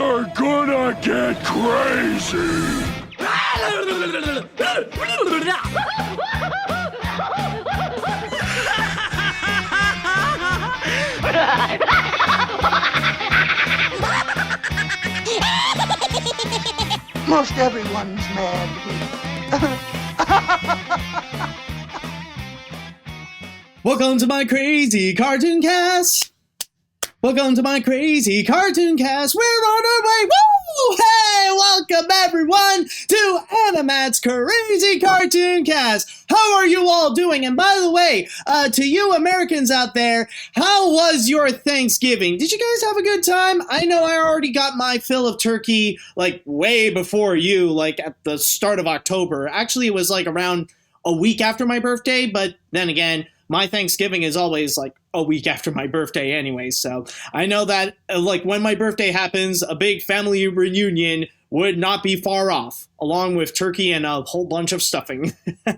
are gonna get crazy! Most everyone's mad here. Welcome to my crazy cartoon cast. Welcome to my crazy cartoon cast. We're on our way. Woo! Hey, welcome everyone to AniMat's crazy cartoon cast. How are you all doing? And by the way, to you Americans out there, how was your Thanksgiving? Did you guys have a good time? I know I already got my fill of turkey like way before you, like at the start of October. Actually, it was like around a week after my birthday, but then again, my Thanksgiving is always like a week after my birthday anyway, so I know that like when my birthday happens, a big family reunion would not be far off, along with turkey and a whole bunch of stuffing. All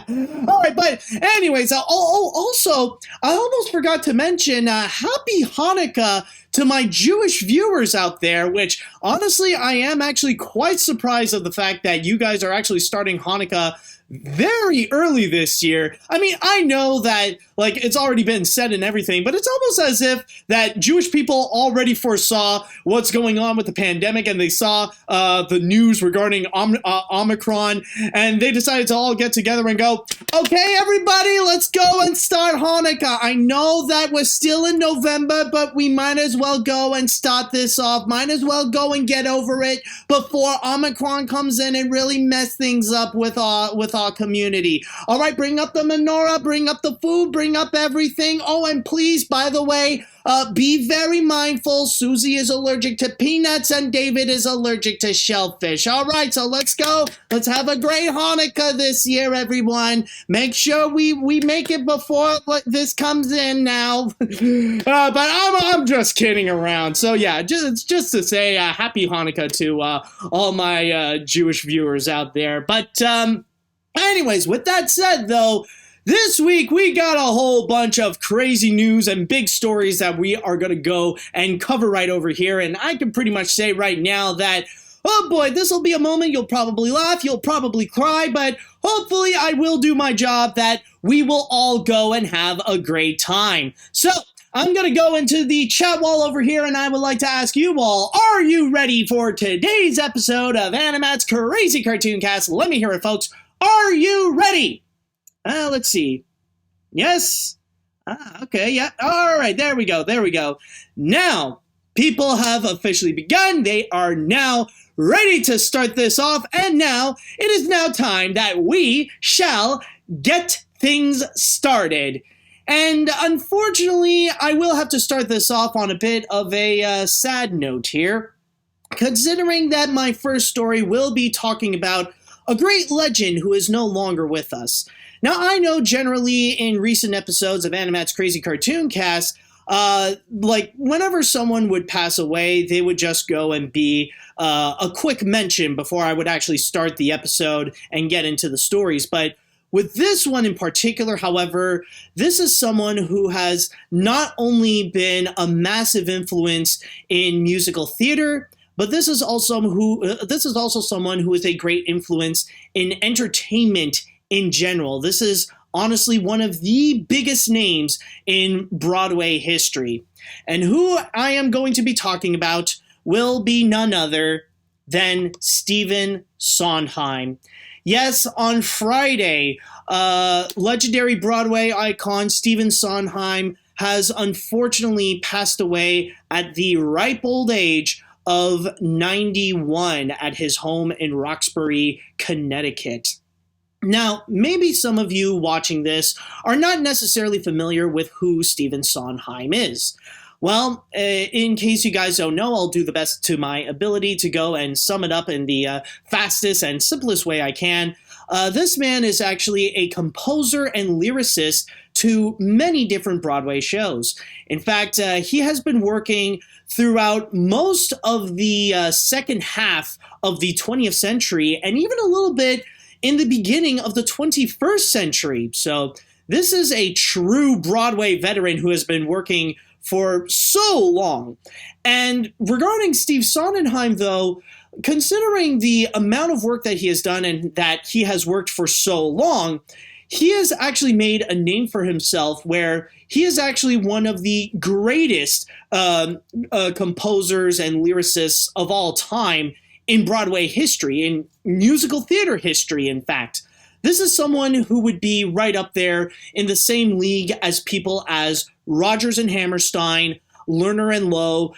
right, but anyways, also, I almost forgot to mention Happy Hanukkah to my Jewish viewers out there, which honestly, I am actually quite surprised of the fact that you guys are actually starting Hanukkah very early this year. I mean, I know that like it's already been said and everything, but it's almost as if that Jewish people already foresaw what's going on with the pandemic, and they saw the news regarding Omicron, and they decided to all get together and go, okay, everybody, let's go and start Hanukkah. I know that we're still in November, but we might as well go and start this off. Might as well go and get over it before Omicron comes in and really mess things up with our community. All right, bring up the menorah, bring up the food, bring up everything. Oh, and please, by the way, be very mindful. Susie is allergic to peanuts and David is allergic to shellfish. All right, so let's go. Let's have a great Hanukkah this year, everyone. Make sure we make it before this comes in now. But I'm just kidding around. So yeah, just to say happy Hanukkah to all my Jewish viewers out there. But anyways, with that said, though, this week we got a whole bunch of crazy news and big stories that we are going to go and cover right over here. And I can pretty much say right now that, oh boy, this will be a moment you'll probably laugh, you'll probably cry, but hopefully I will do my job that we will all go and have a great time. So I'm going to go into the chat wall over here, and I would like to ask you all, are you ready for today's episode of AniMat's Crazy Cartoon Cast? Let me hear it, folks. Are you ready? Let's see. Yes. Okay, yeah. All right, there we go. Now, people have officially begun. They are now ready to start this off, and now it is now time that we shall get things started. And unfortunately, I will have to start this off on a bit of a sad note here, considering that my first story will be talking about a great legend who is no longer with us. Now, I know generally in recent episodes of AniMat's Crazy Cartoon Cast, like whenever someone would pass away, they would just go and be a quick mention before I would actually start the episode and get into the stories. But with this one in particular, however, this is someone who has not only been a massive influence in musical theater, but this is also someone who is a great influence in entertainment in general. This is honestly one of the biggest names in Broadway history. And who I am going to be talking about will be none other than Stephen Sondheim. Yes, on Friday, legendary Broadway icon Stephen Sondheim has unfortunately passed away at the ripe old age of 91 at his home in Roxbury, Connecticut. Now, maybe some of you watching this are not necessarily familiar with who Stephen Sondheim is. Well, in case you guys don't know, I'll do the best to my ability to go and sum it up in the fastest and simplest way I can. This man is actually a composer and lyricist to many different Broadway shows. In fact, he has been working throughout most of the second half of the 20th century, and even a little bit in the beginning of the 21st century. So this is a true Broadway veteran who has been working for so long. And regarding Steve Sondheim, though, considering the amount of work that he has done and that he has worked for so long, he has actually made a name for himself where he is actually one of the greatest composers and lyricists of all time in Broadway history, in musical theater history, in fact. This is someone who would be right up there in the same league as people as Rodgers and Hammerstein, Lerner and Lowe,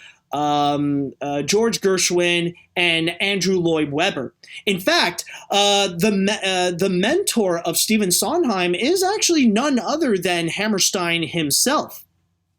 George Gershwin, and Andrew Lloyd Webber. In fact, the mentor of Stephen Sondheim is actually none other than Hammerstein himself.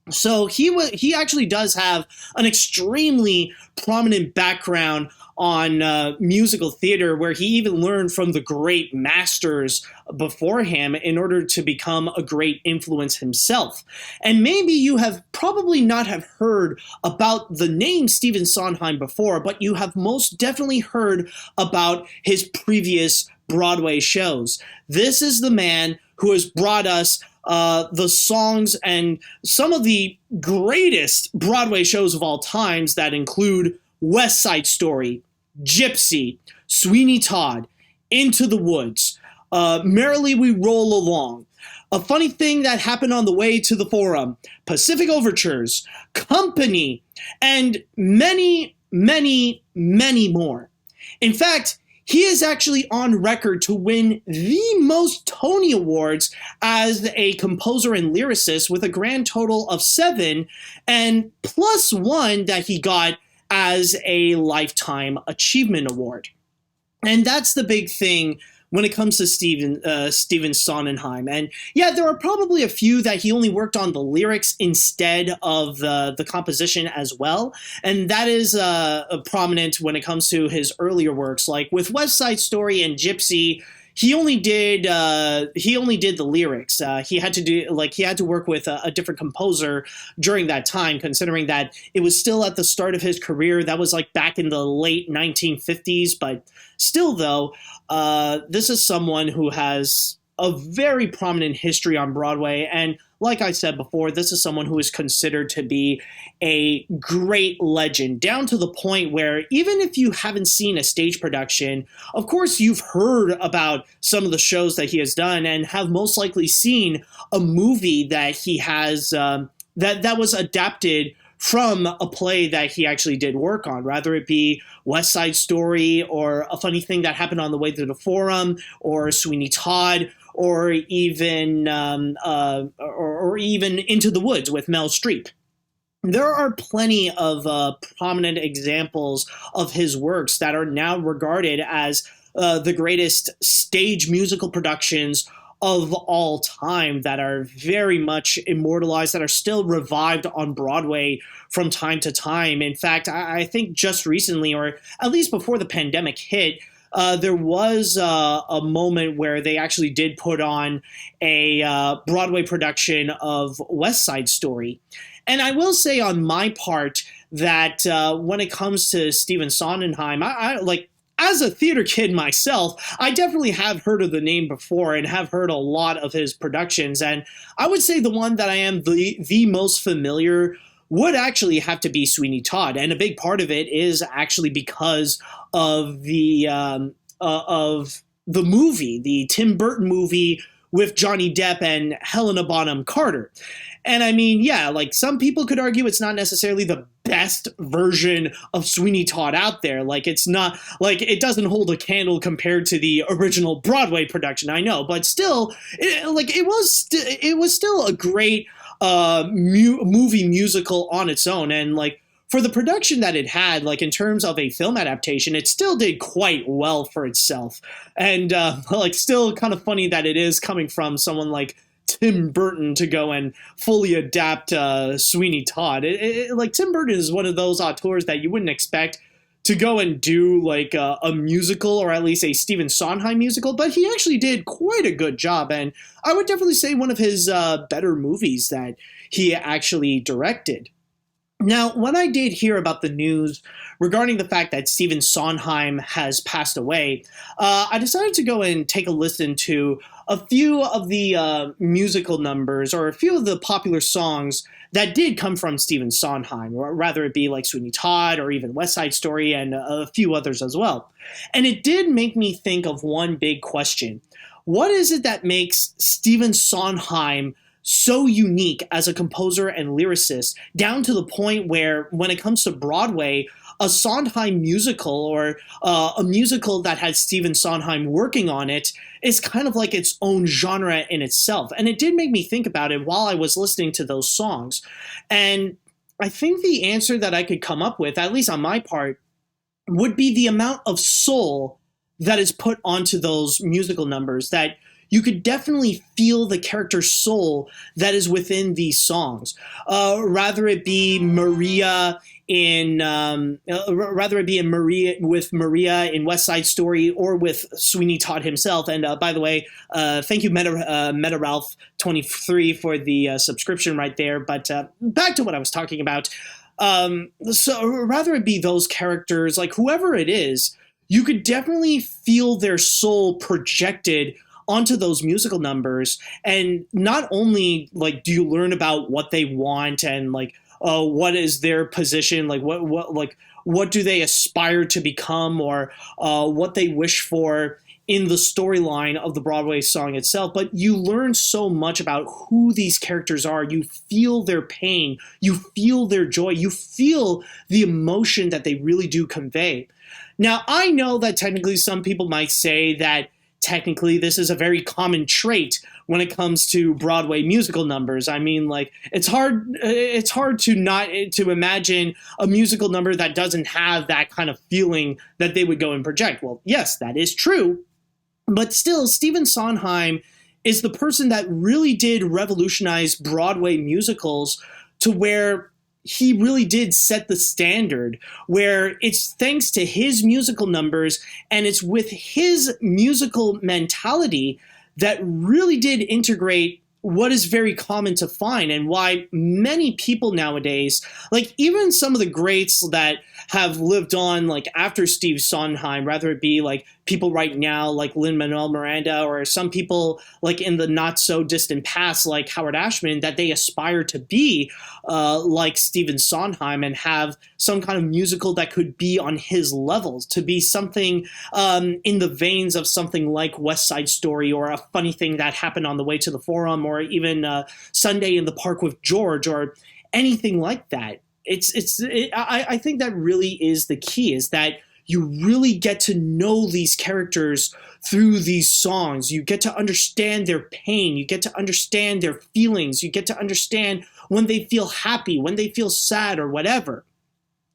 So he actually does have an extremely prominent background on musical theater, where he even learned from the great masters before him in order to become a great influence himself. And maybe you have probably not have heard about the name Stephen Sondheim before, but you have most definitely heard about his previous Broadway shows. This is the man who has brought us the songs and some of the greatest Broadway shows of all times that include West Side Story, Gypsy, Sweeney Todd, Into the Woods, Merrily We Roll Along, A Funny Thing That Happened on the Way to the Forum, Pacific Overtures, Company, and many, many, many more. In fact, he is actually on record to win the most Tony Awards as a composer and lyricist, with a grand total of 7, and plus 1 that he got as a Lifetime Achievement Award. And that's the big thing when it comes to Stephen Sondheim. And yeah, there are probably a few that he only worked on the lyrics instead of the composition as well. And that is prominent when it comes to his earlier works. Like with West Side Story and Gypsy, he only did the lyrics. He had to work with a different composer during that time, considering that it was still at the start of his career. That was like back in the late 1950s. But still, though, this is someone who has a very prominent history on Broadway. And like I said before, this is someone who is considered to be a great legend, down to the point where even if you haven't seen a stage production, of course you've heard about some of the shows that he has done and have most likely seen a movie that he has that was adapted from a play that he actually did work on, rather it be West Side Story or A Funny Thing That Happened on the Way to the Forum or Sweeney Todd, or even even Into the Woods with Mel Streep. There are plenty of prominent examples of his works that are now regarded as the greatest stage musical productions of all time, that are very much immortalized, that are still revived on Broadway from time to time. In fact, I think just recently, or at least before the pandemic hit, there was a moment where they actually did put on a Broadway production of West Side Story. And I will say on my part that when it comes to Stephen Sondheim, I like, as a theater kid myself, I definitely have heard of the name before and have heard a lot of his productions. And I would say the one that I am the most familiar would actually have to be Sweeney Todd. And a big part of it is actually because of the movie, the Tim Burton movie with Johnny Depp and Helena Bonham Carter. And I mean, yeah, like some people could argue it's not necessarily the best version of Sweeney Todd out there. Like it's not, like it doesn't hold a candle compared to the original Broadway production, I know, but still, it was still a great movie musical on its own. And like for the production that it had, like in terms of a film adaptation, it still did quite well for itself. And like still kind of funny that it is coming from someone like Tim Burton to go and fully adapt Sweeney Todd. Like Tim Burton is one of those auteurs that you wouldn't expect to go and do like a musical, or at least a Stephen Sondheim musical, but he actually did quite a good job. And I would definitely say one of his better movies that he actually directed. Now, when I did hear about the news regarding the fact that Stephen Sondheim has passed away, I decided to go and take a listen to a few of the musical numbers or a few of the popular songs that did come from Stephen Sondheim, or rather it be like Sweeney Todd or even West Side Story and a few others as well. And it did make me think of one big question. What is it that makes Stephen Sondheim so unique as a composer and lyricist, down to the point where when it comes to Broadway, a Sondheim musical or a musical that has Stephen Sondheim working on it is kind of like its own genre in itself. And it did make me think about it while I was listening to those songs. And I think the answer that I could come up with, at least on my part, would be the amount of soul that is put onto those musical numbers, that you could definitely feel the character's soul that is within these songs. Rather it be Maria with Maria in West Side Story, or with Sweeney Todd himself. And by the way, thank you, Meta Ralph 23 for the subscription right there. But back to what I was talking about. So rather it be those characters, like whoever it is, you could definitely feel their soul projected onto those musical numbers. And not only like do you learn about what they want and like what is their position, like what do they aspire to become, or what they wish for in the storyline of the Broadway song itself, but you learn so much about who these characters are. You feel their pain, you feel their joy, you feel the emotion that they really do convey. Now, I know that technically some people might say that technically this is a very common trait when it comes to Broadway musical numbers. I mean, like, it's hard to imagine a musical number that doesn't have that kind of feeling that they would go and project. Well, yes, that is true. But still, Stephen Sondheim is the person that really did revolutionize Broadway musicals to where he really did set the standard, where it's thanks to his musical numbers and it's with his musical mentality that really did integrate what is very common to find, and why many people nowadays, like even some of the greats that have lived on like after Steve Sondheim, rather it be like people right now like Lin-Manuel Miranda, or some people like in the not so distant past like Howard Ashman, that they aspire to be like Stephen Sondheim and have some kind of musical that could be on his levels, to be something in the veins of something like West Side Story, or a funny thing that happened on the way to the Forum, or even Sunday in the Park with George, or anything like that. I think that really is the key, is that you really get to know these characters through these songs. You get to understand their pain. You get to understand their feelings. You get to understand when they feel happy, when they feel sad, or whatever.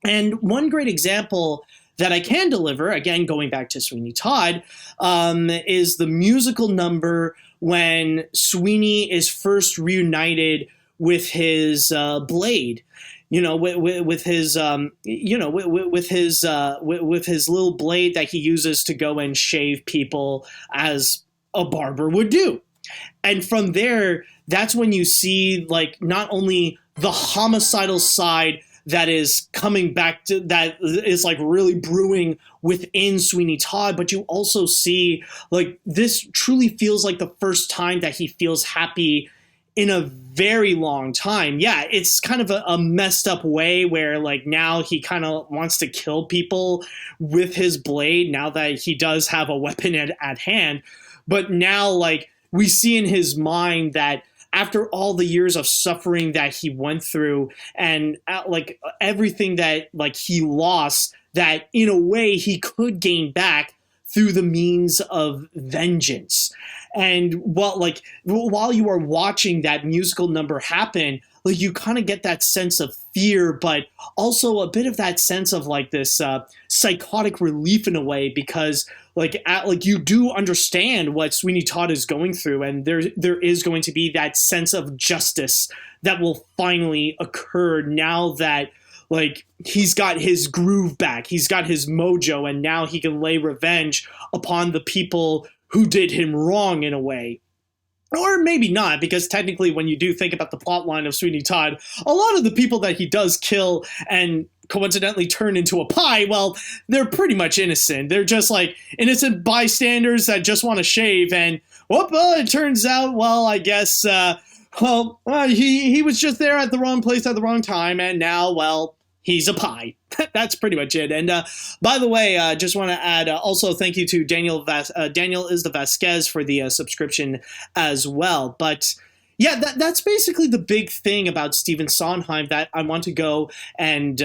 And one great example that I can deliver, again, going back to Sweeney Todd, is the musical number when Sweeney is first reunited with his blade. You know, with his little blade that he uses to go and shave people as a barber would do. And from there, that's when you see like not only the homicidal side that is coming back to, that is like really brewing within Sweeney Todd, but you also see like this truly feels like the first time that he feels happy in a very long time. Yeah, it's kind of a messed up way where like now he kind of wants to kill people with his blade now that he does have a weapon at hand. But now like we see in his mind that after all the years of suffering that he went through and like everything that like he lost, that in a way he could gain back through the means of vengeance. And while you are watching that musical number happen, like you kind of get that sense of fear, but also a bit of that sense of like this psychotic relief in a way, because like you do understand what Sweeney Todd is going through, and there is going to be that sense of justice that will finally occur now that like he's got his groove back, he's got his mojo, and now he can lay revenge upon the people who did him wrong in a way. Or maybe not, because technically when you do think about the plot line of Sweeney Todd, a lot of the people that he does kill and coincidentally turn into a pie, well, they're pretty much innocent. They're just like innocent bystanders that just want to shave, and Whoop, well, it turns out, well, I guess, he was just there at the wrong place at the wrong time, and now, well, he's a pie. That's pretty much it. And by the way, just want to add, also thank you to Daniel is the Vasquez for the subscription as well. But yeah, that's basically the big thing about Stephen Sondheim that I want to go and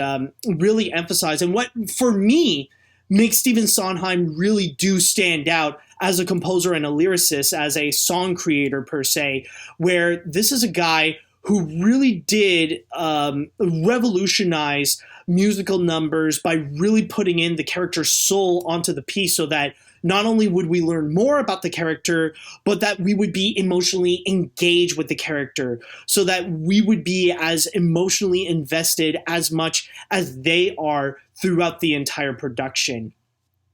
really emphasize. And what, for me, makes Stephen Sondheim really do stand out as a composer and a lyricist, as a song creator per se, where this is a guy who really did revolutionize musical numbers by really putting in the character's soul onto the piece, so that not only would we learn more about the character, but that we would be emotionally engaged with the character, so that we would be as emotionally invested as much as they are throughout the entire production.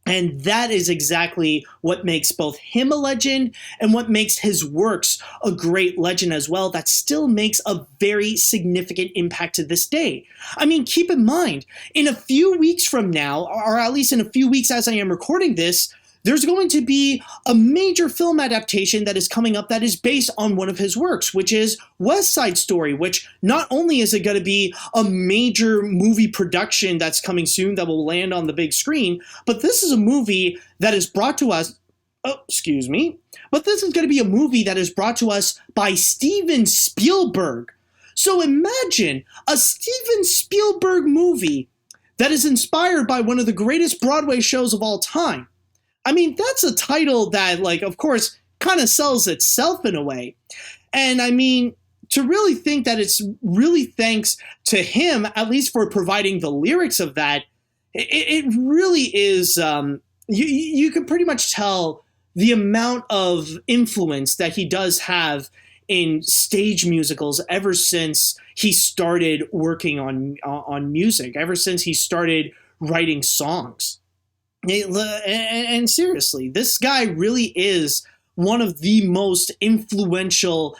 And that is exactly what makes both him a legend and what makes his works a great legend as well, that still makes a very significant impact to this day. I mean, keep in mind, in a few weeks from now, or at least in a few weeks as I am recording this, there's going to be a major film adaptation that is coming up that is based on one of his works, which is West Side Story, which not only is it going to be a major movie production that's coming soon that will land on the big screen, but this is a movie that is brought to us, but this is going to be a movie that is brought to us by Steven Spielberg. So imagine a Steven Spielberg movie that is inspired by one of the greatest Broadway shows of all time. I mean, that's a title that, like, of course, kind of sells itself in a way. And I mean, to really think that it's really thanks to him, at least for providing the lyrics of that, it really is, you can pretty much tell the amount of influence that he does have in stage musicals ever since he started working on music, ever since he started writing songs. And seriously, this guy really is one of the most influential,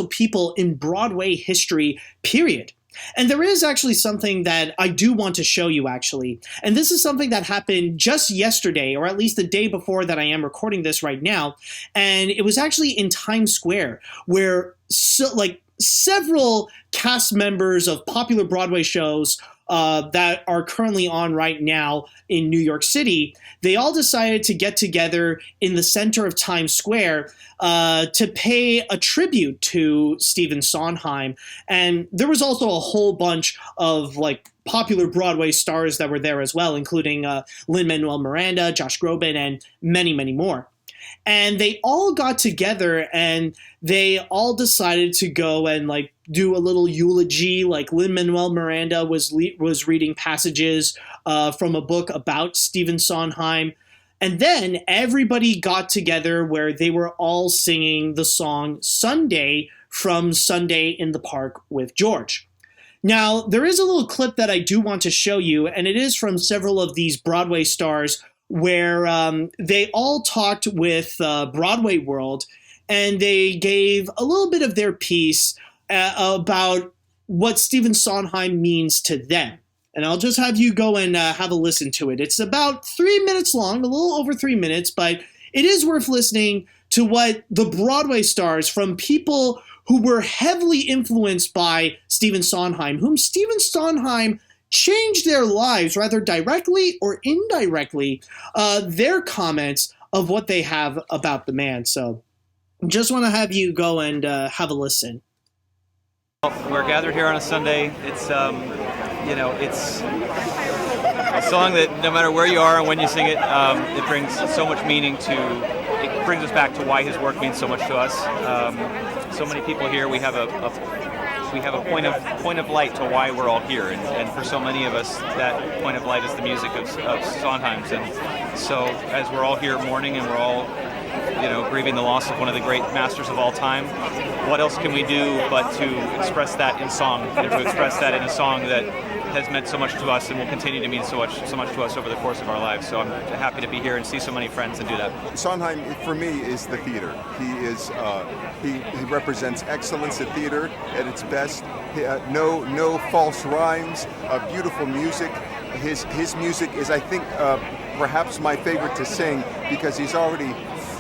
people in Broadway history, period. And there is actually something that I do want to show you, actually. And this is something that happened just yesterday, or at least the day before that I am recording this right now. And it was actually in Times Square, where several cast members of popular Broadway shows that are currently on right now in New York City, they all decided to get together in the center of Times Square to pay a tribute to Stephen Sondheim. And there was also a whole bunch of popular Broadway stars that were there as well, including Lin-Manuel Miranda, Josh Groban, and many, many more. And they all got together and they all decided to go and do a little eulogy. Like Lin-Manuel Miranda was reading passages from a book about Stephen Sondheim. And then everybody got together where they were all singing the song Sunday from Sunday in the Park with George. Now, there is a little clip that I do want to show you, and it is from several of these Broadway stars where they all talked with Broadway World, and they gave a little bit of their piece about what Stephen Sondheim means to them. And I'll just have you go and have a listen to it. It's about 3 minutes long, a little over 3 minutes, but it is worth listening to what the Broadway stars, from people who were heavily influenced by Stephen Sondheim, whom Stephen Sondheim changed their lives, rather directly or indirectly, their comments of what they have about the man. So just want to have you go and have a listen. We're gathered here on a Sunday. It's, it's a song that no matter where you are and when you sing it, it brings so much meaning it brings us back to why his work means so much to us. So many people here, we have a point of light to why we're all here, and for so many of us, that point of light is the music of Sondheim's. And so, as we're all here mourning and we're all, grieving the loss of one of the great masters of all time, what else can we do but to express that in song, and to express that in a song that has meant so much to us and will continue to mean so much to us over the course of our lives. So I'm happy to be here and see so many friends and do that. Sondheim, for me, is the theater. He is he represents excellence at theater at its best. No false rhymes. Beautiful music. His music is, I think, perhaps my favorite to sing because he's already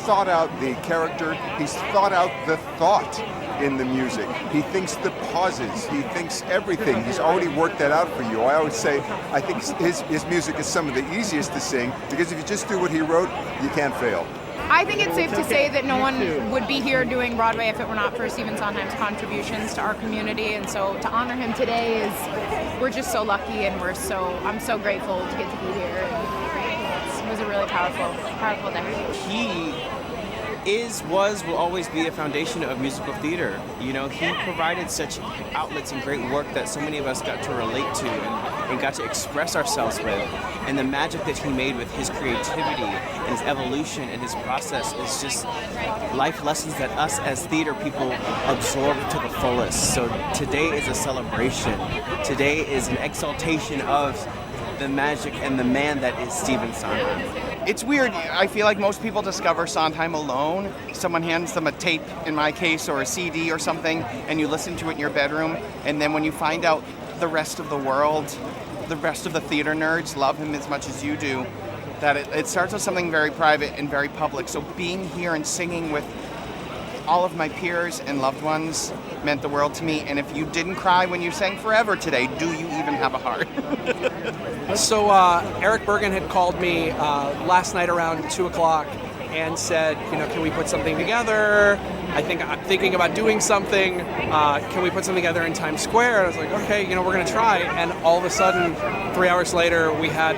thought out the character, he's thought out the thought in the music. He thinks the pauses, he thinks everything. He's already worked that out for you. I always say, I think his music is some of the easiest to sing, because if you just do what he wrote, you can't fail. I think it's safe to say that no one would be here doing Broadway if it were not for Stephen Sondheim's contributions to our community, and so to honor him today we're just so lucky, and I'm so grateful to get to be here. It was a really powerful day. He will always be a foundation of musical theater. You know, he provided such outlets and great work that so many of us got to relate to and got to express ourselves with. And the magic that he made with his creativity and his evolution and his process is just life lessons that us as theater people absorb to the fullest. So today is a celebration. Today is an exaltation of the magic and the man that is Stephen Sondheim. It's weird. I feel like most people discover Sondheim alone. Someone hands them a tape, in my case, or a CD or something, and you listen to it in your bedroom. And then when you find out the rest of the world, the rest of the theater nerds love him as much as you do, that it starts with something very private and very public. So being here and singing with all of my peers and loved ones meant the world to me. And if you didn't cry when you sang Forever today, do you even have a heart? So Eric Bergen had called me last night around 2 o'clock and said, can we put something together? I'm thinking about doing something. Can we put something together in Times Square? And I was like, okay, we're going to try. And all of a sudden, 3 hours later, we had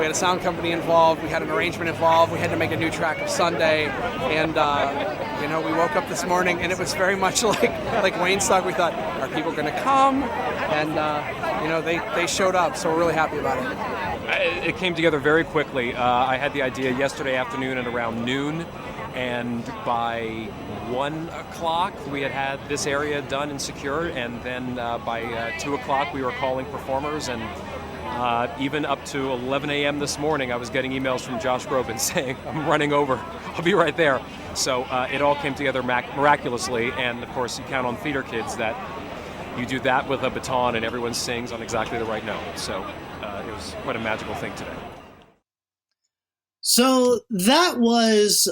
a sound company involved. We had an arrangement involved. We had to make a new track of Sunday. And, we woke up this morning and it was very much like Wayne Stock. We thought, are people going to come? And, they showed up. So we're really happy about it. It came together very quickly. I had the idea yesterday afternoon at around noon, and by 1 o'clock we had this area done and secured, and then by 2 o'clock we were calling performers, and even up to 11 a.m. this morning I was getting emails from Josh Groban saying, I'm running over, I'll be right there. So it all came together miraculously, and of course you count on theater kids that you do that with a baton and everyone sings on exactly the right note. So it was quite a magical thing today. So that was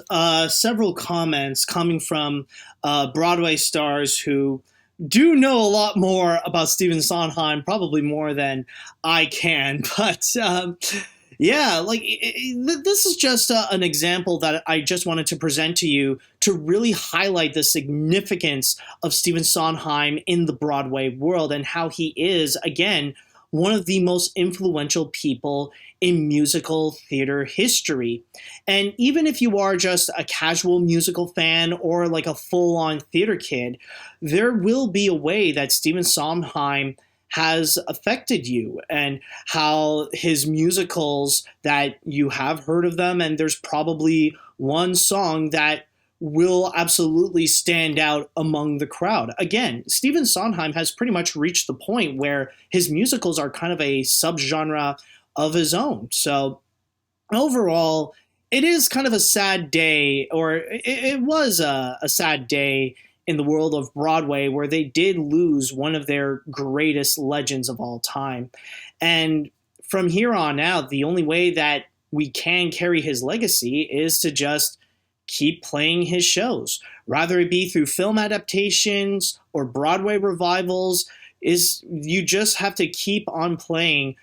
several comments coming from Broadway stars who do know a lot more about Stephen Sondheim, probably more than I can. But this is just an example that I just wanted to present to you to really highlight the significance of Stephen Sondheim in the Broadway world and how he is, again, one of the most influential people in musical theater history. And even if you are just a casual musical fan or like a full-on theater kid, there will be a way that Stephen Sondheim has affected you and how his musicals that you have heard of them, and there's probably one song that will absolutely stand out among the crowd. Again, Stephen Sondheim has pretty much reached the point where his musicals are kind of a subgenre of his own. So overall, it is kind of a sad day, or it was a sad day in the world of Broadway, where they did lose one of their greatest legends of all time. And from here on out, the only way that we can carry his legacy is to just keep playing his shows, rather it be through film adaptations or Broadway revivals. You just have to keep on playing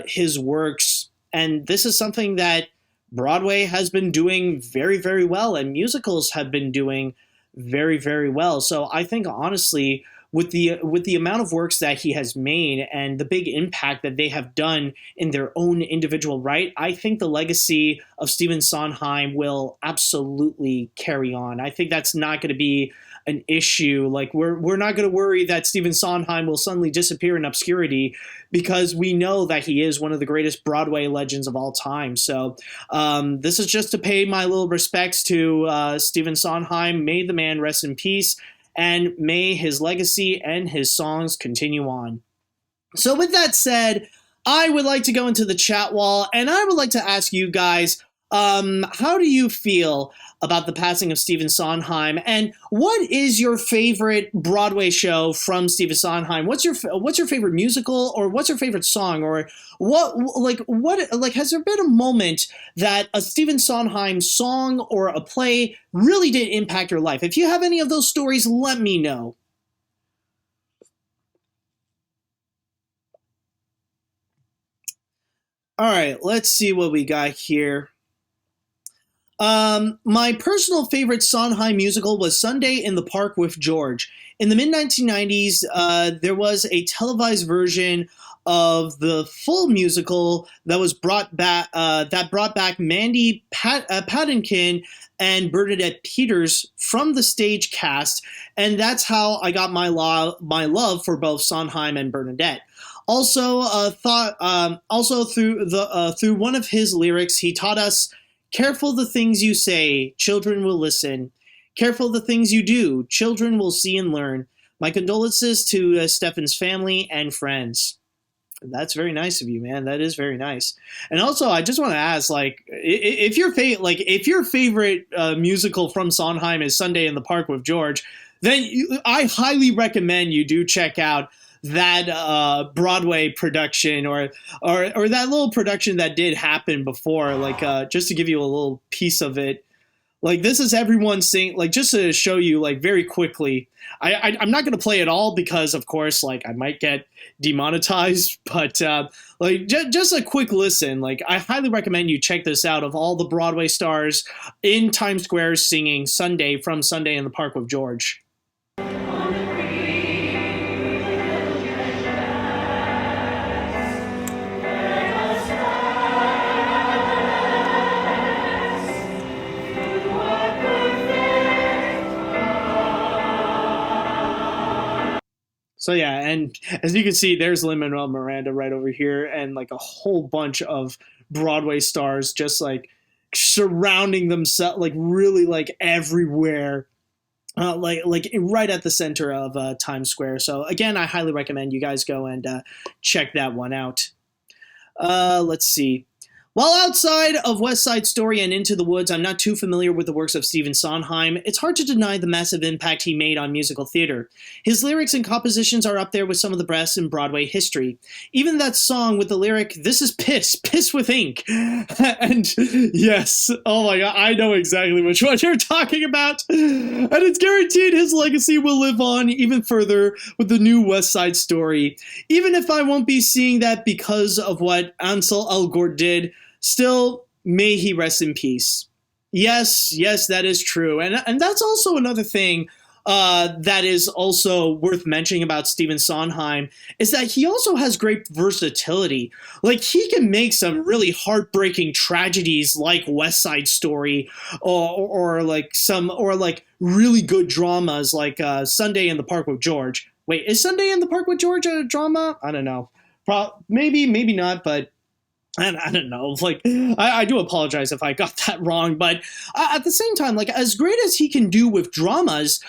his works. And this is something that Broadway has been doing very, very well, and musicals have been doing very, very well. So I think, honestly, with the amount of works that he has made and the big impact that they have done in their own individual right, I think the legacy of Stephen Sondheim will absolutely carry on. I think that's not going to be an issue. Like, we're not going to worry that Stephen Sondheim will suddenly disappear in obscurity, because we know that he is one of the greatest Broadway legends of all time. So this is just to pay my little respects to Stephen Sondheim. May the man rest in peace, and may his legacy and his songs continue on. So with that said, I would like to go into the chat wall, and I would like to ask you guys how do you feel about the passing of Stephen Sondheim, and what is your favorite Broadway show from Stephen Sondheim? What's your favorite musical, or what's your favorite song, or what has there been a moment that a Stephen Sondheim song or a play really did impact your life? If you have any of those stories, let me know. All right, let's see what we got here. My personal favorite Sondheim musical was Sunday in the Park with George. In the mid-1990s, there was a televised version of the full musical that was brought back Mandy Patinkin and Bernadette Peters from the stage cast, and that's how I got my love for both Sondheim and Bernadette. Also, through one of his lyrics, he taught us, "Careful the things you say, children will listen. Careful the things you do, children will see and learn. My condolences to Stefan's family and friends." That's very nice of you, man. That is very nice. And also, I just want to ask, if your favorite musical from Sondheim is Sunday in the Park with George, then I highly recommend you do check out that Broadway production or that little production that did happen before, just to give you a little piece of it. This is everyone sing, just to show you, very quickly. I'm not going to play it all because, of course, I might get demonetized, but just a quick listen. I highly recommend you check this out, of all the Broadway stars in Times Square singing Sunday from Sunday in the Park with George. So yeah, and as you can see, there's Lin-Manuel Miranda right over here, and a whole bunch of Broadway stars just surrounding themselves, really everywhere, right at the center of Times Square. So again, I highly recommend you guys go and check that one out. Let's see. While outside of West Side Story and Into the Woods, I'm not too familiar with the works of Stephen Sondheim. It's hard to deny the massive impact he made on musical theater. His lyrics and compositions are up there with some of the best in Broadway history. Even that song with the lyric, "This is piss with ink." And yes, oh my god, I know exactly which one you're talking about. And it's guaranteed his legacy will live on even further with the new West Side Story. Even if I won't be seeing that because of what Ansel Elgort did, still, may he rest in peace. Yes, that is true. And that's also another thing that is also worth mentioning about Stephen Sondheim, is that he also has great versatility. He can make some really heartbreaking tragedies like West Side Story, or really good dramas like Sunday in the Park with George. Wait, is Sunday in the Park with George a drama? I don't know. Maybe not, but I don't know, I do apologize if I got that wrong, but at the same time, as great as he can do with dramas,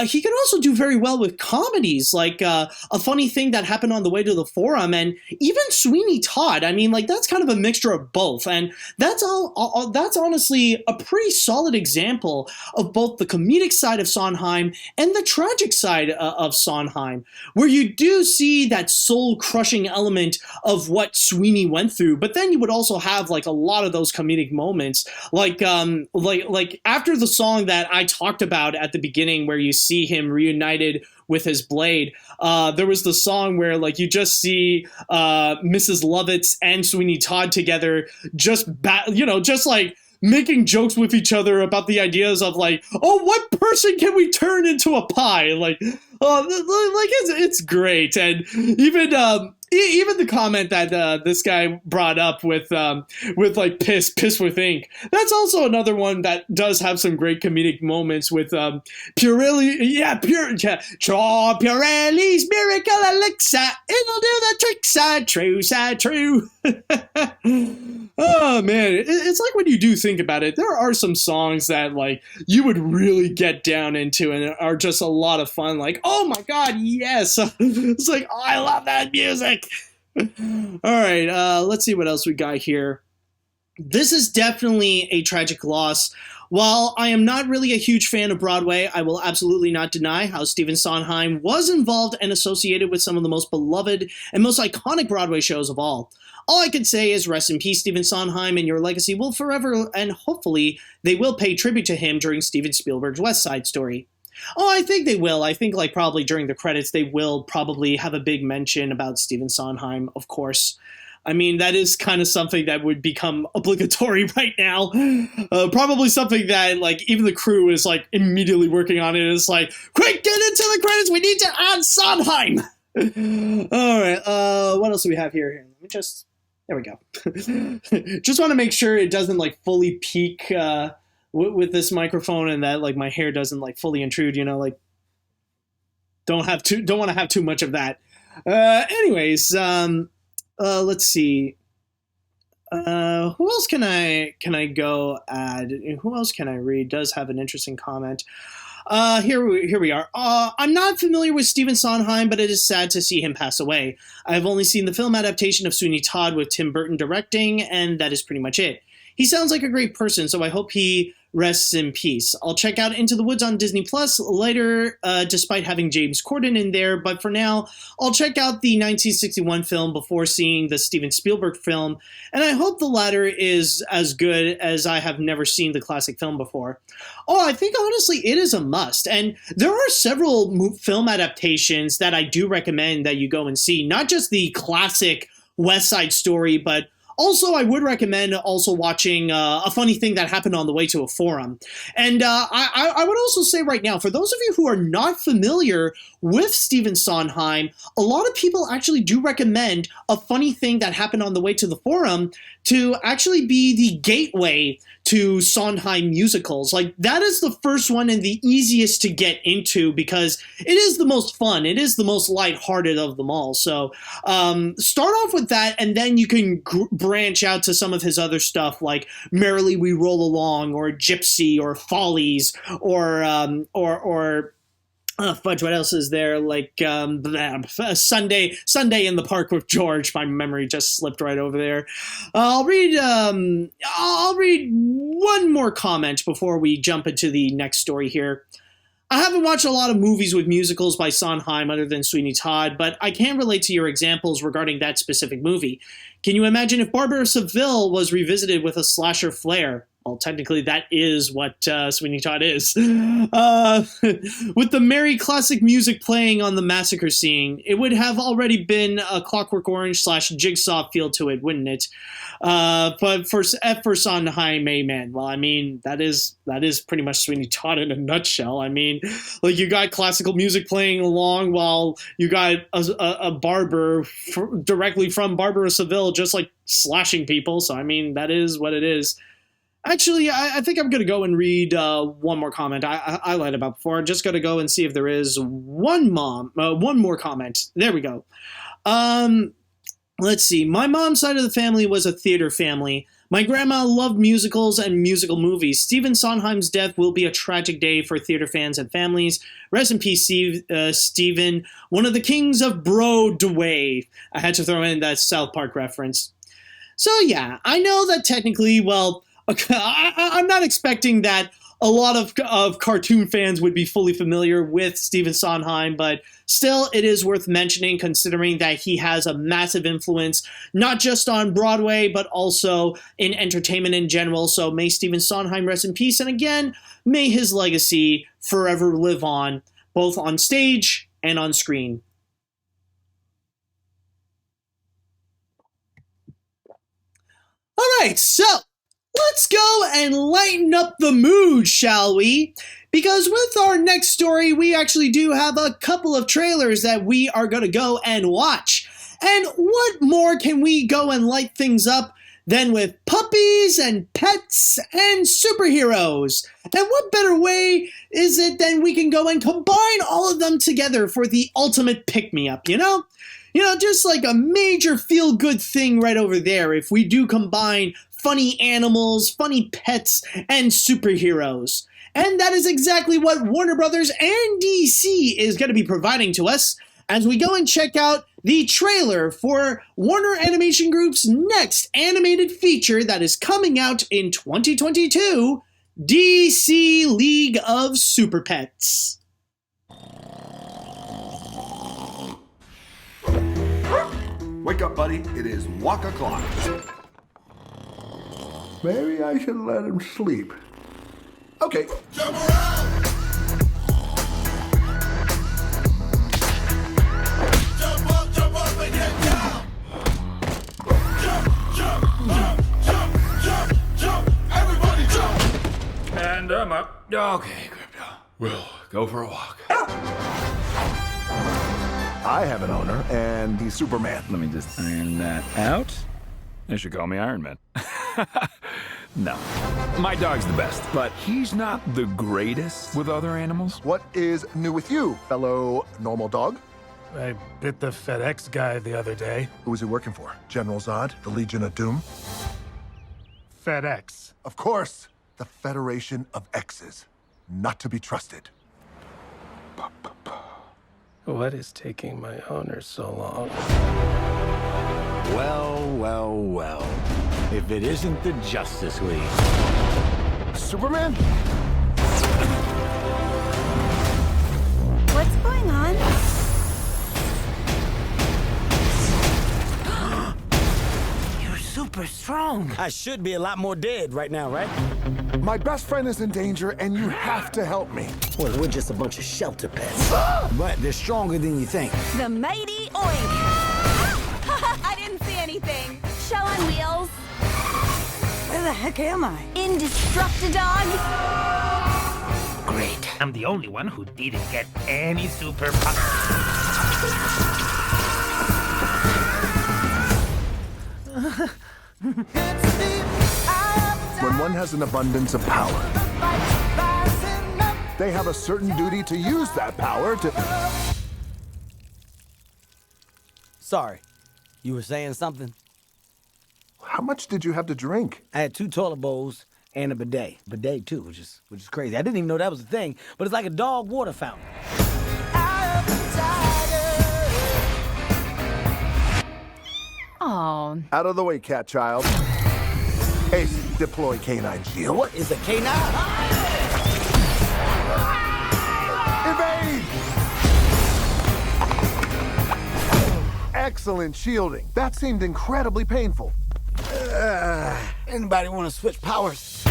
he can also do very well with comedies, A Funny Thing That Happened on the Way to the Forum, and even Sweeney Todd. I mean, that's kind of a mixture of both, and that's honestly a pretty solid example of both the comedic side of Sondheim and the tragic side of Sondheim, where you do see that soul-crushing element of what Sweeney went through, but then you would also have a lot of those comedic moments, after the song that I talked about at the beginning, where you see him reunited with his blade. There was the song where you just see Mrs. Lovitz and Sweeney Todd together, just making jokes with each other about the ideas of oh, what person can we turn into a pie? It's great. And even the comment that this guy brought up with piss with ink, that's also another one that does have some great comedic moments with Pirelli's miracle elixir, it'll do the trick, sad true. Oh man, it's when you do think about it, there are some songs that you would really get down into and are just a lot of fun. Oh my god, yes. It's oh, I love that music. All right, let's see what else we got here. This is definitely a tragic loss. While I am not really a huge fan of Broadway, I will absolutely not deny how Stephen Sondheim was involved and associated with some of the most beloved and most iconic Broadway shows of all. All I can say is rest in peace, Stephen Sondheim, and your legacy will forever, and hopefully they will pay tribute to him during Steven Spielberg's West Side Story. Oh, I think they will. I think probably during the credits they will probably have a big mention about Stephen Sondheim, of course. I mean, that is kind of something that would become obligatory right now. Probably something that, even the crew is, immediately working on it. It's quick, get into the credits! We need to add Sondheim! All right, what else do we have here? Let me just... There we go. Just want to make sure it doesn't, fully peak with this microphone and that, my hair doesn't, fully intrude, don't want to have too much of that. Anyways, let's see. Who else can I go add? Who else can I read? Does have an interesting comment. Here we are. I'm not familiar with Stephen Sondheim, but it is sad to see him pass away. I've only seen the film adaptation of Sweeney Todd with Tim Burton directing, and that is pretty much it. He sounds like a great person, so I hope he rests in peace. I'll check out Into the Woods on Disney Plus later, despite having James Corden in there, but for now, I'll check out the 1961 film before seeing the Steven Spielberg film, and I hope the latter is as good as I have never seen the classic film before. Oh, I think honestly it is a must, and there are several film adaptations that I do recommend that you go and see, not just the classic West Side Story, but also, I would recommend also watching A Funny Thing That Happened on the Way to a Forum. And I would also say right now, for those of you who are not familiar with Stephen Sondheim, a lot of people actually do recommend A Funny Thing That Happened on the Way to the Forum to actually be the gateway to Sondheim musicals. That is the first one and the easiest to get into because it is the most fun. It is the most lighthearted of them all. So start off with that, and then you can branch out to some of his other stuff like Merrily We Roll Along or Gypsy or Follies or fudge, what else is there? Sunday in the Park with George. My memory just slipped right over there. I'll read one more comment before we jump into the next story here. I haven't watched a lot of movies with musicals by Sondheim other than Sweeney Todd, but I can relate to your examples regarding that specific movie. Can you imagine if Barbara of Seville was revisited with a slasher flair? Well, technically, that is what Sweeney Todd is. With the merry classic music playing on the massacre scene, it would have already been a Clockwork Orange / Jigsaw feel to it, wouldn't it? But for Sondheim, amen. Well, I mean, that is pretty much Sweeney Todd in a nutshell. I mean, you got classical music playing along while you got a barber directly from Barbara of Seville just slashing people. So, I mean, that is what it is. Actually, I think I'm going to go and read one more comment I lied about before. I'm just going to go and see if there is one more comment. There we go. Let's see. My mom's side of the family was a theater family. My grandma loved musicals and musical movies. Stephen Sondheim's death will be a tragic day for theater fans and families. Rest in peace, Stephen, one of the kings of Broadway. I had to throw in that South Park reference. So yeah, I know that technically, well, I'm not expecting that a lot of cartoon fans would be fully familiar with Stephen Sondheim, but still it is worth mentioning considering that he has a massive influence, not just on Broadway, but also in entertainment in general. So may Stephen Sondheim rest in peace, and again, may his legacy forever live on, both on stage and on screen. All right, so let's go and lighten up the mood, shall we? Because with our next story, we actually do have a couple of trailers that we are going to go and watch. And what more can we go and light things up than with puppies and pets and superheroes? And what better way is it than we can go and combine all of them together for the ultimate pick-me-up, you know? Just like a major feel-good thing right over there if we do combine funny animals, funny pets, and superheroes. And that is exactly what Warner Brothers and DC is going to be providing to us as we go and check out the trailer for Warner Animation Group's next animated feature that is coming out in 2022, DC League of Super Pets. Wake up, buddy. It is walk o'clock. Maybe I should let him sleep. Okay. Jump around! Jump up and get down! Jump! Everybody jump! And I'm up. Okay, Crypto. We'll go for a walk. I have an owner, and he's Superman. Let me just iron that out. They should call me Iron Man. No. My dog's the best, but he's not the greatest with other animals. What is new with you, fellow normal dog? I bit the FedEx guy the other day. Who was he working for? General Zod? The Legion of Doom? FedEx. Of course. The Federation of X's. Not to be trusted. What is taking my owner so long? Well. If it isn't the Justice League. Superman? What's going on? You're super strong. I should be a lot more dead right now, right? My best friend is in danger, and you have to help me. Well, we're just a bunch of shelter pets. But they're stronger than you think. The mighty Oink! I didn't see anything. Show on wheels. Where the heck am I? Indestructidog. Great. I'm the only one who didn't get any superpower. When one has an abundance of power, they have a certain duty to use that power to... Sorry. You were saying something? How much did you have to drink? I had 2 toilet bowls and a bidet. Bidet, too, which is crazy. I didn't even know that was a thing, but it's like a dog water fountain. Oh. Out of the way, cat child. Ace, deploy canine shield. What is a canine? Evade! Excellent shielding. That seemed incredibly painful. Anybody want to switch powers?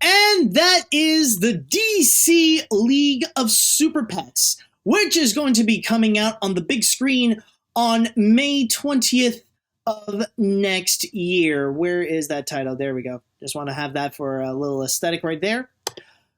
And that is the DC League of Super Pets, which is going to be coming out on the big screen on May 20th of next year. Where is that title? There we go. Just want to have that for a little aesthetic right there.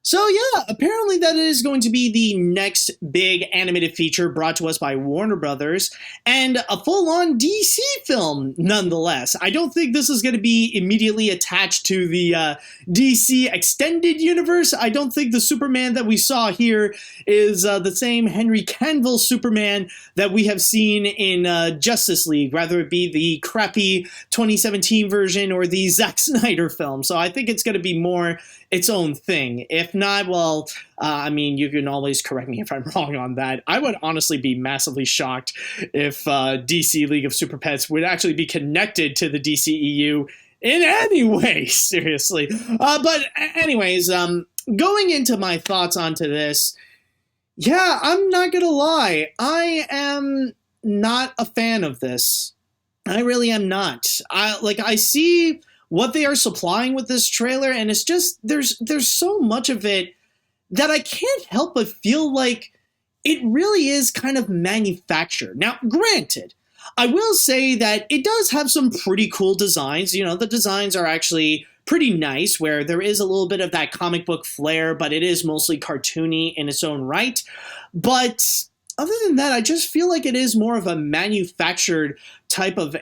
So yeah, apparently that is going to be the next big animated feature brought to us by Warner Brothers, and a full-on DC film nonetheless. I don't think this is going to be immediately attached to the DC extended universe. I don't think the Superman that we saw here is the same Henry Cavill Superman that we have seen in Justice League, rather it be the crappy 2017 version or the Zack Snyder film. So I think it's going to be more its own thing. If not, well, I mean, you can always correct me if I'm wrong on that. I would honestly be massively shocked if DC League of Super Pets would actually be connected to the DCEU in any way, seriously. But anyways, going into my thoughts onto this, yeah, I'm not gonna lie. I am not a fan of this. I really am not. I see what they are supplying with this trailer, and it's just, there's so much of it that I can't help but feel like it really is kind of manufactured. Now, granted, I will say that it does have some pretty cool designs. You know, the designs are actually pretty nice, where there is a little bit of that comic book flair, but it is mostly cartoony in its own right. But other than that, I just feel like it is more of a manufactured type of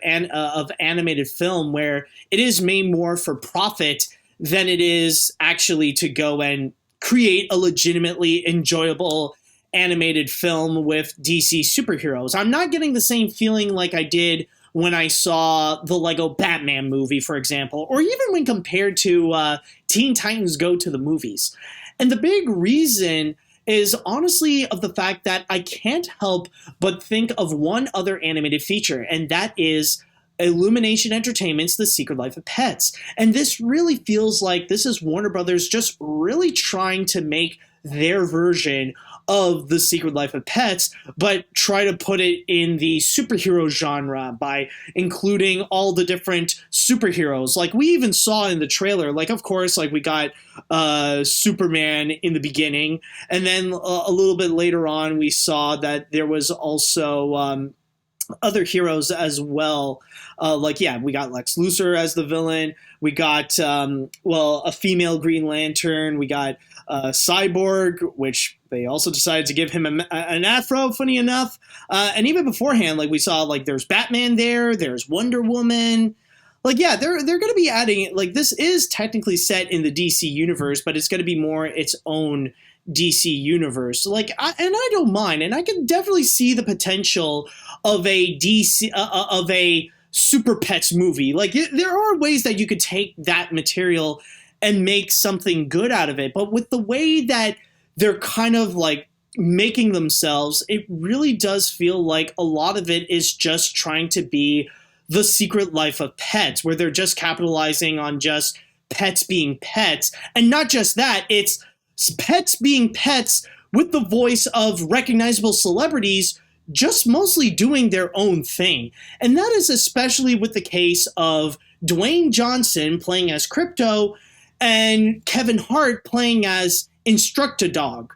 animated film, where it is made more for profit than it is actually to go and create a legitimately enjoyable animated film with DC superheroes. I'm not getting the same feeling like I did when I saw the Lego Batman movie, for example, or even when compared to Teen Titans Go to the movies. And the big reason is honestly of the fact that I can't help but think of one other animated feature, and that is Illumination Entertainment's The Secret Life of Pets. And this really feels like this is Warner Brothers just really trying to make their version of The Secret Life of Pets, but try to put it in the superhero genre by including all the different superheroes. Like we even saw in the trailer, like of course, like we got Superman in the beginning, and then a little bit later on we saw that there was also other heroes as well. We got Lex Luthor as the villain. We got, a female Green Lantern. We got Cyborg, which they also decided to give him an afro, funny enough. And even beforehand, like we saw, like there's Batman there's Wonder Woman. They're going to be adding, like this is technically set in the DC universe, but it's going to be more its own DC universe. I don't mind, and I can definitely see the potential of a DC of a Super Pets movie. Like there are ways that you could take that material and make something good out of it, but with the way that they're kind of like making themselves, it really does feel like a lot of it is just trying to be The Secret Life of Pets, where they're just capitalizing on just pets being pets, and not just that, it's pets being pets with the voice of recognizable celebrities just mostly doing their own thing. And that is especially with the case of Dwayne Johnson playing as Crypto and Kevin Hart playing as Instructadog.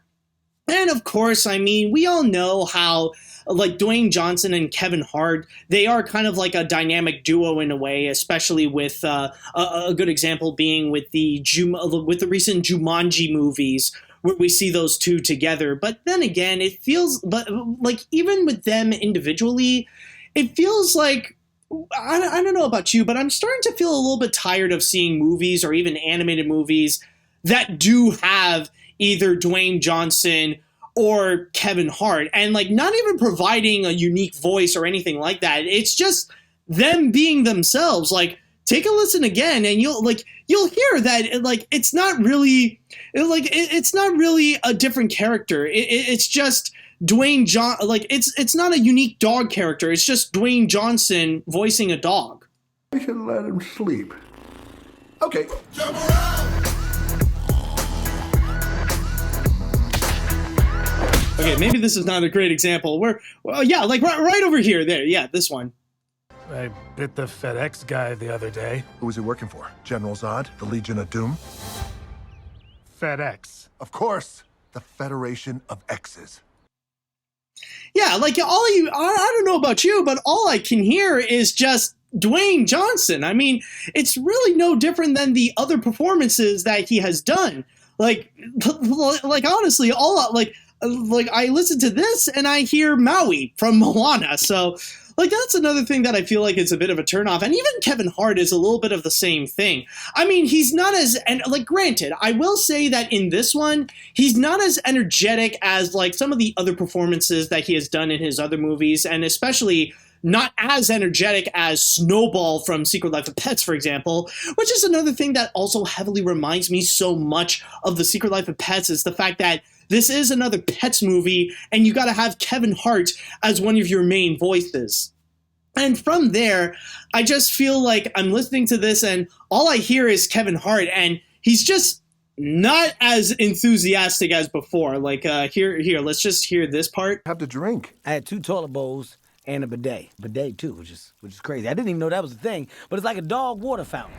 And of course, I mean, we all know how like Dwayne Johnson and Kevin Hart, they are kind of like a dynamic duo in a way, especially with a good example being with the recent Jumanji movies, where we see those two together. But then again, it feels, but like even with them individually, it feels like, I don't know about you, but I'm starting to feel a little bit tired of seeing movies or even animated movies that do have either Dwayne Johnson or Kevin Hart, and like not even providing a unique voice or anything like that. It's just them being themselves. Like take a listen again and you'll hear that like it's not really a different character. It's just Dwayne it's not a unique dog character. It's just Dwayne Johnson voicing a dog. I should let him sleep. Okay. Okay, maybe this is not a great example. Right over here, there, yeah, this one. I bit the FedEx guy the other day. Who was he working for? General Zod? The Legion of Doom? FedEx. Of course, the Federation of X's. Yeah, like I don't know about you, but all I can hear is just Dwayne Johnson. I mean, it's really no different than the other performances that he has done. Like honestly, I listen to this and I hear Maui from Moana. So like that's another thing that I feel like is a bit of a turnoff. And even Kevin Hart is a little bit of the same thing. I mean, he's not as, and like granted, I will say that in this one, he's not as energetic as like some of the other performances that he has done in his other movies, and especially not as energetic as Snowball from Secret Life of Pets, for example, which is another thing that also heavily reminds me so much of The Secret Life of Pets, is the fact that this is another Pets movie, and you got to have Kevin Hart as one of your main voices. And from there, I just feel like I'm listening to this, and all I hear is Kevin Hart, and he's just not as enthusiastic as before. Like, here, let's just hear this part. Have to drink. I had 2 toilet bowls and a bidet too, which is crazy. I didn't even know that was a thing, but it's like a dog water fountain.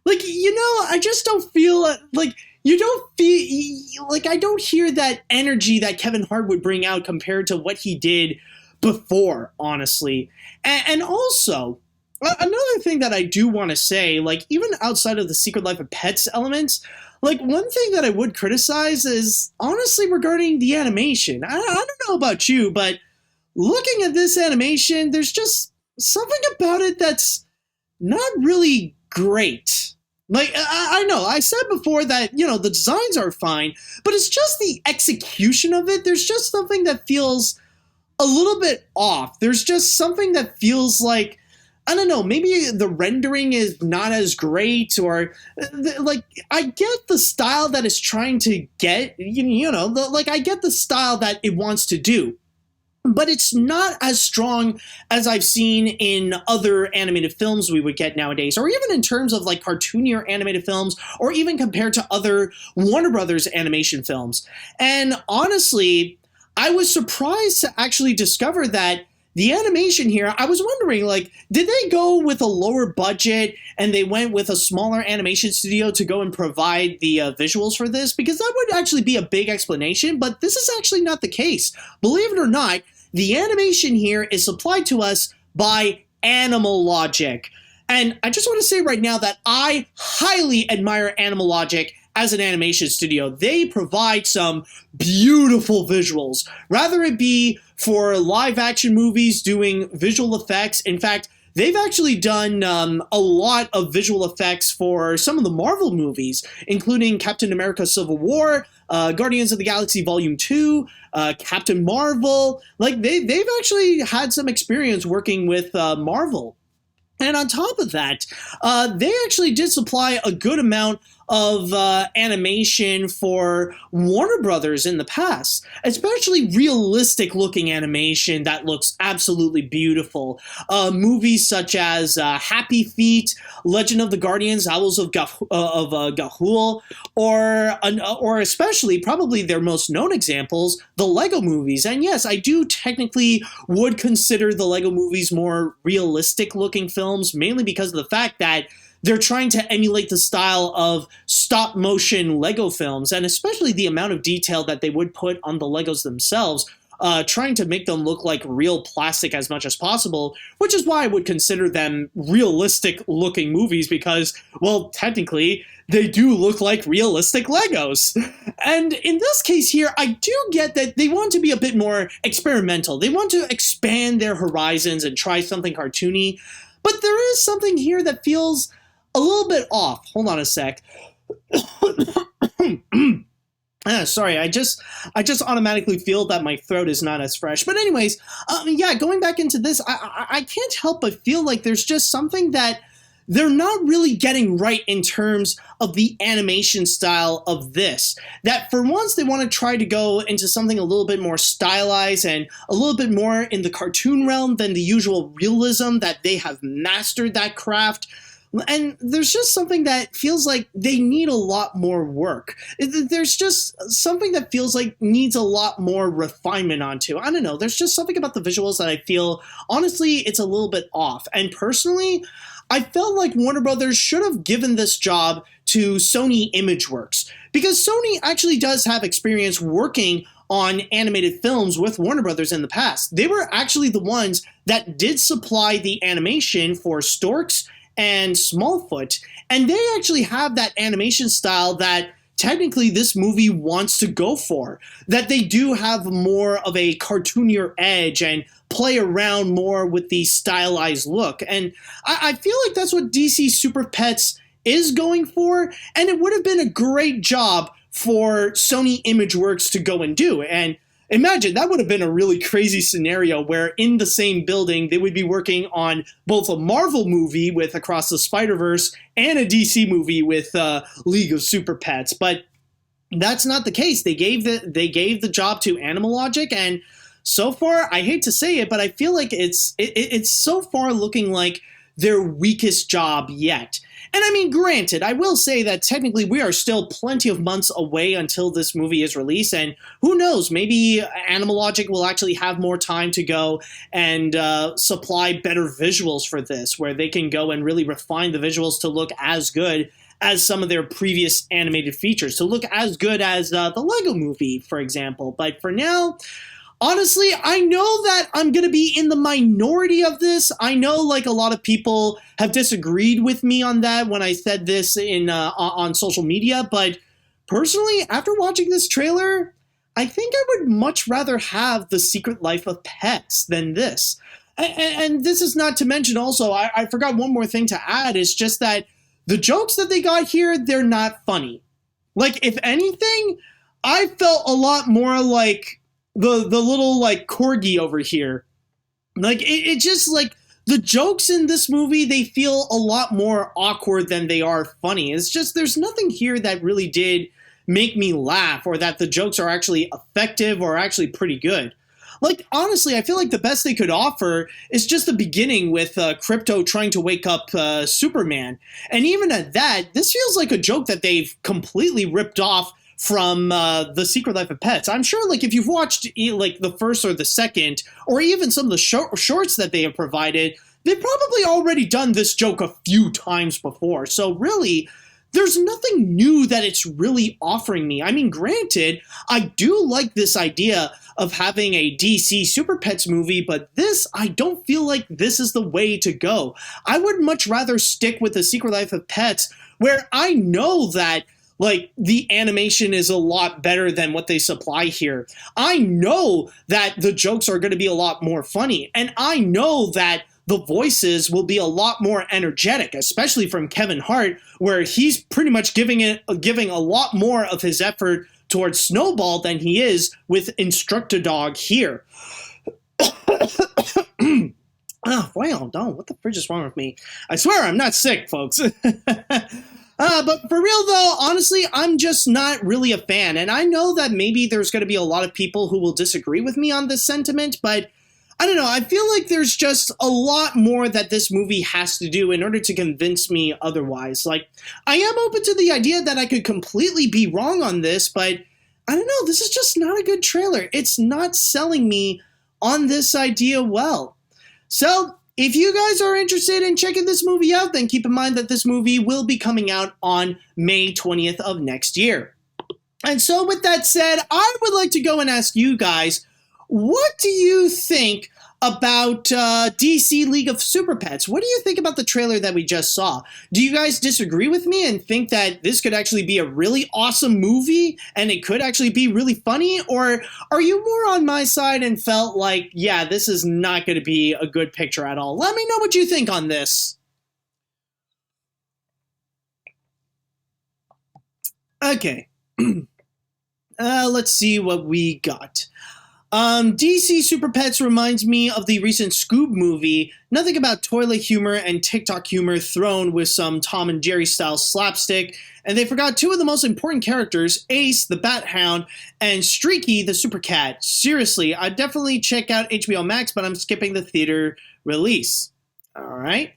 Like, I just don't feel like. You don't feel like, I don't hear that energy that Kevin Hart would bring out compared to what he did before, honestly. And also, another thing that I do want to say, like even outside of the Secret Life of Pets elements, like one thing that I would criticize is honestly regarding the animation. I don't know about you, but looking at this animation, there's just something about it that's not really great. Like, I know, I said before that, the designs are fine, but it's just the execution of it. There's just something that feels a little bit off. There's just something that feels like I don't know, maybe the rendering is not as great, or like, I get the style that it's trying to get, I get the style that it wants to do. But it's not as strong as I've seen in other animated films we would get nowadays, or even in terms of like cartoonier animated films, or even compared to other Warner Brothers animation films. And honestly, I was surprised to actually discover that the animation here, I was wondering, like, did they go with a lower budget and they went with a smaller animation studio to go and provide the visuals for this? Because that would actually be a big explanation, but this is actually not the case. Believe it or not, the animation here is supplied to us by Animal Logic. And I just want to say right now that I highly admire Animal Logic as an animation studio. They provide some beautiful visuals, rather it be for live action movies doing visual effects. In fact, they've actually done a lot of visual effects for some of the Marvel movies, including Captain America Civil War, Guardians of the Galaxy Volume 2, Captain Marvel. Like, they've actually had some experience working with Marvel. And on top of that, they actually did supply a good amount of animation for Warner Brothers in the past, especially realistic looking animation that looks absolutely beautiful. Movies such as Happy Feet, Legend of the Guardians, Owls of Ga'Hoole, or especially probably their most known examples, the Lego movies. And yes, I do technically would consider the Lego movies more realistic looking films, mainly because of the fact that they're trying to emulate the style of stop motion Lego films, and especially the amount of detail that they would put on the Legos themselves, trying to make them look like real plastic as much as possible, which is why I would consider them realistic looking movies because, well, technically, they do look like realistic Legos. And in this case here, I do get that they want to be a bit more experimental. They want to expand their horizons and try something cartoony, but there is something here that feels a little bit off. Hold on a sec. Sorry, I just automatically feel that my throat is not as fresh. But anyways, yeah, going back into this, I can't help but feel like there's just something that they're not really getting right in terms of the animation style of this. That for once they want to try to go into something a little bit more stylized and a little bit more in the cartoon realm than the usual realism, that they have mastered that craft. And there's just something that feels like they need a lot more work. There's just something that feels like needs a lot more refinement onto. I don't know. There's just something about the visuals that I feel, honestly, it's a little bit off. And personally, I felt like Warner Brothers should have given this job to Sony Imageworks, because Sony actually does have experience working on animated films with Warner Brothers in the past. They were actually the ones that did supply the animation for Storks and Smallfoot, and they actually have that animation style that technically this movie wants to go for, that they do have more of a cartoonier edge and play around more with the stylized look. And I feel like that's what DC Super Pets is going for, and it would have been a great job for Sony Imageworks to go and do. And imagine, that would have been a really crazy scenario where in the same building they would be working on both a Marvel movie with Across the Spider-Verse and a DC movie with League of Super Pets. But that's not the case. They gave the job to Animal Logic, and so far, I hate to say it, but I feel like it's so far looking like their weakest job yet. And I mean, granted, I will say that technically we are still plenty of months away until this movie is released, and who knows, maybe Animal Logic will actually have more time to go and supply better visuals for this, where they can go and really refine the visuals to look as good as some of their previous animated features, to look as good as the Lego movie, for example. But for now, honestly, I know that I'm going to be in the minority of this. I know like a lot of people have disagreed with me on that when I said this on social media, but personally, after watching this trailer, I think I would much rather have The Secret Life of Pets than this. And this is not to mention also, I forgot one more thing to add, is just that the jokes that they got here, they're not funny. Like, if anything, I felt a lot more like the little like corgi over here. Like it just like the jokes in this movie, they feel a lot more awkward than they are funny. It's just there's nothing here that really did make me laugh or that the jokes are actually effective or actually pretty good. Like, honestly, I feel like the best they could offer is just the beginning with Krypto trying to wake up Superman. And even at that, this feels like a joke that they've completely ripped off from The Secret Life of Pets. I'm sure, like, if you've watched, like, the first or the second, or even some of the shorts that they have provided, they've probably already done this joke a few times before. So really, there's nothing new that it's really offering me. I mean, granted, I do like this idea of having a DC Super Pets movie, but this, I don't feel like this is the way to go. I would much rather stick with The Secret Life of Pets, where I know that, like, the animation is a lot better than what they supply here. I know that the jokes are going to be a lot more funny, and I know that the voices will be a lot more energetic, especially from Kevin Hart, where he's pretty much giving a lot more of his effort towards Snowball than he is with Instructadog here. Oh, wow, no, what the fridge is wrong with me? I swear I'm not sick, folks. But for real, though, honestly, I'm just not really a fan. And I know that maybe there's going to be a lot of people who will disagree with me on this sentiment, but I don't know. I feel like there's just a lot more that this movie has to do in order to convince me otherwise. Like, I am open to the idea that I could completely be wrong on this, but I don't know. This is just not a good trailer. It's not selling me on this idea well. So, if you guys are interested in checking this movie out, then keep in mind that this movie will be coming out on May 20th of next year. And so with that said, I would like to go and ask you guys, what do you think about DC League of Super Pets? What do you think about the trailer that we just saw? Do you guys disagree with me and think that this could actually be a really awesome movie and it could actually be really funny? Or are you more on my side and felt like, yeah, this is not going to be a good picture at all? Let me know what you think on this. Okay. Let's see what we got. DC Super Pets reminds me of the recent Scoob movie. Nothing about toilet humor and TikTok humor thrown with some Tom and Jerry style slapstick. And they forgot two of the most important characters, Ace, the Bat Hound, and Streaky, the Super Cat. Seriously, I'd definitely check out HBO Max, but I'm skipping the theater release. Alright.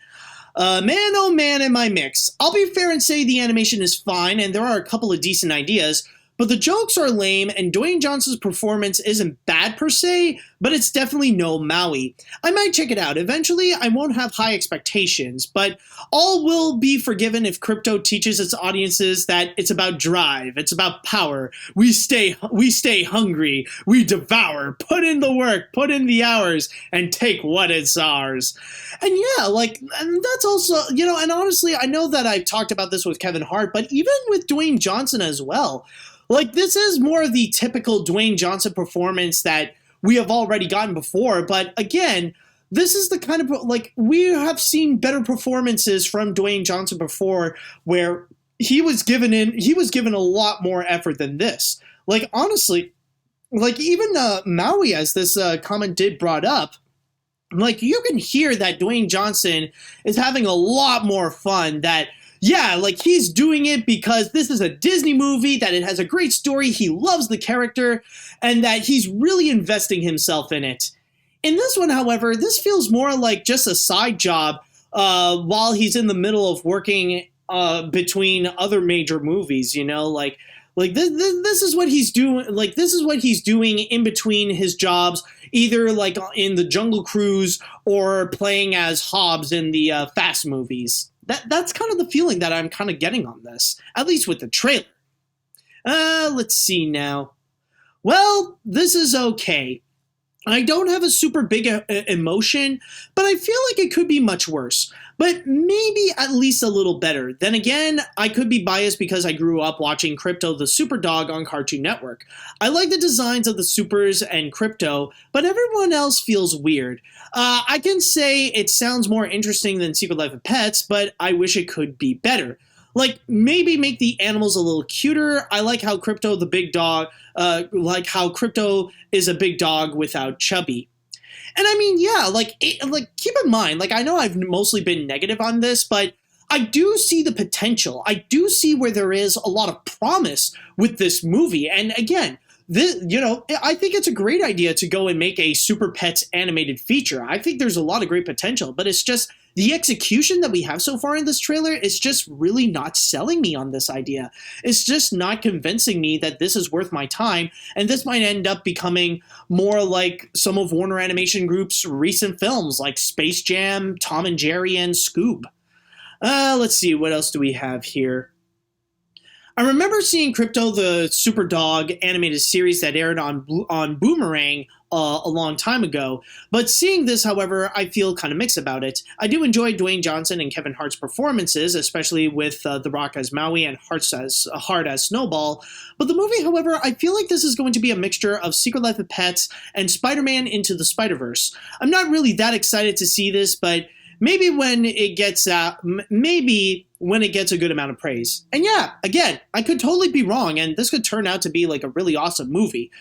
Man, oh man, in my mix. I'll be fair and say the animation is fine, and there are a couple of decent ideas, but the jokes are lame, and Dwayne Johnson's performance isn't bad per se, but it's definitely no Maui. I might check it out. Eventually, I won't have high expectations, but all will be forgiven if Krypto teaches its audiences that it's about drive, it's about power. We stay hungry, we devour, put in the work, put in the hours, and take what is ours. And yeah, like, and that's also, you know, and honestly, I know that I've talked about this with Kevin Hart, but even with Dwayne Johnson as well. Like, this is more of the typical Dwayne Johnson performance that we have already gotten before, but again, this is the kind of, like, we have seen better performances from Dwayne Johnson before where he was given a lot more effort than this. Like, honestly, like, even Maui, as this comment did brought up, like, you can hear that Dwayne Johnson is having a lot more fun, that yeah, like, he's doing it because this is a Disney movie, that it has a great story, he loves the character, and that he's really investing himself in it. In this one, however, this feels more like just a side job while he's in the middle of working between other major movies, you know? Like this is what he's doing, like, this is what he's doing in between his jobs, either, like, in the Jungle Cruise or playing as Hobbs in the Fast movies. That's kind of the feeling that I'm kind of getting on this, at least with the trailer. Let's see now. Well, this is okay. I don't have a super big emotion, but I feel like it could be much worse. But maybe at least a little better. Then again, I could be biased because I grew up watching Krypto the Super Dog on Cartoon Network. I like the designs of the Supers and Krypto, but everyone else feels weird. I can say it sounds more interesting than Secret Life of Pets, but I wish it could be better. Like, maybe make the animals a little cuter. I like how Krypto the big dog, like how Krypto is a big dog without Chubby. And I mean, yeah, keep in mind, I know I've mostly been negative on this, but I do see the potential. I do see where there is a lot of promise with this movie. And again, I think it's a great idea to go and make a Super Pets animated feature. I think there's a lot of great potential, but it's just the execution that we have so far in this trailer is just really not selling me on this idea. It's just not convincing me that this is worth my time, and this might end up becoming more like some of Warner Animation Group's recent films like Space Jam, Tom and Jerry, and Scoob. Let's see, what else do we have here? I remember seeing Crypto the Super Dog animated series that aired on Boomerang a long time ago, but seeing this, however, I feel kind of mixed about it. I do enjoy Dwayne Johnson and Kevin Hart's performances, especially with The Rock as Maui and Hart as Snowball, but the movie, however, I feel like this is going to be a mixture of Secret Life of Pets and Spider-Man Into the Spider-Verse. I'm not really that excited to see this, but maybe when it gets a good amount of praise. And yeah, again, I could totally be wrong, and this could turn out to be like a really awesome movie.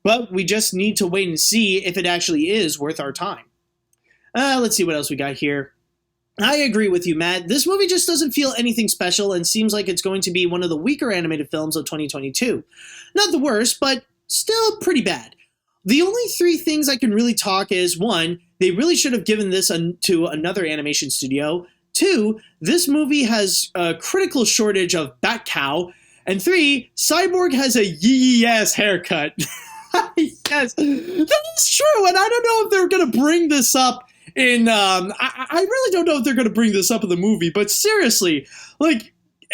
But we just need to wait and see if it actually is worth our time. Let's see what else we got here. I agree with you, Matt. This movie just doesn't feel anything special and seems like it's going to be one of the weaker animated films of 2022. Not the worst, but still pretty bad. The only three things I can really talk is, 1, they really should have given this to another animation studio. 2, this movie has a critical shortage of bat cow. And 3, Cyborg has a yee-ass haircut. Yes, that is true, and I don't know if they're going to bring this up in, I really don't know if they're going to bring this up in the movie, but seriously,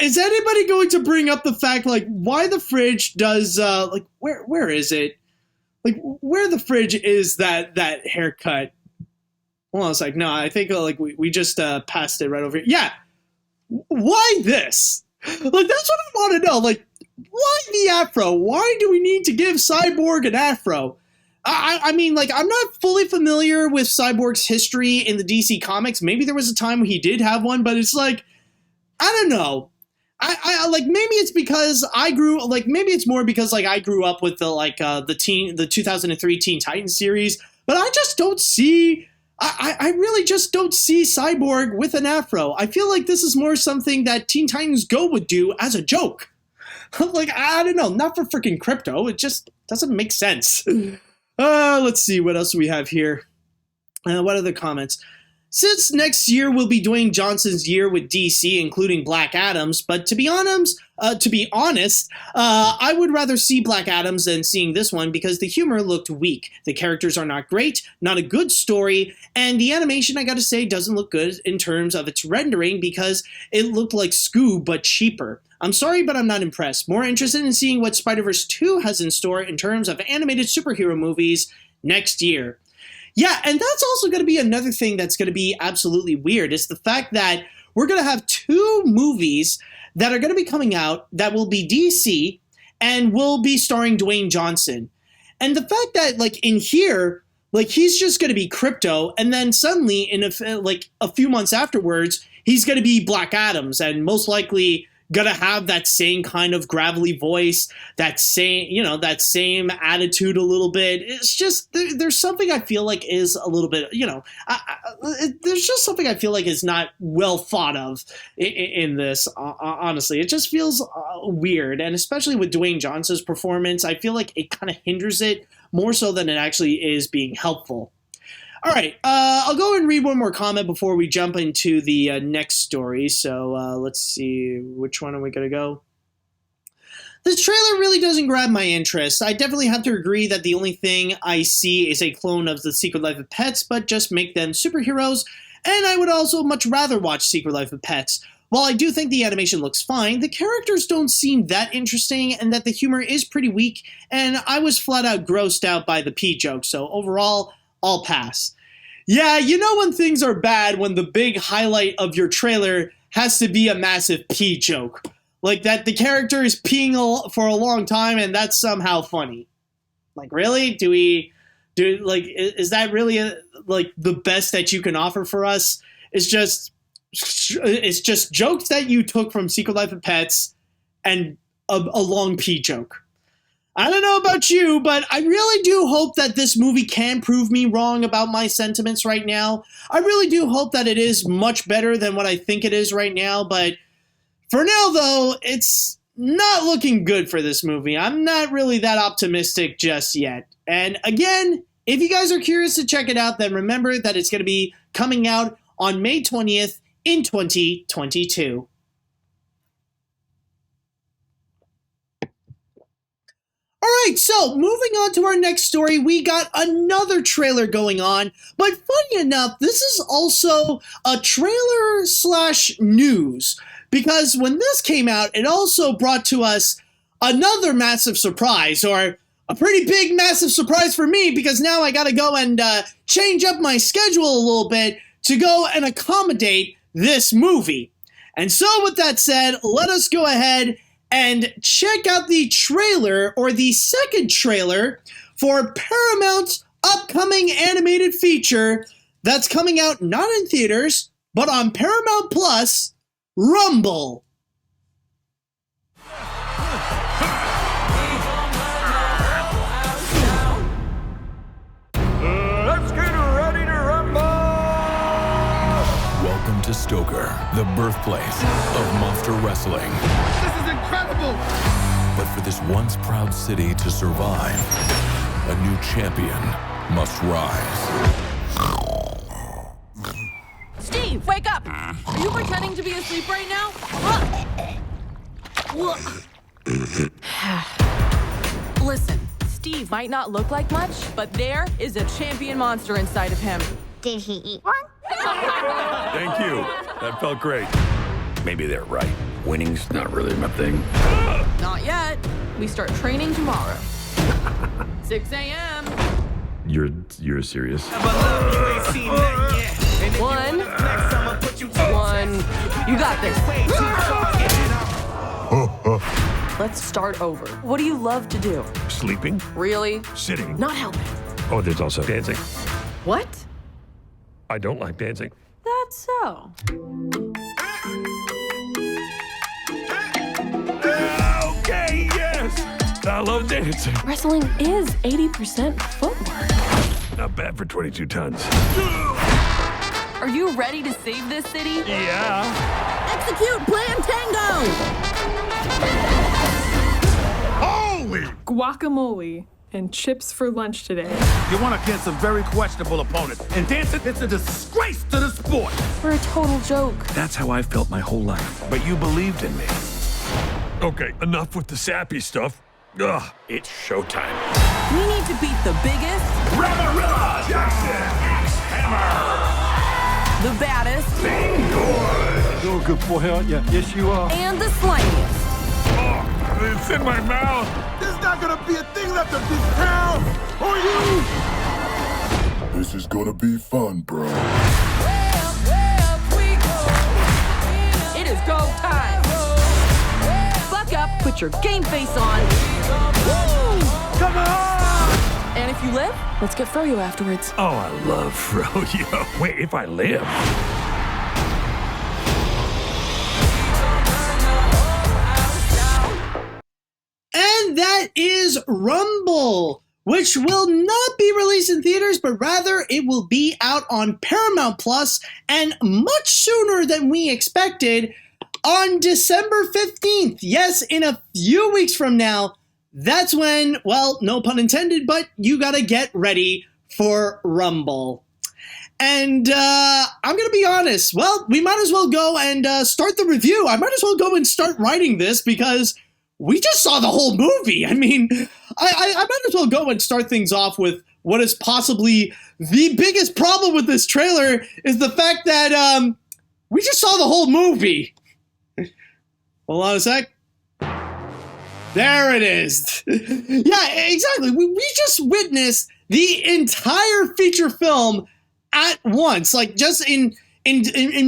is anybody going to bring up the fact, why the fridge does, where is it? Where the fridge is that haircut? Well, I was like, no, I think, we just passed it right over here. Yeah, why this? That's what I want to know, why the afro? Why do we need to give Cyborg an afro? I mean, I'm not fully familiar with Cyborg's history in the DC comics. Maybe there was a time when he did have one, but it's I don't know. I maybe it's because maybe it's more because I grew up with the 2003 Teen Titans series, but I just don't see. I really just don't see Cyborg with an afro. I feel like this is more something that Teen Titans Go would do as a joke. I don't know, not for freaking Crypto. It just doesn't make sense. Let's see, what else do we have here? What other comments? Since next year will be Dwayne Johnson's year with DC, including Black Adams, but to be honest, I would rather see Black Adams than seeing this one because the humor looked weak. The characters are not great, not a good story, and the animation, I gotta say, doesn't look good in terms of its rendering because it looked like Scoob but cheaper. I'm sorry, but I'm not impressed. More interested in seeing what Spider-Verse 2 has in store in terms of animated superhero movies next year. Yeah, and that's also going to be another thing that's going to be absolutely weird, is the fact that we're going to have 2 movies that are going to be coming out that will be DC and will be starring Dwayne Johnson. And the fact that, in here, he's just going to be Crypto, and then suddenly, in a few months afterwards, he's going to be Black Adams, and most likely gonna have that same kind of gravelly voice, that same attitude a little bit. It's just, there's something I feel like is a little bit, there's just something I feel like is not well thought of in this, honestly. It just feels weird, and especially with Dwayne Johnson's performance, I feel like it kind of hinders it more so than it actually is being helpful. All right, I'll go and read one more comment before we jump into the next story. So let's see, which one are we going to go? This trailer really doesn't grab my interest. I definitely have to agree that the only thing I see is a clone of The Secret Life of Pets, but just make them superheroes. And I would also much rather watch Secret Life of Pets. While I do think the animation looks fine, the characters don't seem that interesting, and that the humor is pretty weak, and I was flat out grossed out by the pee joke, so overall, I'll pass. Yeah, when things are bad when the big highlight of your trailer has to be a massive pee joke. That the character is peeing for a long time and that's somehow funny. Really? Is that really the best that you can offer for us? It's just jokes that you took from Secret Life of Pets and a long pee joke. I don't know about you, but I really do hope that this movie can prove me wrong about my sentiments right now. I really do hope that it is much better than what I think it is right now, but for now, though, it's not looking good for this movie. I'm not really that optimistic just yet. And again, if you guys are curious to check it out, then remember that it's going to be coming out on May 20th in 2022. All right, so moving on to our next story, we got another trailer going on, but funny enough, this is also a trailer slash news, because when this came out, it also brought to us another massive surprise, or a pretty big massive surprise for me, because now I gotta go and change up my schedule a little bit to go and accommodate this movie. And so with that said, let us go ahead and check out the trailer, or the second trailer, for Paramount's upcoming animated feature that's coming out not in theaters, but on Paramount Plus, Rumble. Let's get ready to rumble! Welcome to Stoker, the birthplace of monster wrestling. This is incredible! But for this once proud city to survive, a new champion must rise. Steve, wake up! Are you pretending to be asleep right now? Listen, Steve might not look like much, but there is a champion monster inside of him. Did he eat one? Thank you. That felt great. Maybe they're right. Winning's not really my thing. Not yet. We start training tomorrow. 6 a.m. You're serious? One. You got this. Let's start over. What do you love to do? Sleeping? Really? Sitting? Not helping. Oh, there's also dancing. What? I don't like dancing. That's so. Okay, yes! I love dancing. Wrestling is 80% footwork. Not bad for 22 tons. Are you ready to save this city? Yeah. Execute Plan Tango! Holy! Guacamole and chips for lunch today. You won against a very questionable opponent, and dancing, it's a disgrace to the sport. We're a total joke. That's how I felt my whole life. But you believed in me. Okay, enough with the sappy stuff. Ugh, it's showtime. We need to beat the biggest, Ramarilla Jackson Axe Hammer! the baddest, You're a good boy, aren't you? Yes, you are. and the slimiest. Oh, it's in my mouth. There's not gonna be a thing left of this town, or you! This is gonna be fun, bro. It is go time. Buck up, put your game face on. Woo! Come on! And if you live, let's get froyo afterwards. Oh, I love froyo. Wait, if I live. And that is Rumble, which will not be released in theaters, but rather it will be out on Paramount Plus, and much sooner than we expected, on December 15th. Yes, in a few weeks from now, that's when, well, no pun intended, but you gotta get ready for Rumble. And I'm gonna be honest, well, we might as well go and start the review. I might as well go and start writing this, because we just saw the whole movie. I mean, I might as well go and start things off with what is possibly the biggest problem with this trailer, is the fact that we just saw the whole movie. Hold on a sec. There it is. Yeah, exactly. We just witnessed the entire feature film at once. Like, just in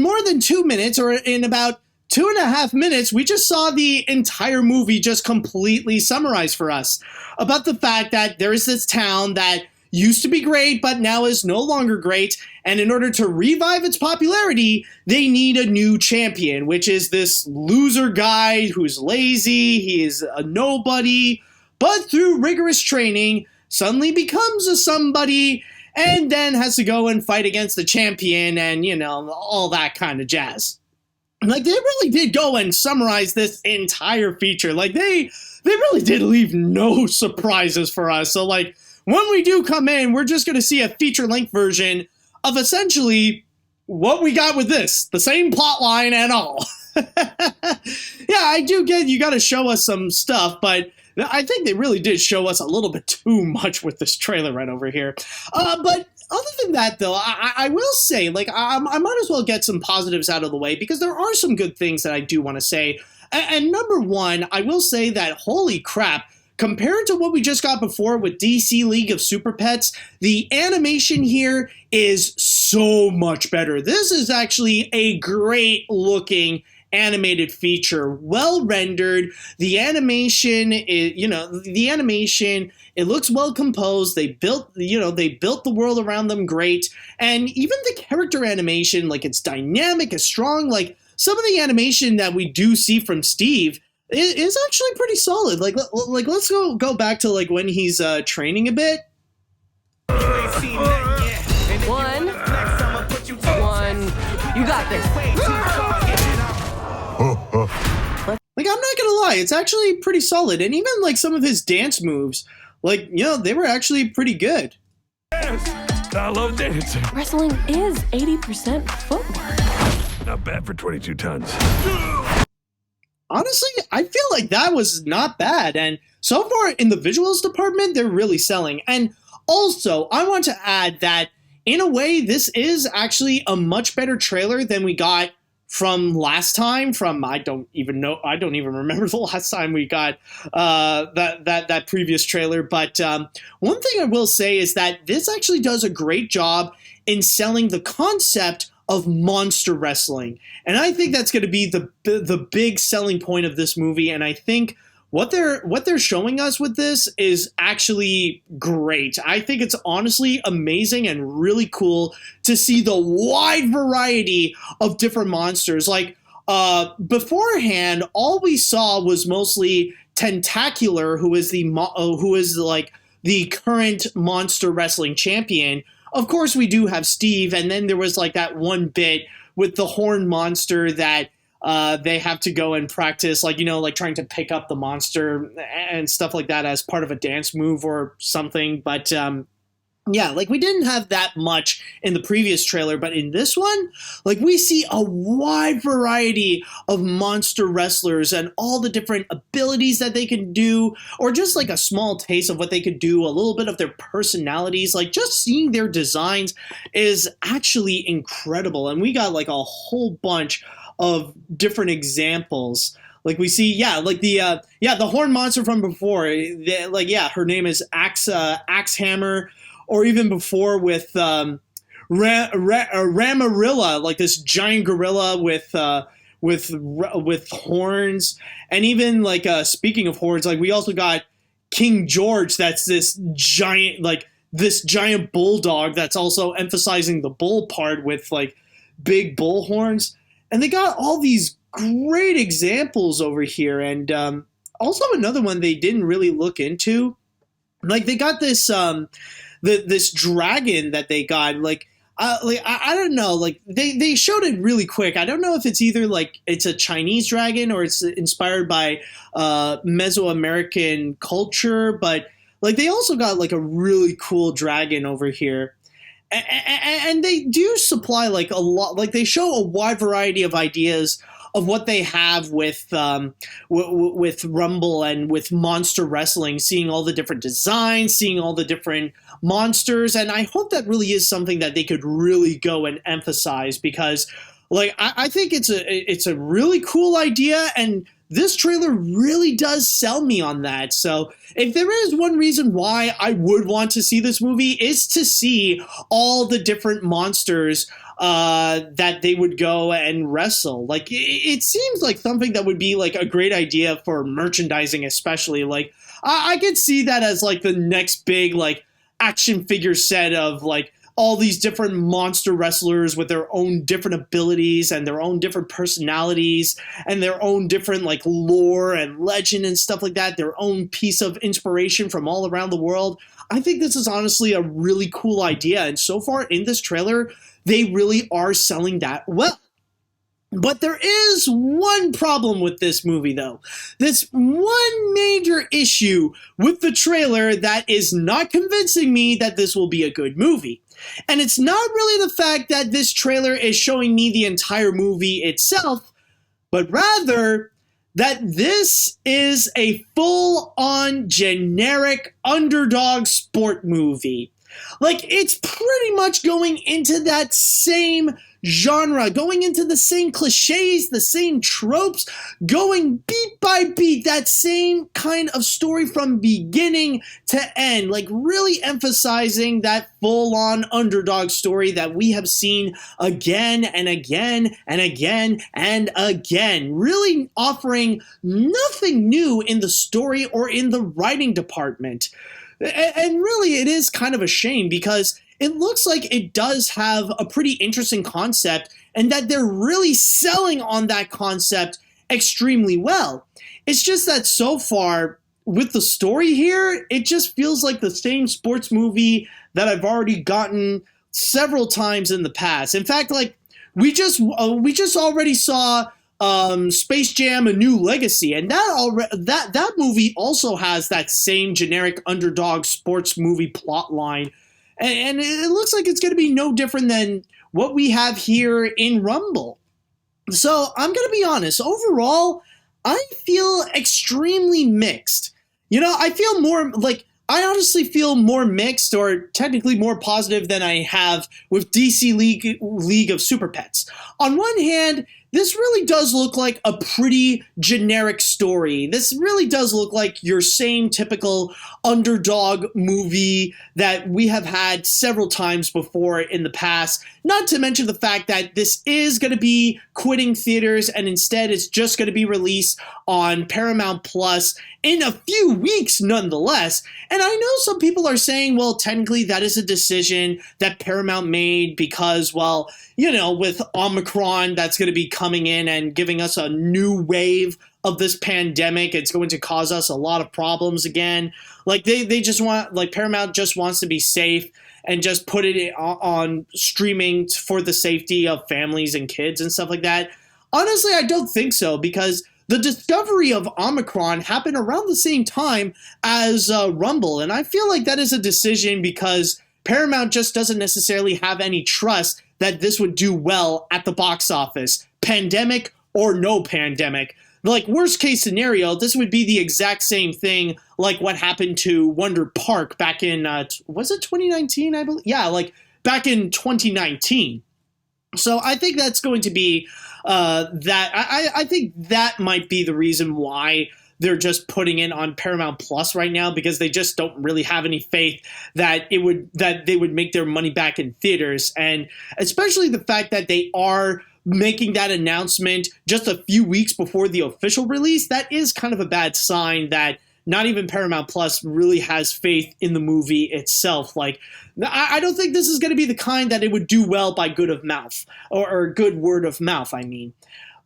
more than 2 minutes, or in about 2.5 minutes, we just saw the entire movie just completely summarized for us about the fact that there is this town that used to be great, but now is no longer great. And in order to revive its popularity, they need a new champion, which is this loser guy who's lazy. He is a nobody. but through rigorous training, suddenly becomes a somebody, and then has to go and fight against the champion and, all that kind of jazz. Like, they really did go and summarize this entire feature. Like, they really did leave no surprises for us. So, like, when we do come in, we're just going to see a feature-length version of essentially what we got with this. The same plot line and all. Yeah, I do get you got to show us some stuff, but I think they really did show us a little bit too much with this trailer right over here. But other than that, though, I will say, like, I might as well get some positives out of the way, because there are some good things that I do want to say. And number one, I will say that, holy crap, compared to what we just got before with DC League of Super Pets, the animation here is so much better. This is actually a great looking animated feature, well rendered. The animation is, it looks well composed. They built the world around them great. And even the character animation, like, it's dynamic, it's strong. Like, some of the animation that we do see from Steve is actually pretty solid. Like let's go back to, like, when he's training a bit. One. You got this. Like, I'm not gonna lie, it's actually pretty solid. And even, like, some of his dance moves, like, they were actually pretty good. Yes, I love dancing. Wrestling is 80% footwork. Not bad for 22 tons. Honestly, I feel like that was not bad. And so far in the visuals department, they're really selling. And also, I want to add that, in a way, this is actually a much better trailer than we got from last time. I don't even remember the last time we got that previous trailer. But one thing I will say is that this actually does a great job in selling the concept of monster wrestling. And I think that's going to be the big selling point of this movie. And I think what they're showing us with this is actually great. I think it's honestly amazing and really cool to see the wide variety of different monsters. Like, beforehand, all we saw was mostly Tentacular, who is like the current monster wrestling champion. Of course, we do have Steve, and then there was, like, that one bit with the horned monster that they have to go and practice, like, like trying to pick up the monster and stuff like that as part of a dance move or something. But yeah, like, we didn't have that much in the previous trailer, but in this one, like, we see a wide variety of monster wrestlers and all the different abilities that they can do, or just, like, a small taste of what they could do, a little bit of their personalities. Like, just seeing their designs is actually incredible. And we got, like, a whole bunch of different examples. Like, we see, the horn monster from before, her name is Axe Hammer, or even before with Ramarilla, like this giant gorilla with horns. And even, like, speaking of horns, like, we also got King George, that's this giant bulldog that's also emphasizing the bull part with, like, big bull horns. And they got all these great examples over here. And also another one they didn't really look into, like, they got this this dragon that they got. Like, I don't know. Like, they showed it really quick. I don't know if it's either, like, it's a Chinese dragon or it's inspired by Mesoamerican culture. But, like, they also got, like, a really cool dragon over here. And they do supply, like, a lot, like, they show a wide variety of ideas of what they have with Rumble and with monster wrestling, seeing all the different designs, seeing all the different monsters. And I hope that really is something that they could really go and emphasize, because, like, I think it's a really cool idea, and this trailer really does sell me on that. So if there is one reason why I would want to see this movie, is to see all the different monsters that they would go and wrestle. Like, it seems like something that would be, like, a great idea for merchandising, especially. Like, I could see that as, like, the next big, like, action figure set of, like, all these different monster wrestlers with their own different abilities and their own different personalities and their own different like lore and legend and stuff like that, their own piece of inspiration from all around the world. I think this is honestly a really cool idea. And so far in this trailer, they really are selling that well. But there is one problem with this movie, though. This one major issue with the trailer that is not convincing me that this will be a good movie. And it's not really the fact that this trailer is showing me the entire movie itself, but rather that this is a full-on generic underdog sport movie. Like, it's pretty much going into that same genre, going into the same cliches, the same tropes, going beat by beat, that same kind of story from beginning to end, like really emphasizing that full-on underdog story that we have seen again and again and again and again, really offering nothing new in the story or in the writing department. And really, it is kind of a shame because it looks like it does have a pretty interesting concept and that they're really selling on that concept extremely well. It's just that so far with the story here, it just feels like the same sports movie that I've already gotten several times in the past. In fact, like we just already saw Space Jam: A New Legacy, and that movie also has that same generic underdog sports movie plot line. And it looks like it's going to be no different than what we have here in Rumble. So I'm going to be honest. Overall, I feel extremely mixed. You know, I honestly feel more mixed, or technically more positive than I have with DC League of Super Pets. On one hand, this really does look like a pretty generic story. This really does look like your same typical underdog movie that we have had several times before in the past. Not to mention the fact that this is going to be quitting theaters and instead it's just going to be released on Paramount Plus in a few weeks nonetheless. And I know some people are saying, well, technically that is a decision that Paramount made because, well, you know, with Omicron that's going to be coming in and giving us a new wave of this pandemic, it's going to cause us a lot of problems again. Like they just want, like Paramount just wants to be safe and just put it on streaming for the safety of families and kids and stuff like that. Honestly, I don't think so because the discovery of Omicron happened around the same time as Rumble. And I feel like that is a decision because Paramount just doesn't necessarily have any trust that this would do well at the box office, pandemic or no pandemic. Like, worst case scenario, this would be the exact same thing like what happened to Wonder Park back in, was it 2019, I believe? Yeah, like back in 2019. So I think that's going to be I think that might be the reason why they're just putting it on Paramount Plus right now, because they just don't really have any faith that they would make their money back in theaters. And especially the fact that they are making that announcement just a few weeks before the official release, that is kind of a bad sign that not even Paramount Plus really has faith in the movie itself. Like, I don't think this is going to be the kind that it would do well by good of mouth, or good word of mouth, I mean.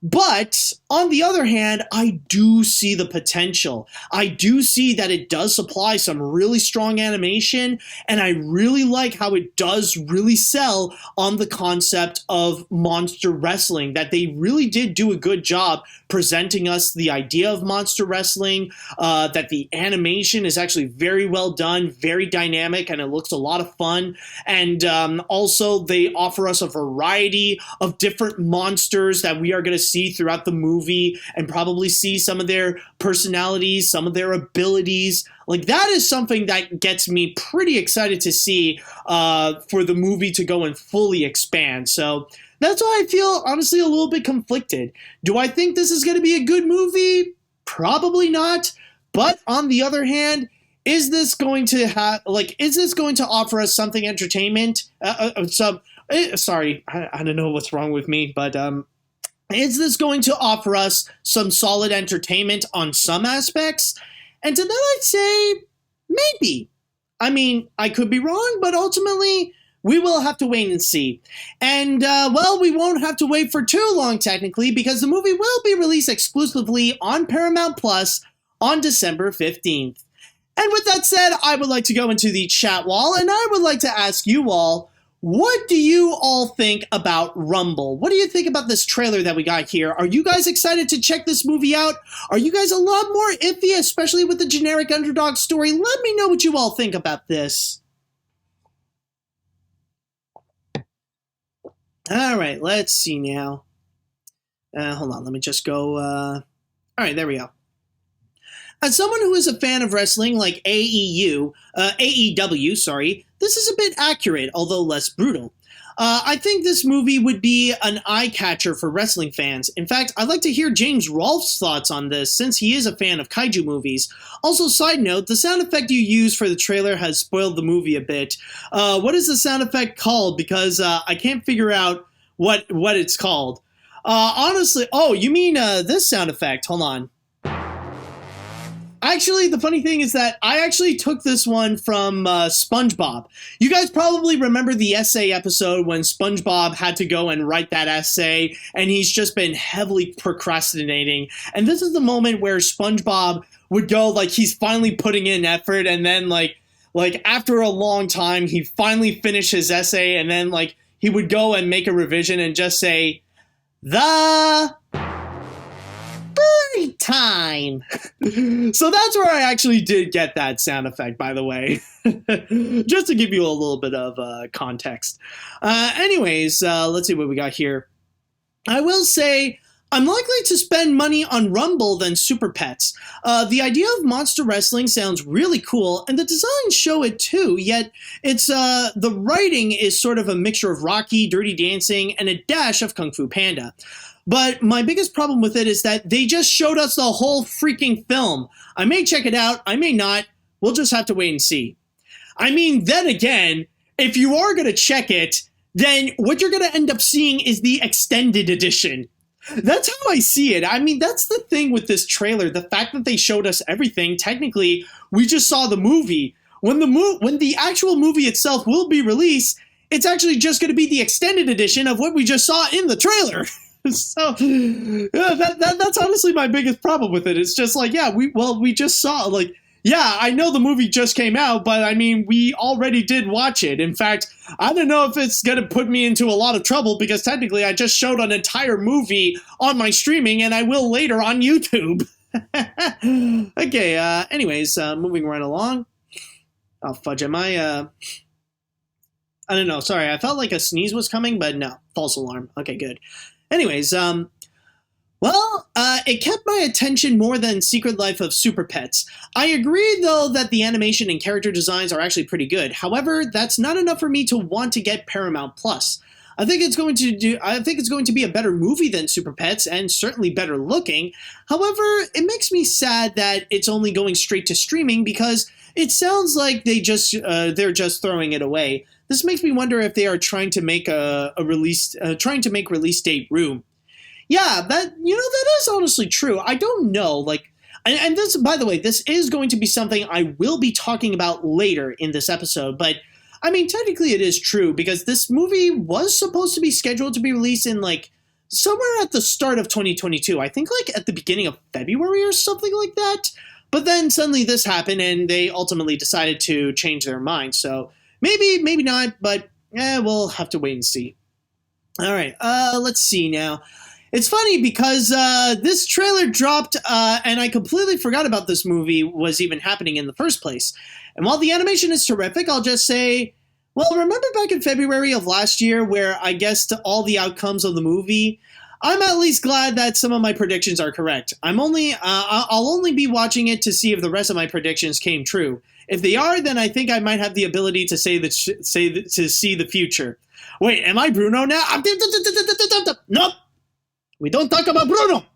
But on the other hand, I do see the potential. I do see that it does supply some really strong animation, and I really like how it does really sell on the concept of monster wrestling, that they really did do a good job presenting us the idea of monster wrestling, that the animation is actually very well done, very dynamic, and it looks a lot of fun. And also they offer us a variety of different monsters that we are going to see throughout the movie and probably see some of their personalities, some of their abilities. Like, that is something that gets me pretty excited to see for the movie to go and fully expand. So that's why I feel honestly a little bit conflicted. Do I think this is going to be a good movie? Probably not. But on the other hand, is this going to offer us something entertainment? Sorry, I don't know what's wrong with me, but is this going to offer us some solid entertainment on some aspects? And to that I'd say maybe. I mean, I could be wrong, but ultimately, we will have to wait and see. And, well, we won't have to wait for too long, technically, because the movie will be released exclusively on Paramount Plus on December 15th. And with that said, I would like to go into the chat wall, and I would like to ask you all, what do you all think about Rumble? What do you think about this trailer that we got here? Are you guys excited to check this movie out? Are you guys a lot more iffy, especially with the generic underdog story? Let me know what you all think about this. All right, let's see now. Hold on, let me just go. All right, there we go. As someone who is a fan of wrestling like AEW, this is a bit accurate, although less brutal. I think this movie would be an eye-catcher for wrestling fans. In fact, I'd like to hear James Rolfe's thoughts on this, since he is a fan of kaiju movies. Also, side note, the sound effect you used for the trailer has spoiled the movie a bit. What is the sound effect called? Because I can't figure out what it's called. Honestly, oh, you mean this sound effect. Hold on. Actually, the funny thing is that I actually took this one from SpongeBob. You guys probably remember the essay episode when SpongeBob had to go and write that essay, and he's just been heavily procrastinating. And this is the moment where SpongeBob would go, like, he's finally putting in effort, and then, like after a long time, he finally finished his essay, and then, like, he would go and make a revision and just say, the time. So that's where I actually did get that sound effect, by the way. Just to give you a little bit of context. Anyways, let's see what we got here. I will say I'm likely to spend money on Rumble than Super Pets. The idea of monster wrestling sounds really cool, and the designs show it too, yet it's the writing is sort of a mixture of Rocky, Dirty Dancing, and a dash of Kung Fu Panda. But my biggest problem with it is that they just showed us the whole freaking film. I may check it out, I may not. We'll just have to wait and see. I mean, then again, if you are going to check it, then what you're going to end up seeing is the extended edition. That's how I see it. I mean, that's the thing with this trailer. The fact that they showed us everything, technically, we just saw the movie. When the actual movie itself will be released, it's actually just going to be the extended edition of what we just saw in the trailer. So that's honestly my biggest problem with it. It's just like, yeah, we just saw, like, yeah, I know the movie just came out, but I mean, we already did watch it. In fact, I don't know if it's going to put me into a lot of trouble because technically I just showed an entire movie on my streaming and I will later on YouTube. Okay, anyways, moving right along. Oh, fudge, am I don't know, sorry, I felt like a sneeze was coming, but no, false alarm. Okay, good. Anyways, it kept my attention more than Secret Life of Super Pets. I agree, though, that the animation and character designs are actually pretty good. However, that's not enough for me to want to get Paramount Plus. I think it's going to be a better movie than Super Pets, and certainly better looking. However, it makes me sad that it's only going straight to streaming because it sounds like they're just throwing it away. This makes me wonder if they are trying to make release date room. Yeah, that is honestly true. I don't know, like, and this, by the way, this is going to be something I will be talking about later in this episode, but I mean, technically it is true because this movie was supposed to be scheduled to be released in, like, somewhere at the start of 2022. I think, like, at the beginning of February or something like that. But then suddenly this happened and they ultimately decided to change their mind. So maybe not, but we'll have to wait and see. All right, let's see now. It's funny because this trailer dropped and I completely forgot about this movie was even happening in the first place. And while the animation is terrific, I'll just say, well, remember back in February of last year where I guessed all the outcomes of the movie? I'm at least glad that some of my predictions are correct. I'll only be watching it to see if the rest of my predictions came true. If they are, then I think I might have the ability to see the future. Wait, am I Bruno now? Nope. We don't talk about Bruno.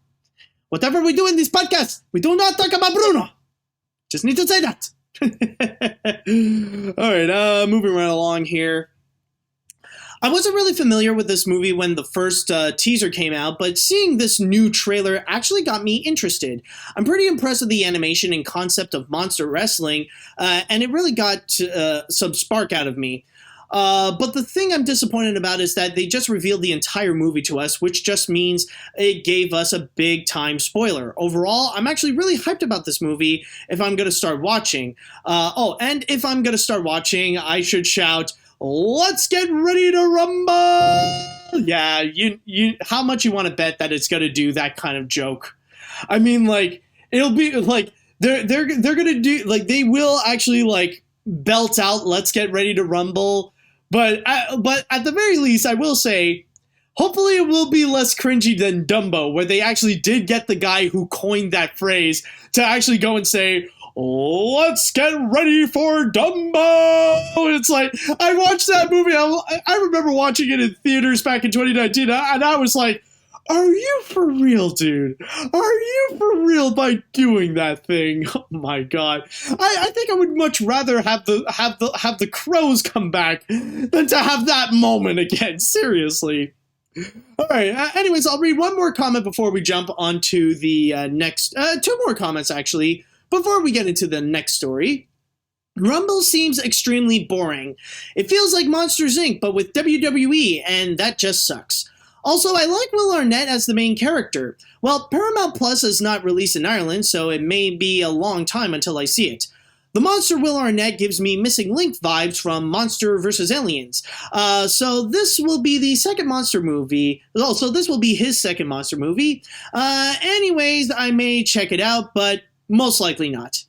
Whatever we do in this podcast, we do not talk about Bruno. Just need to say that. All right, moving right along here. I wasn't really familiar with this movie when the first teaser came out, but seeing this new trailer actually got me interested. I'm pretty impressed with the animation and concept of monster wrestling, and it really got some spark out of me. But the thing I'm disappointed about is that they just revealed the entire movie to us, which just means it gave us a big time spoiler. Overall, I'm actually really hyped about this movie if I'm going to start watching. And if I'm going to start watching, I should shout, "Let's get ready to rumble!" Yeah, you how much you want to bet that it's going to do that kind of joke? I mean, like, it'll be like they're going to do, like, they will actually like belt out "Let's get ready to rumble." But at the very least, I will say, hopefully it will be less cringy than Dumbo, where they actually did get the guy who coined that phrase to actually go and say, "Let's get ready for Dumbo." It's like, I watched that movie. I remember watching it in theaters back in 2019, and I was like, are you for real, dude? Are you for real by doing that thing? Oh my god! I think I would much rather have the crows come back than to have that moment again. Seriously. All right. Anyways, I'll read one more comment before we jump onto the next. Two more comments actually before we get into the next story. Rumble seems extremely boring. It feels like Monsters Inc., but with WWE, and that just sucks. Also, I like Will Arnett as the main character. Well, Paramount Plus is not released in Ireland, so it may be a long time until I see it. The monster Will Arnett gives me Missing Link vibes from Monster vs. Aliens. So this will be the second monster movie. So this will be his second monster movie. Anyways, I may check it out, but most likely not.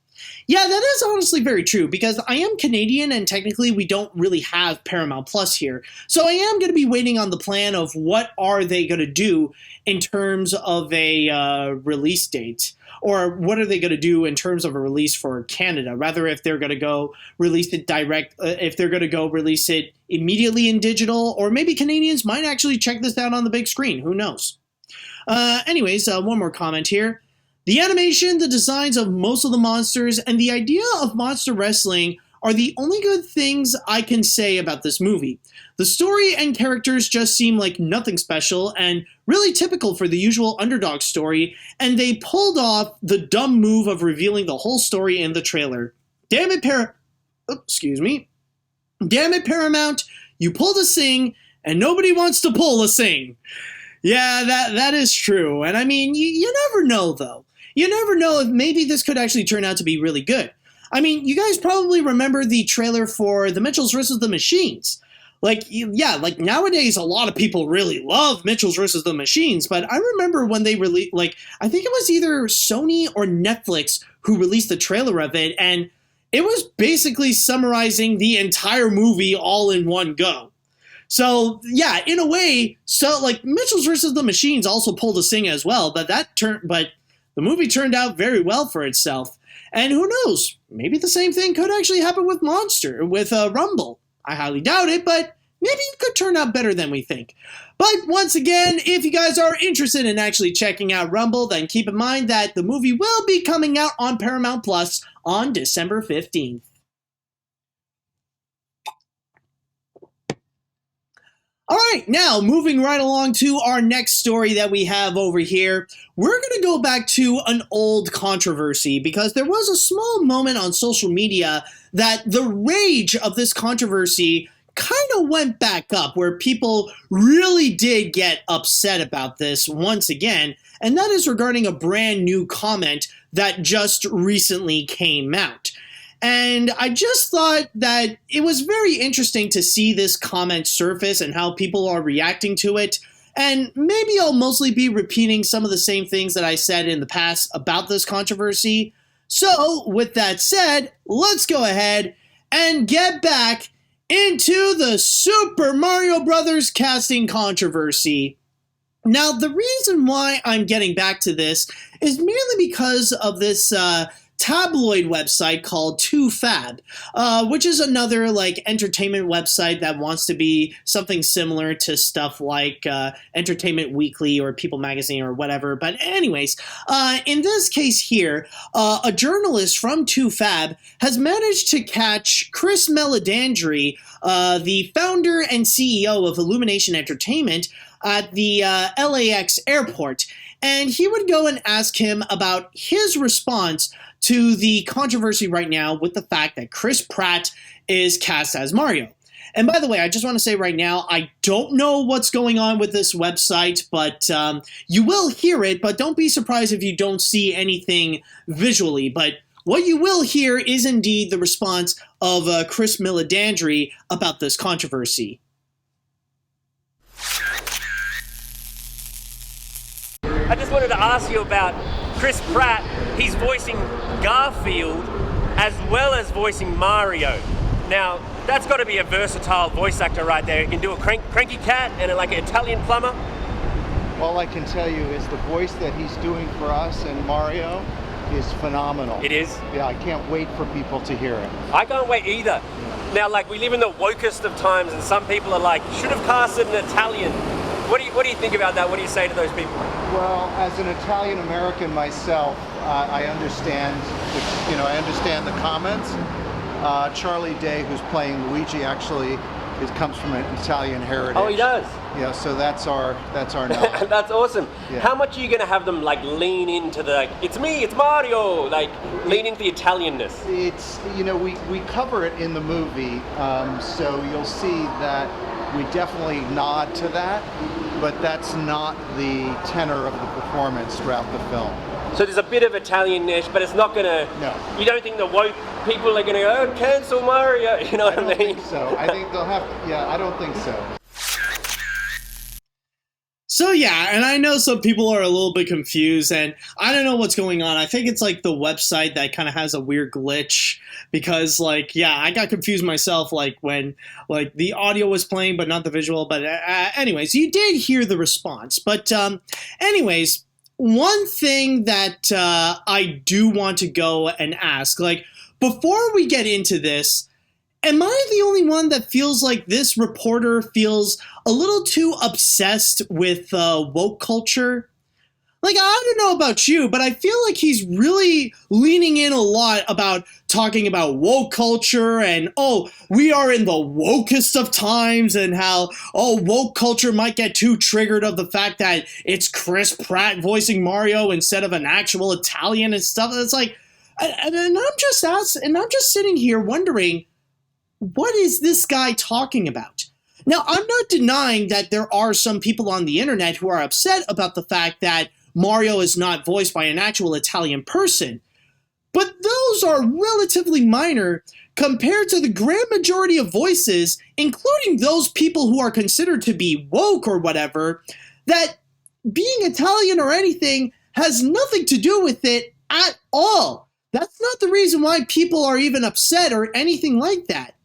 Yeah, that is honestly very true, because I am Canadian and technically we don't really have Paramount Plus here. So I am going to be waiting on the plan of what are they going to do in terms of a release date. Or what are they going to do in terms of a release for Canada? Rather, if they're going to go release it direct, if they're going to go release it immediately in digital, or maybe Canadians might actually check this out on the big screen. Who knows? Anyways, one more comment here. The animation, the designs of most of the monsters, and the idea of monster wrestling are the only good things I can say about this movie. The story and characters just seem like nothing special and really typical for the usual underdog story, and they pulled off the dumb move of revealing the whole story in the trailer. Damn it, Paramount, you pulled a sing, and nobody wants to pull a sing. Yeah, that is true, and I mean, you never know, though. You never know if maybe this could actually turn out to be really good. I mean, you guys probably remember the trailer for The Mitchells vs. the Machines. Like nowadays, a lot of people really love Mitchells vs. the Machines, but I remember when they released, I think it was either Sony or Netflix who released the trailer of it, and it was basically summarizing the entire movie all in one go. So, yeah, in a way, Mitchells vs. the Machines also pulled a sing as well, but the movie turned out very well for itself. And who knows, maybe the same thing could actually happen with Rumble. I highly doubt it, but maybe it could turn out better than we think. But once again, if you guys are interested in actually checking out Rumble, then keep in mind that the movie will be coming out on Paramount Plus on December 15th. All right, now moving right along to our next story that we have over here, we're going to go back to an old controversy because there was a small moment on social media that the rage of this controversy kind of went back up, where people really did get upset about this once again, and that is regarding a brand new comment that just recently came out. And I just thought that it was very interesting to see this comment surface and how people are reacting to it. And maybe I'll mostly be repeating some of the same things that I said in the past about this controversy. So, with that said, let's go ahead and get back into the Super Mario Bros. Casting controversy. Now, the reason why I'm getting back to this is merely because of this tabloid website called 2Fab, which is another entertainment website that wants to be something similar to stuff like Entertainment Weekly or People Magazine or whatever. But anyways, in this case here, a journalist from 2Fab has managed to catch Chris Meledandri, the founder and CEO of Illumination Entertainment, at the LAX airport. And he would go and ask him about his response to the controversy right now with the fact that Chris Pratt is cast as Mario. And by the way, I just want to say right now, I don't know what's going on with this website, but you will hear it, but don't be surprised if you don't see anything visually. But what you will hear is indeed the response of Chris Meledandri about this controversy. I just wanted to ask you about Chris Pratt. He's voicing Garfield as well as voicing Mario. Now, that's got to be a versatile voice actor right there. He can do a cranky cat and like an Italian plumber. All I can tell you is the voice that he's doing for us and Mario is phenomenal. It is? Yeah, I can't wait for people to hear it. I can't wait either. Now, like, we live in the wokest of times, and some people are like, should have casted an Italian. What do you think about that? What do you say to those people? Well, as an Italian American myself, I understand. I understand the comments. Charlie Day, who's playing Luigi, actually comes from an Italian heritage. Oh, he does. Yeah, so that's our knowledge. That's awesome. Yeah. How much are you going to have them like lean into the it's me, it's Mario, like lean into the Italianness? It's we cover it in the movie, so you'll see that we definitely nod to that, but that's not the tenor of the performance throughout the film. So there's a bit of Italian-ish, but it's not gonna. No. You don't think the woke people are gonna go, oh, cancel Mario? You know what I mean? I don't think so. I think they'll have. Yeah, I don't think so. So yeah, and I know some people are a little bit confused, and I don't know what's going on. I think it's like the website that kind of has a weird glitch, because I got confused myself, when the audio was playing but not the visual. But anyways, you did hear the response. But anyways, one thing that I do want to go and ask, before we get into this, am I the only one that feels like this reporter feels a little too obsessed with woke culture? I don't know about you, but I feel like he's really leaning in a lot about talking about woke culture and, we are in the wokest of times, and how, woke culture might get too triggered of the fact that it's Chris Pratt voicing Mario instead of an actual Italian and stuff. It's like, and I'm just sitting here wondering, what is this guy talking about? Now, I'm not denying that there are some people on the internet who are upset about the fact that Mario is not voiced by an actual Italian person, but those are relatively minor compared to the grand majority of voices, including those people who are considered to be woke or whatever, that being Italian or anything has nothing to do with it at all. That's not the reason why people are even upset or anything like that.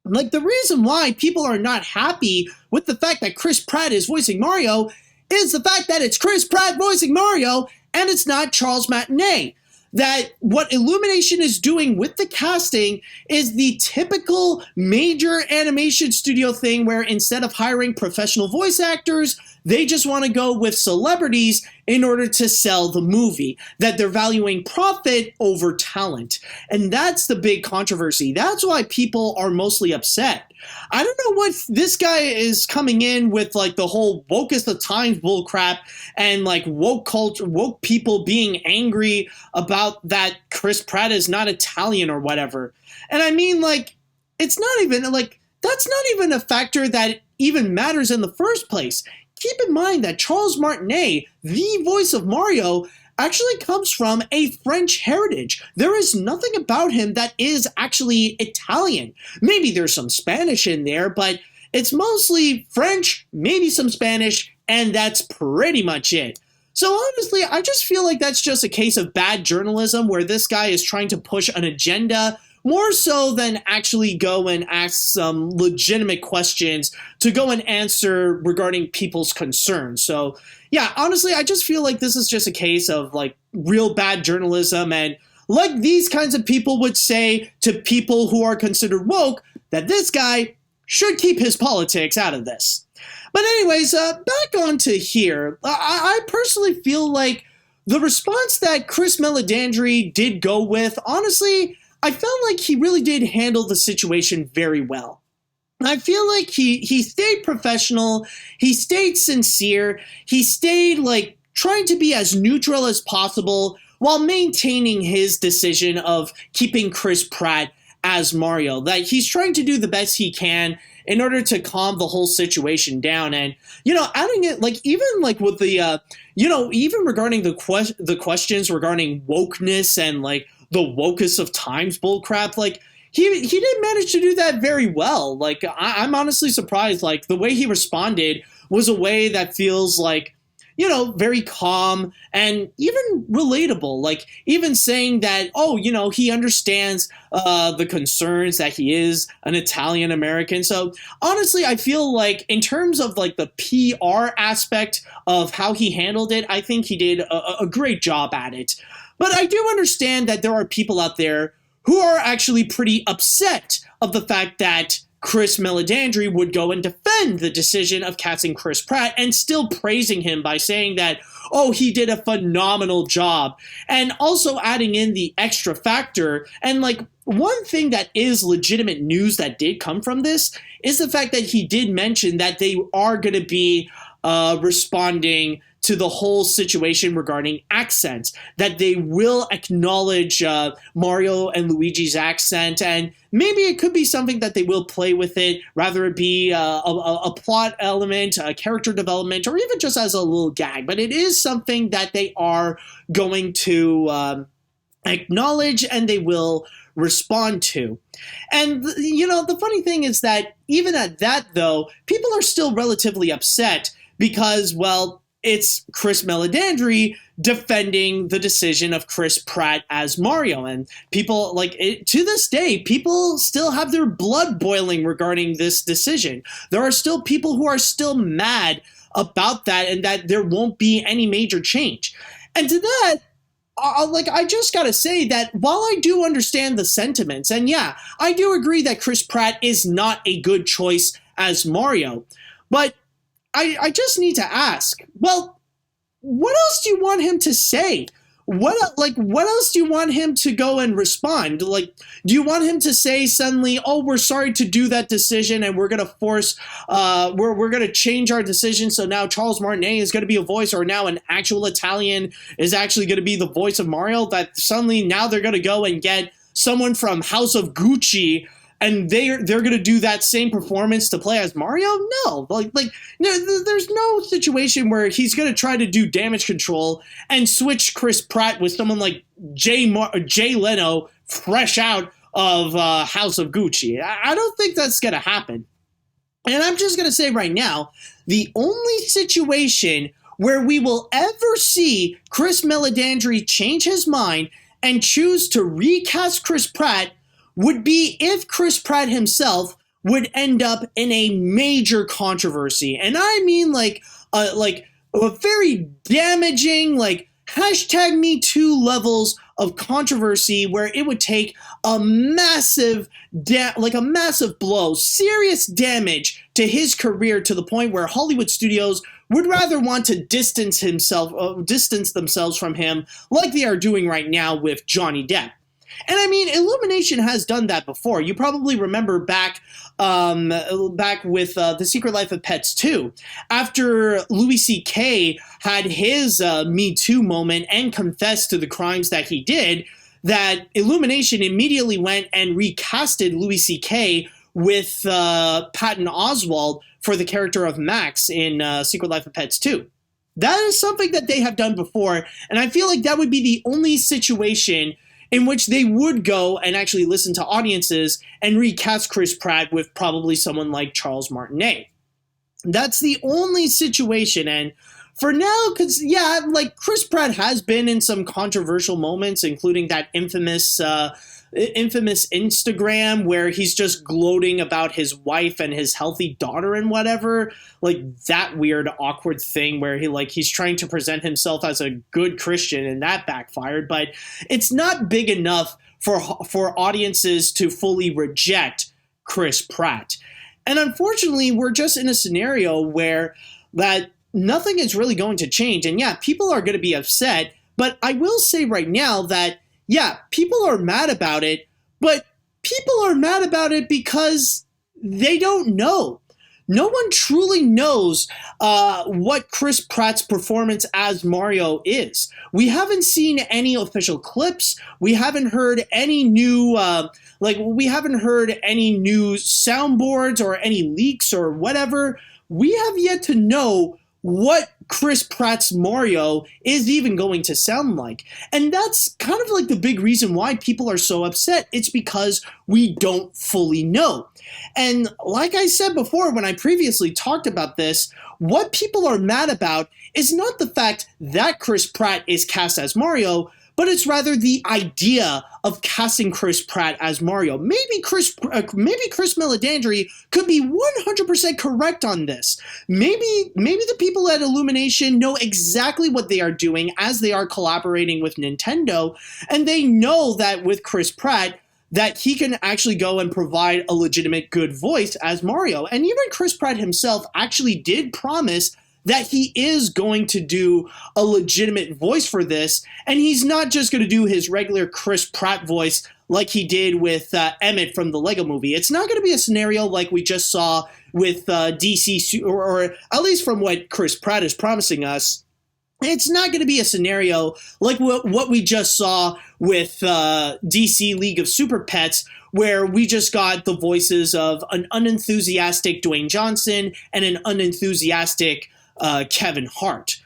The reason why people are not happy with the fact that Chris Pratt is voicing Mario is the fact that it's Chris Pratt voicing Mario and it's not Charles Martinet. That what Illumination is doing with the casting is the typical major animation studio thing where instead of hiring professional voice actors, they just want to go with celebrities in order to sell the movie, that they're valuing profit over talent. And that's the big controversy. That's why people are mostly upset. I don't know what this guy is coming in with, the whole wokest of times bullcrap and woke culture, woke people being angry about that Chris Pratt is not Italian or whatever. And I mean, it's not even that's not even a factor that even matters in the first place. Keep in mind that Charles Martinet, the voice of Mario, actually comes from a French heritage. There is nothing about him that is actually Italian. Maybe there's some Spanish in there, but it's mostly French, maybe some Spanish, and that's pretty much it. So honestly, I just feel like that's just a case of bad journalism where this guy is trying to push an agenda more so than actually go and ask some legitimate questions to go and answer regarding people's concerns. So yeah, honestly, I just feel like this is just a case of real bad journalism, and like these kinds of people would say to people who are considered woke, that this guy should keep his politics out of this. But anyways, back on to here. I personally feel like the response that Chris Meledandri did go with, honestly, I felt like he really did handle the situation very well. I feel like he stayed professional, he stayed sincere, he stayed trying to be as neutral as possible while maintaining his decision of keeping Chris Pratt as Mario, that he's trying to do the best he can in order to calm the whole situation down. And, adding it, like, even like with the, even regarding the questions regarding wokeness and like the wokest of times bullcrap, like, he didn't manage to do that very well. Like, I'm honestly surprised. Like, the way he responded was a way that feels like, very calm and even relatable. Like, even saying that, he understands the concerns that he is an Italian American. So honestly, I feel like in terms of like the PR aspect of how he handled it, I think he did a great job at it. But I do understand that there are people out there who are actually pretty upset of the fact that Chris Meledandri would go and defend the decision of casting Chris Pratt and still praising him by saying that, he did a phenomenal job. And also adding in the extra factor. And like, one thing that is legitimate news that did come from this is the fact that he did mention that they are going to be responding to the whole situation regarding accents, that they will acknowledge Mario and Luigi's accent, and maybe it could be something that they will play with it, rather it be a plot element, a character development, or even just as a little gag. But it is something that they are going to acknowledge and they will respond to. And, the funny thing is that even at that, though, people are still relatively upset because, well, it's Chris Meledandri defending the decision of Chris Pratt as Mario. And people, to this day, people still have their blood boiling regarding this decision. There are still people who are still mad about that and that there won't be any major change. And to that, I just gotta say that while I do understand the sentiments, and yeah, I do agree that Chris Pratt is not a good choice as Mario, but I just need to ask, well, what else do you want him to say? What else do you want him to go and respond? Like, do you want him to say suddenly, we're sorry to do that decision and we're going to force, we're going to change our decision, so now Charles Martinet is going to be a voice, or now an actual Italian is actually going to be the voice of Mario, that suddenly now they're going to go and get someone from House of Gucci and they're going to do that same performance to play as Mario? No. No, there's no situation where he's going to try to do damage control and switch Chris Pratt with someone like Jay Leno fresh out of House of Gucci. I don't think that's going to happen. And I'm just going to say right now, the only situation where we will ever see Chris Meledandri change his mind and choose to recast Chris Pratt would be if Chris Pratt himself would end up in a major controversy. And I mean like a very damaging, #MeToo levels of controversy, where it would take a massive blow, serious damage to his career, to the point where Hollywood studios would rather want to distance themselves from him, like they are doing right now with Johnny Depp. And I mean, Illumination has done that before. You probably remember back with The Secret Life of Pets 2, after Louis C.K. had his Me Too moment and confessed to the crimes that he did, that Illumination immediately went and recasted Louis C.K. with Patton Oswalt for the character of Max in Secret Life of Pets 2. That is something that they have done before, and I feel like that would be the only situation in which they would go and actually listen to audiences and recast Chris Pratt with probably someone like Charles Martinet. That's the only situation. And for now, because, yeah, Chris Pratt has been in some controversial moments, including that infamous Instagram where he's just gloating about his wife and his healthy daughter and whatever, that weird awkward thing where he's trying to present himself as a good Christian, and that backfired. But it's not big enough for audiences to fully reject Chris Pratt. And unfortunately, we're just in a scenario where that nothing is really going to change. And yeah, people are going to be upset, but I will say right now that yeah, people are mad about it, but people are mad about it because they don't know. no one truly knows what Chris Pratt's performance as Mario is. We haven't seen any official clips. We haven't heard any new soundboards or any leaks or whatever. We have yet to know what Chris Pratt's Mario is even going to sound like. And that's kind of like the big reason why people are so upset. It's because we don't fully know. And like I said before, when I previously talked about this, what people are mad about is not the fact that Chris Pratt is cast as Mario, but it's rather the idea of casting Chris Pratt as Mario. Maybe Chris Meledandri could be 100% correct on this. Maybe the people at Illumination know exactly what they are doing as they are collaborating with Nintendo, and they know that with Chris Pratt, that he can actually go and provide a legitimate good voice as Mario. And even Chris Pratt himself actually did promise that he is going to do a legitimate voice for this, and he's not just going to do his regular Chris Pratt voice like he did with Emmett from the Lego Movie. It's not going to be a scenario like we just saw with DC, or at least from what Chris Pratt is promising us. It's not going to be a scenario like what we just saw with DC League of Super Pets, where we just got the voices of an unenthusiastic Dwayne Johnson and an unenthusiastic Kevin Hart.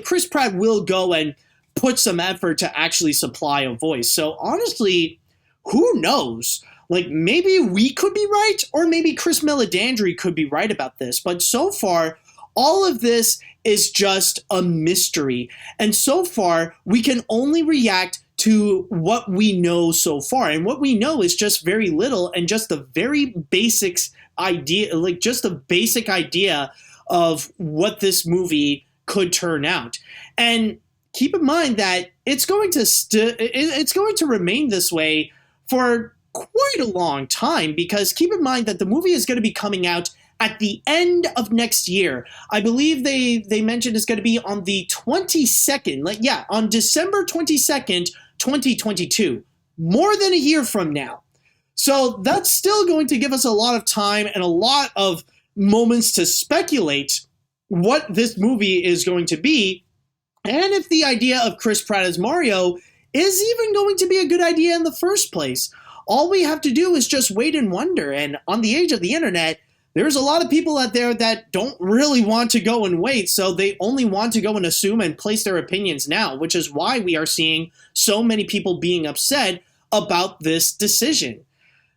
Chris Pratt will go and put some effort to actually supply a voice. So honestly, who knows? Like, maybe we could be right, or maybe Chris Meledandri could be right about this. But so far, all of this is just a mystery. And so far, we can only react to what we know so far. And what we know is just very little, and just the very basics idea, like just the basic idea of what this movie could turn out. And keep in mind that it's going to remain this way for quite a long time, because keep in mind that the movie is going to be coming out at the end of next year. I believe they mentioned it's going to be on the 22nd, on December 22nd, 2022, more than a year from now. So that's still going to give us a lot of time and a lot of moments to speculate what this movie is going to be, and if the idea of Chris Pratt as Mario is even going to be a good idea in the first place. All we have to do is just wait and wonder, and on the age of the internet, there's a lot of people out there that don't really want to go and wait, so they only want to go and assume and place their opinions now, which is why we are seeing so many people being upset about this decision.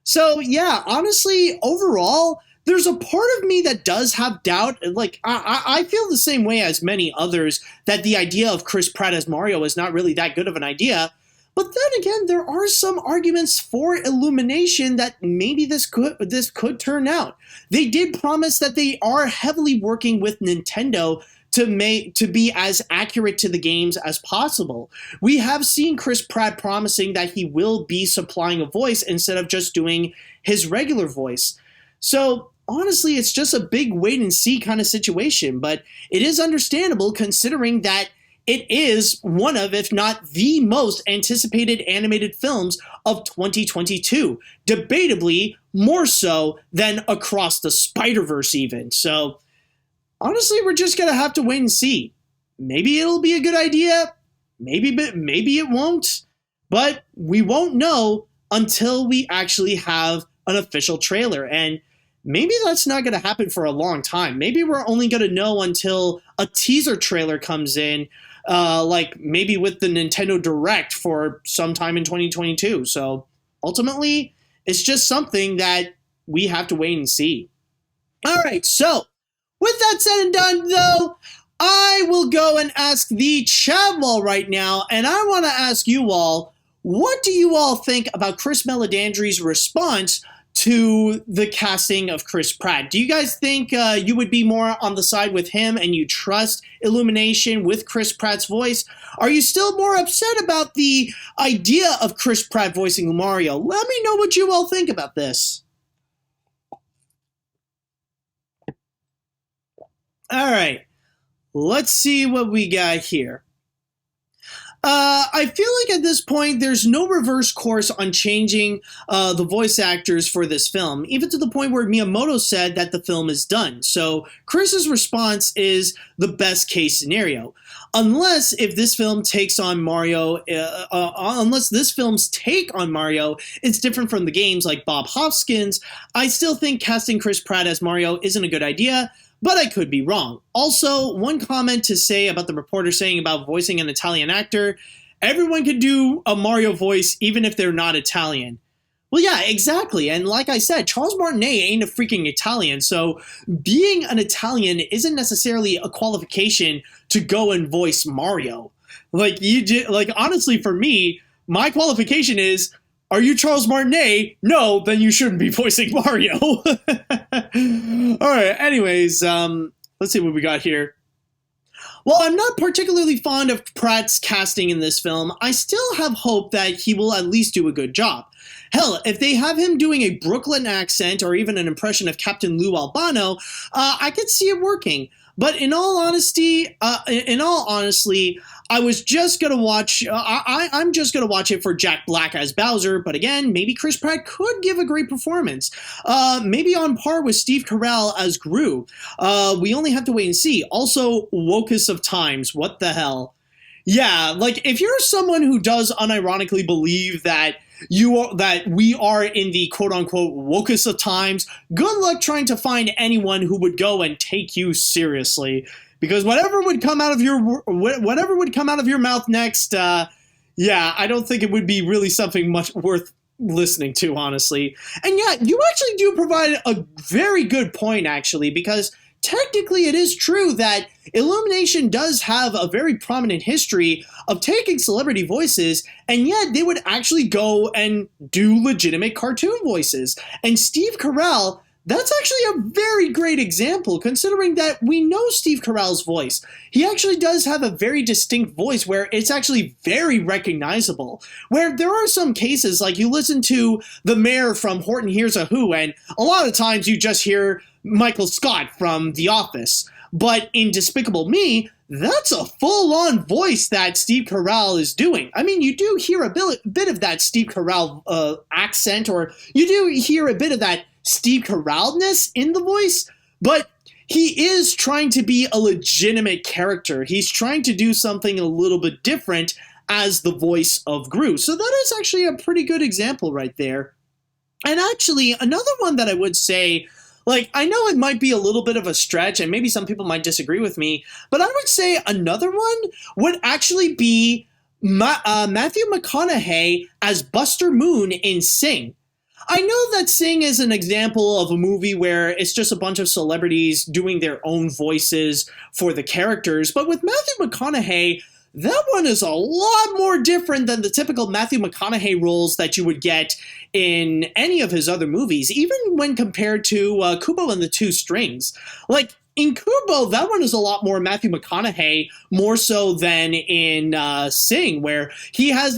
So yeah, honestly, overall, there's a part of me that does have doubt. Like, I feel the same way as many others, that the idea of Chris Pratt as Mario is not really that good of an idea. But then again, there are some arguments for Illumination that maybe this could turn out. They did promise that they are heavily working with Nintendo to be as accurate to the games as possible. We have seen Chris Pratt promising that he will be supplying a voice instead of just doing his regular voice. So honestly, it's just a big wait and see kind of situation, but it is understandable considering that it is one of, if not the most anticipated animated films of 2022, debatably more so than Across the Spider-Verse even. So honestly, we're just going to have to wait and see. Maybe it'll be a good idea, maybe it won't, but we won't know until we actually have an official trailer, and maybe that's not going to happen for a long time. Maybe we're only going to know until a teaser trailer comes in, like maybe with the Nintendo Direct for sometime in 2022. So ultimately, it's just something that we have to wait and see. All right, so with that said and done, though, I will go and ask the chat wall right now, and I want to ask you all, what do you all think about Chris Meledandri's response to the casting of Chris Pratt? Do you guys think you would be more on the side with him and you trust Illumination with Chris Pratt's voice? Are you still more upset about the idea of Chris Pratt voicing Mario? Let me know what you all think about this. All right, let's see what we got here. I feel like at this point, there's no reverse course on changing the voice actors for this film, even to the point where Miyamoto said that the film is done. So Chris's response is the best case scenario. Unless this film's take on Mario is different from the games like Bob Hoskins, I still think casting Chris Pratt as Mario isn't a good idea, but I could be wrong. Also, one comment to say about the reporter saying about voicing an Italian actor, everyone could do a Mario voice even if they're not Italian. Well, yeah, exactly. And like I said, Charles Martinet ain't a freaking Italian, so being an Italian isn't necessarily a qualification to go and voice Mario. Honestly, for me, my qualification is, are you Charles Martinet? No, then you shouldn't be voicing Mario. All right, anyways, let's see what we got here. While I'm not particularly fond of Pratt's casting in this film, I still have hope that he will at least do a good job. Hell, if they have him doing a Brooklyn accent or even an impression of Captain Lou Albano, I could see it working. But in all honesty, I was just gonna watch. I'm just gonna watch it for Jack Black as Bowser. But again, maybe Chris Pratt could give a great performance. Maybe on par with Steve Carell as Gru. We only have to wait and see. Also, wokest of times. What the hell? Yeah, like if you're someone who does unironically believe that we are in the quote-unquote wokest of times, good luck trying to find anyone who would go and take you seriously, because whatever would come out of your mouth next, I don't think it would be really something much worth listening to, honestly. And yeah, you actually do provide a very good point, actually, because technically it is true that Illumination does have a very prominent history of taking celebrity voices, and yet they would actually go and do legitimate cartoon voices. And Steve Carell, that's actually a very great example, considering that we know Steve Carell's voice. He actually does have a very distinct voice where it's actually very recognizable. Where there are some cases, like you listen to the mayor from Horton Hears a Who, and a lot of times you just hear Michael Scott from The Office. But in Despicable Me, that's a full-on voice that Steve Carell is doing. I mean, you do hear a bit of that Steve Carell accent, or you do hear a bit of that Steve Carell-ness in the voice, but he is trying to be a legitimate character. He's trying to do something a little bit different as the voice of Gru. So that is actually a pretty good example right there. And actually, another one that I would say, like, I know it might be a little bit of a stretch, and maybe some people might disagree with me, but I would say another one would actually be Matthew McConaughey as Buster Moon in Sing. I know that Sing is an example of a movie where it's just a bunch of celebrities doing their own voices for the characters, but with Matthew McConaughey, that one is a lot more different than the typical Matthew McConaughey roles that you would get in any of his other movies, even when compared to Kubo and the Two Strings. Like, in Kubo, that one is a lot more Matthew McConaughey, more so than in Sing, where he has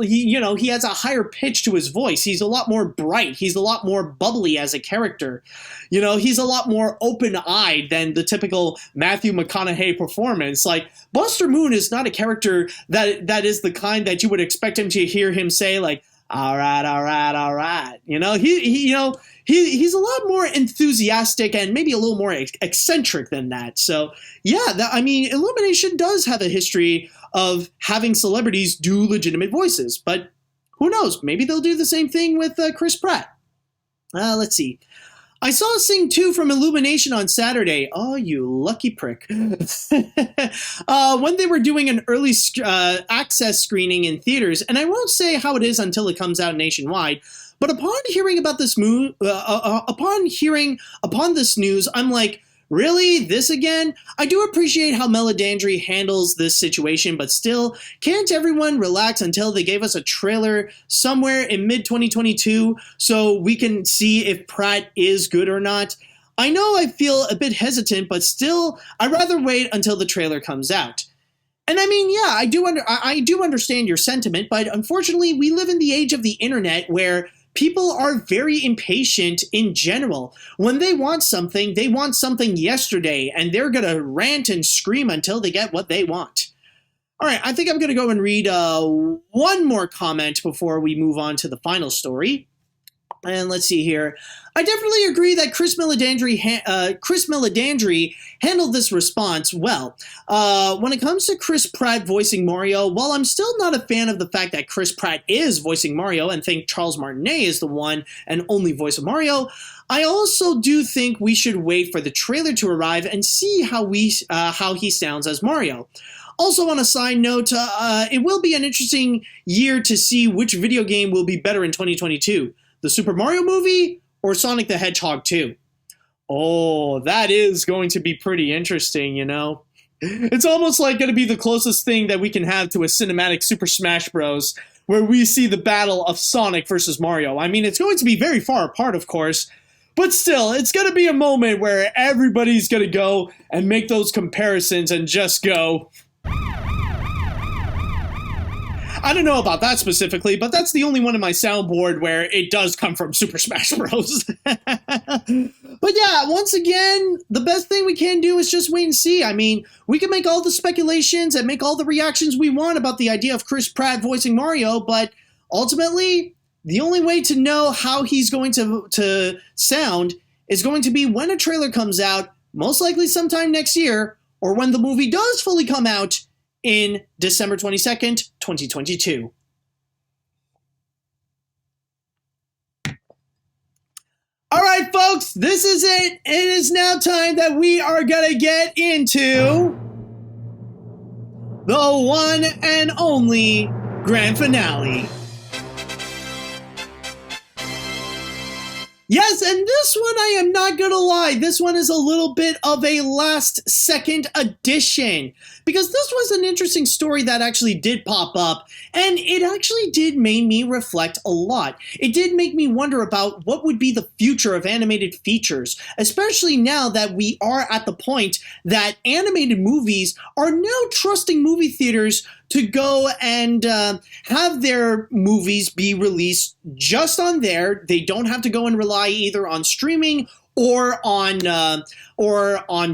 he has a higher pitch to his voice. He's a lot more bright. He's a lot more bubbly as a character. You know, he's a lot more open-eyed than the typical Matthew McConaughey performance. Like, Buster Moon is not a character that is the kind that you would expect him to hear him say, like, all right. You know, he's a lot more enthusiastic and maybe a little more eccentric than that. So, yeah, Illumination does have a history of having celebrities do legitimate voices. But who knows? Maybe they'll do the same thing with Chris Pratt. Let's see. I saw Sing 2 from Illumination on Saturday. Oh, you lucky prick. When they were doing an early access screening in theaters, and I won't say how it is until it comes out nationwide, but upon hearing about this upon this news, I'm like, really? This again? I do appreciate how Meledandri handles this situation, but still, can't everyone relax until they gave us a trailer somewhere in mid-2022 so we can see if Pratt is good or not? I know I feel a bit hesitant, but still, I'd rather wait until the trailer comes out. And I mean, yeah, I do understand your sentiment, but unfortunately, we live in the age of the internet where people are very impatient in general. When they want something yesterday, and they're going to rant and scream until they get what they want. All right, I think I'm going to go and read one more comment before we move on to the final story. And let's see here. I definitely agree that Chris Meledandri handled this response well. When it comes to Chris Pratt voicing Mario, while I'm still not a fan of the fact that Chris Pratt is voicing Mario and think Charles Martinet is the one and only voice of Mario, I also do think we should wait for the trailer to arrive and see how he sounds as Mario. Also, on a side note, it will be an interesting year to see which video game will be better in 2022. The Super Mario movie or Sonic the Hedgehog 2? Oh, that is going to be pretty interesting, you know? It's almost like going to be the closest thing that we can have to a cinematic Super Smash Bros. Where we see the battle of Sonic versus Mario. I mean, it's going to be very far apart, of course, but still, it's going to be a moment where everybody's going to go and make those comparisons and just go... I don't know about that specifically, but that's the only one in my soundboard where it does come from Super Smash Bros. But yeah, once again, the best thing we can do is just wait and see. I mean, we can make all the speculations and make all the reactions we want about the idea of Chris Pratt voicing Mario, but ultimately, the only way to know how he's going to sound is going to be when a trailer comes out, most likely sometime next year, or when the movie does fully come out in December 22nd, 2022. All right, folks, this is it. It is now time that we are going to get into the one and only grand finale. Yes, and this one, I am not gonna lie, this one is a little bit of a last-second addition, because this was an interesting story that actually did pop up, and it actually did make me reflect a lot. It did make me wonder about what would be the future of animated features, especially now that we are at the point that animated movies are now trusting movie theaters to go and have their movies be released just on there. They don't have to go and rely either on streaming or on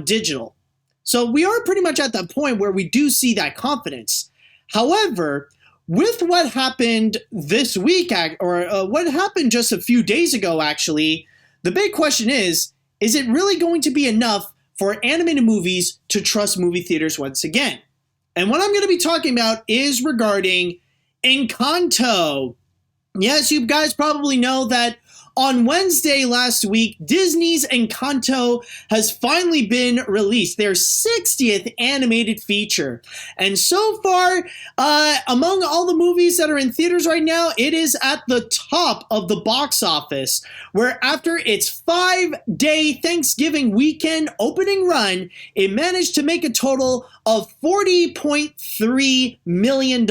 digital. So we are pretty much at that point where we do see that confidence. However, with what happened this week, or what happened just a few days ago, actually, the big question is it really going to be enough for animated movies to trust movie theaters once again? And what I'm going to be talking about is regarding Encanto. Yes, you guys probably know that on Wednesday last week, Disney's Encanto has finally been released, their 60th animated feature. And so far, among all the movies that are in theaters right now, it is at the top of the box office, where after its 5-day Thanksgiving weekend opening run, it managed to make a total of $40.3 million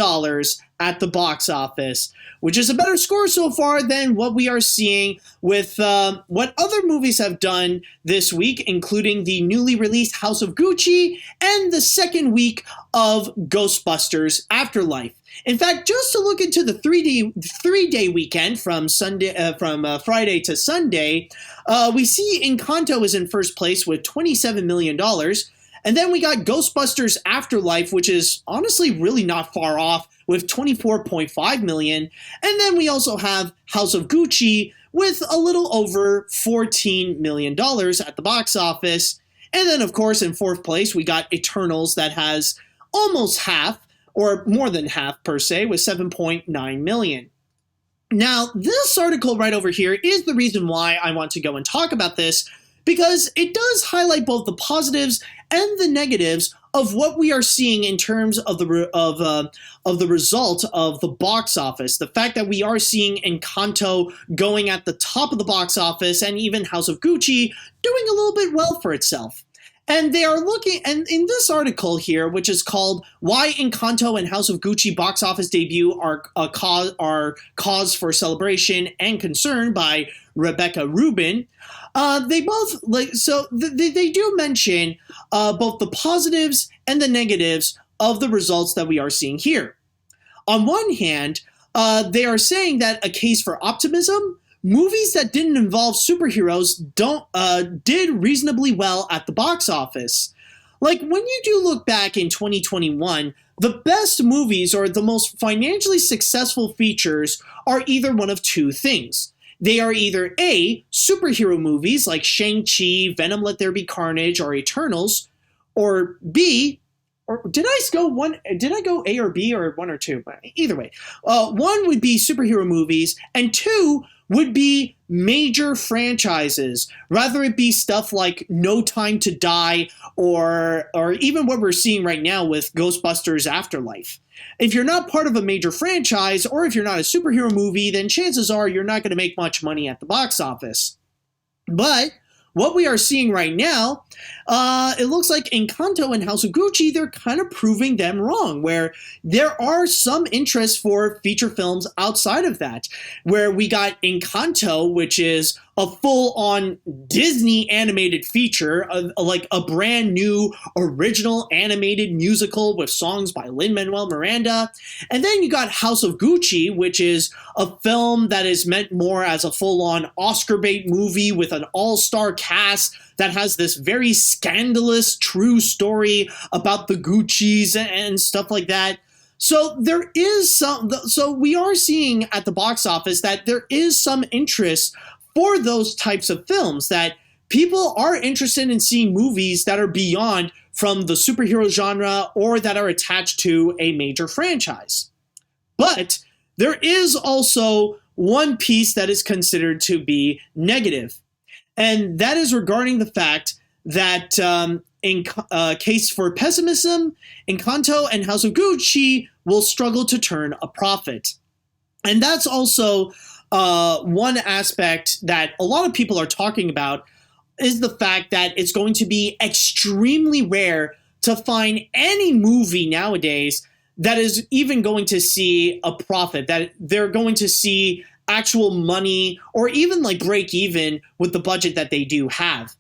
at the box office, which is a better score so far than what we are seeing with what other movies have done this week, including the newly released House of Gucci and the second week of Ghostbusters Afterlife. In fact, just to look into the three-day weekend from Friday to Sunday, we see Encanto is in first place with $27 million. And then we got Ghostbusters Afterlife, which is honestly really not far off, with $24.5 million. And then we also have House of Gucci with a little over $14 million at the box office. And then, of course, in fourth place, we got Eternals that has almost half, or more than half per se, with $7.9 million. Now, this article right over here is the reason why I want to go and talk about this, because it does highlight both the positives and the negatives of what we are seeing in terms of the result of the box office. The fact that we are seeing Encanto going at the top of the box office, and even House of Gucci doing a little bit well for itself. And they are looking, and in this article here, which is called "Why Encanto and House of Gucci Box Office Debut Are Cause for Celebration and Concern" by Rebecca Rubin, they both they do mention both the positives and the negatives of the results that we are seeing here. On one hand, they are saying that a case for optimism. Movies that didn't involve superheroes did reasonably well at the box office. Like, when you do look back in 2021, The best movies or the most financially successful features are either one of two things. They are either A, superhero movies like Shang-Chi, Venom Let There Be Carnage, or Eternals, or B, or did I go A or B or one or two? Either way. One would be superhero movies, and two would be major franchises, rather it be stuff like No Time to Die or even what we're seeing right now with Ghostbusters Afterlife. If you're not part of a major franchise, or if you're not a superhero movie, then chances are you're not going to make much money at the box office. But what we are seeing right now, it looks like Encanto and House of Gucci, they're kind of proving them wrong, where there are some interest for feature films outside of that, where we got Encanto, which is a full-on Disney animated feature, like a brand new original animated musical with songs by Lin-Manuel Miranda. And then you got House of Gucci, which is a film that is meant more as a full-on Oscar bait movie with an all-star cast that has this very scandalous true story about the Guccis and stuff like that. So there is so we are seeing at the box office that there is some interest for those types of films, that people are interested in seeing movies that are beyond from the superhero genre or that are attached to a major franchise. But there is also one piece that is considered to be negative, and that is regarding the fact that in case for pessimism, Encanto and House of Gucci will struggle to turn a profit. And that's also one aspect that a lot of people are talking about, is the fact that it's going to be extremely rare to find any movie nowadays that is even going to see a profit, that they're going to see actual money or even like break even with the budget that they do have.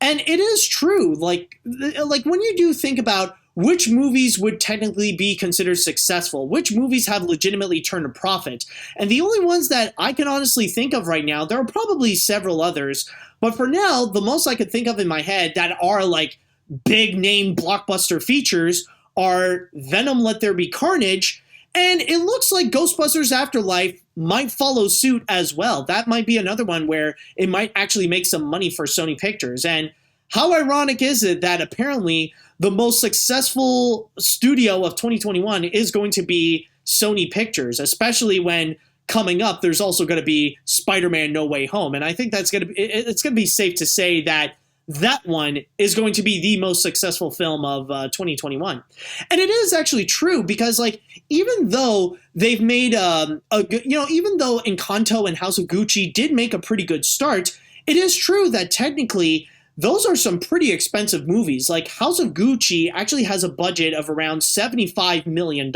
And it is true, like when you do think about which movies would technically be considered successful, which movies have legitimately turned a profit, and the only ones that I can honestly think of right now, there are probably several others, but for now, the most I could think of in my head that are like big name blockbuster features are Venom Let There Be Carnage, and it looks like Ghostbusters Afterlife might follow suit as well. That might be another one where it might actually make some money for Sony Pictures. And how ironic is it that apparently the most successful studio of 2021 is going to be Sony Pictures, especially when coming up there's also going to be Spider-Man No Way Home. And I think it's going to be safe to say that that one is going to be the most successful film of 2021. And it is actually true because, like, even though they've made even though Encanto and House of Gucci did make a pretty good start, it is true that technically those are some pretty expensive movies. Like House of Gucci actually has a budget of around $75 million.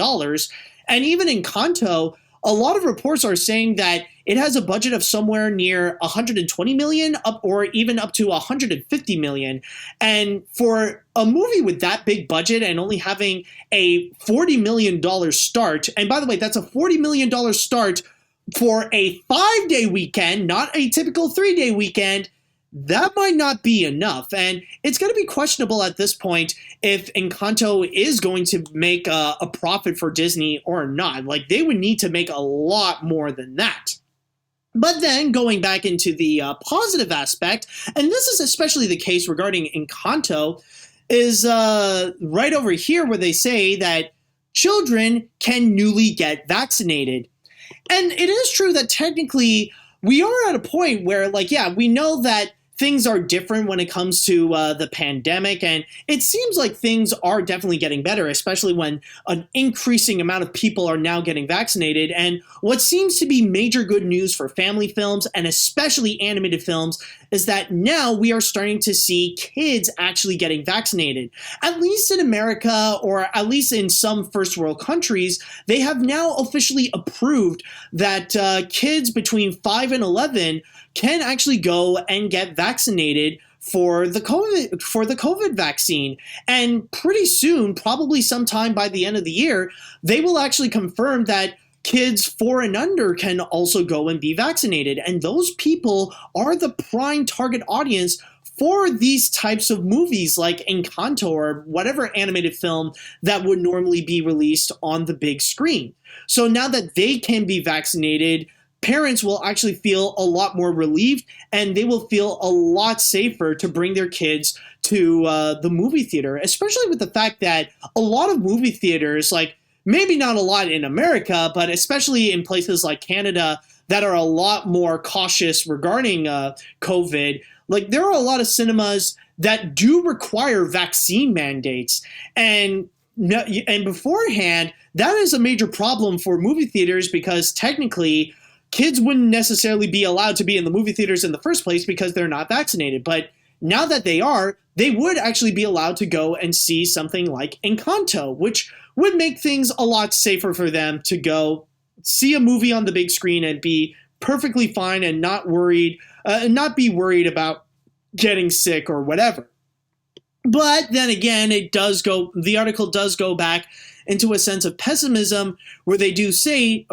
And even Encanto, a lot of reports are saying that it has a budget of somewhere near 120 million or even up to 150 million. And for a movie with that big budget and only having a $40 million start, and by the way, that's a $40 million start for a 5-day weekend, not a typical 3-day weekend, that might not be enough. And it's going to be questionable at this point if Encanto is going to make a profit for Disney or not. Like, they would need to make a lot more than that. But then going back into the positive aspect, and this is especially the case regarding Encanto, is right over here where they say that children can newly get vaccinated. And it is true that technically we are at a point where, like, yeah, we know that things are different when it comes to the pandemic, and it seems like things are definitely getting better, especially when an increasing amount of people are now getting vaccinated. And what seems to be major good news for family films, and especially animated films, is that now we are starting to see kids actually getting vaccinated. At least in America, or at least in some first world countries, they have now officially approved that kids between 5 and 11 can actually go and get vaccinated for the COVID vaccine. And pretty soon, probably sometime by the end of the year, they will actually confirm that kids 4 and under can also go and be vaccinated. And those people are the prime target audience for these types of movies like Encanto or whatever animated film that would normally be released on the big screen. So now that they can be vaccinated, parents will actually feel a lot more relieved, and they will feel a lot safer to bring their kids to the movie theater, especially with the fact that a lot of movie theaters, like maybe not a lot in America, but especially in places like Canada that are a lot more cautious regarding COVID, like there are a lot of cinemas that do require vaccine mandates. And beforehand, that is a major problem for movie theaters because technically kids wouldn't necessarily be allowed to be in the movie theaters in the first place because they're not vaccinated. But now that they are, they would actually be allowed to go and see something like Encanto, which would make things a lot safer for them to go see a movie on the big screen and be perfectly fine and not be worried about getting sick or whatever. But then again, the article does go back into a sense of pessimism where they do state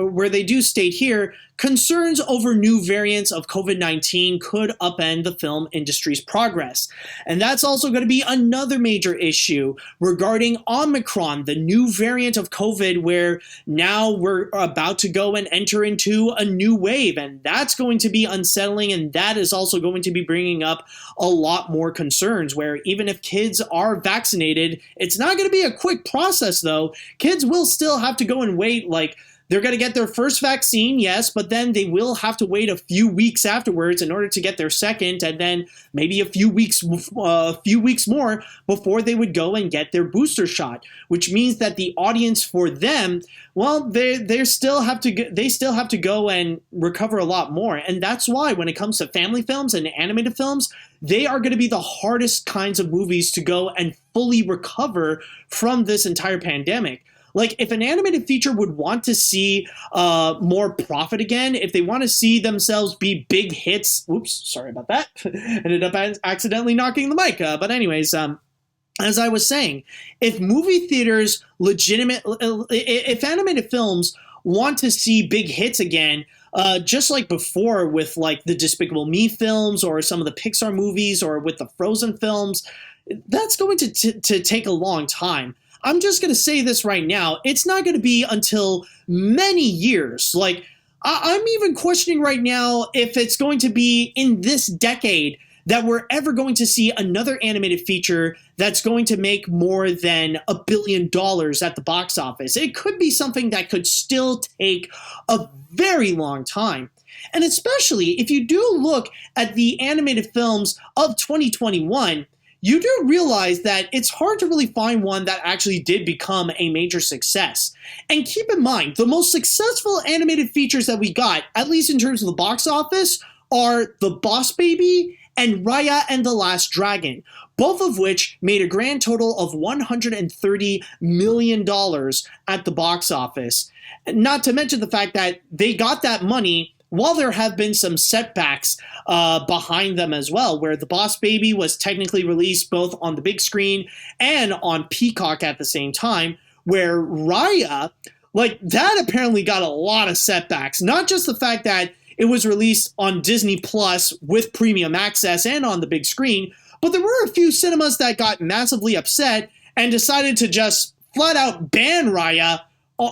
here, concerns over new variants of COVID-19 could upend the film industry's progress. And that's also going to be another major issue regarding Omicron, the new variant of COVID, where now we're about to go and enter into a new wave. And that's going to be unsettling. And that is also going to be bringing up a lot more concerns where even if kids are vaccinated, it's not going to be a quick process though. Kids will still have to go and wait, like they're going to get their first vaccine, yes, but then they will have to wait a few weeks afterwards in order to get their second, and then maybe a few weeks more before they would go and get their booster shot, which means that the audience for them, well, they still have to go and recover a lot more. And that's why when it comes to family films and animated films, they are going to be the hardest kinds of movies to go and fully recover from this entire pandemic. Like, if an animated feature would want to see more profit again, if they want to see themselves be big hits, oops, sorry about that, ended up accidentally knocking the mic. But anyways, as I was saying, if movie theaters if animated films want to see big hits again, just like before with like the Despicable Me films or some of the Pixar movies or with the Frozen films, that's going to take a long time. I'm just going to say this right now. It's not going to be until many years. Like, I'm even questioning right now if it's going to be in this decade that we're ever going to see another animated feature that's going to make more than $1 billion at the box office. It could be something that could still take a very long time. And especially if you do look at the animated films of 2021, you do realize that it's hard to really find one that actually did become a major success. And keep in mind, the most successful animated features that we got, at least in terms of the box office, are The Boss Baby and Raya and the Last Dragon, both of which made a grand total of $130 million at the box office. Not to mention the fact that they got that money while there have been some setbacks behind them as well, where The Boss Baby was technically released both on the big screen and on Peacock at the same time, where Raya, like, that apparently got a lot of setbacks. Not just the fact that it was released on Disney Plus with premium access and on the big screen, but there were a few cinemas that got massively upset and decided to just flat out ban Raya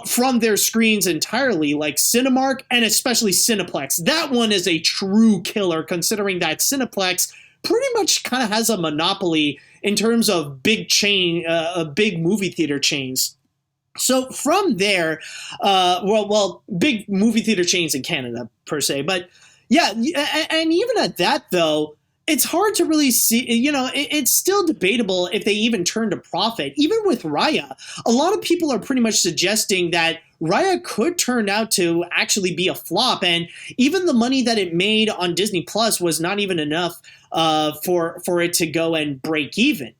from their screens entirely, like Cinemark and especially Cineplex. That one is a true killer, considering that Cineplex pretty much kind of has a monopoly in terms of big movie theater chains. So from there, big movie theater chains in Canada per se, but yeah, and even at that though, it's hard to really see, it's still debatable if they even turned a profit. Even with Raya, a lot of people are pretty much suggesting that Raya could turn out to actually be a flop, and even the money that it made on Disney Plus was not even enough for it to go and break even.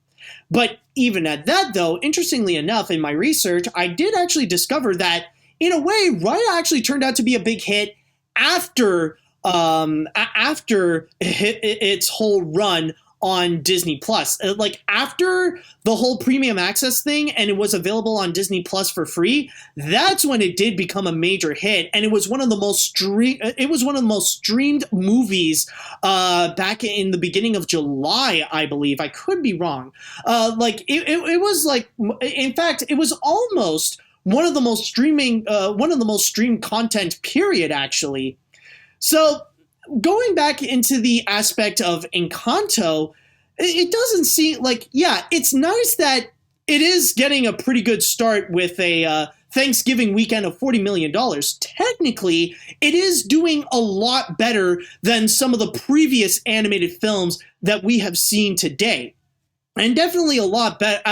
But even at that though, interestingly enough, in my research, I did actually discover that in a way, Raya actually turned out to be a big hit after its whole run on Disney Plus. Like after the whole premium access thing and it was available on Disney Plus for free, that's when it did become a major hit, and it was one of the most streamed movies back in the beginning of July, I believe. I could be wrong. It was like, in fact, it was almost one of the most streamed content, period, actually. So going back into the aspect of Encanto, it doesn't seem like, yeah, it's nice that it is getting a pretty good start with a Thanksgiving weekend of $40 million. Technically, it is doing a lot better than some of the previous animated films that we have seen today. And definitely a lot better,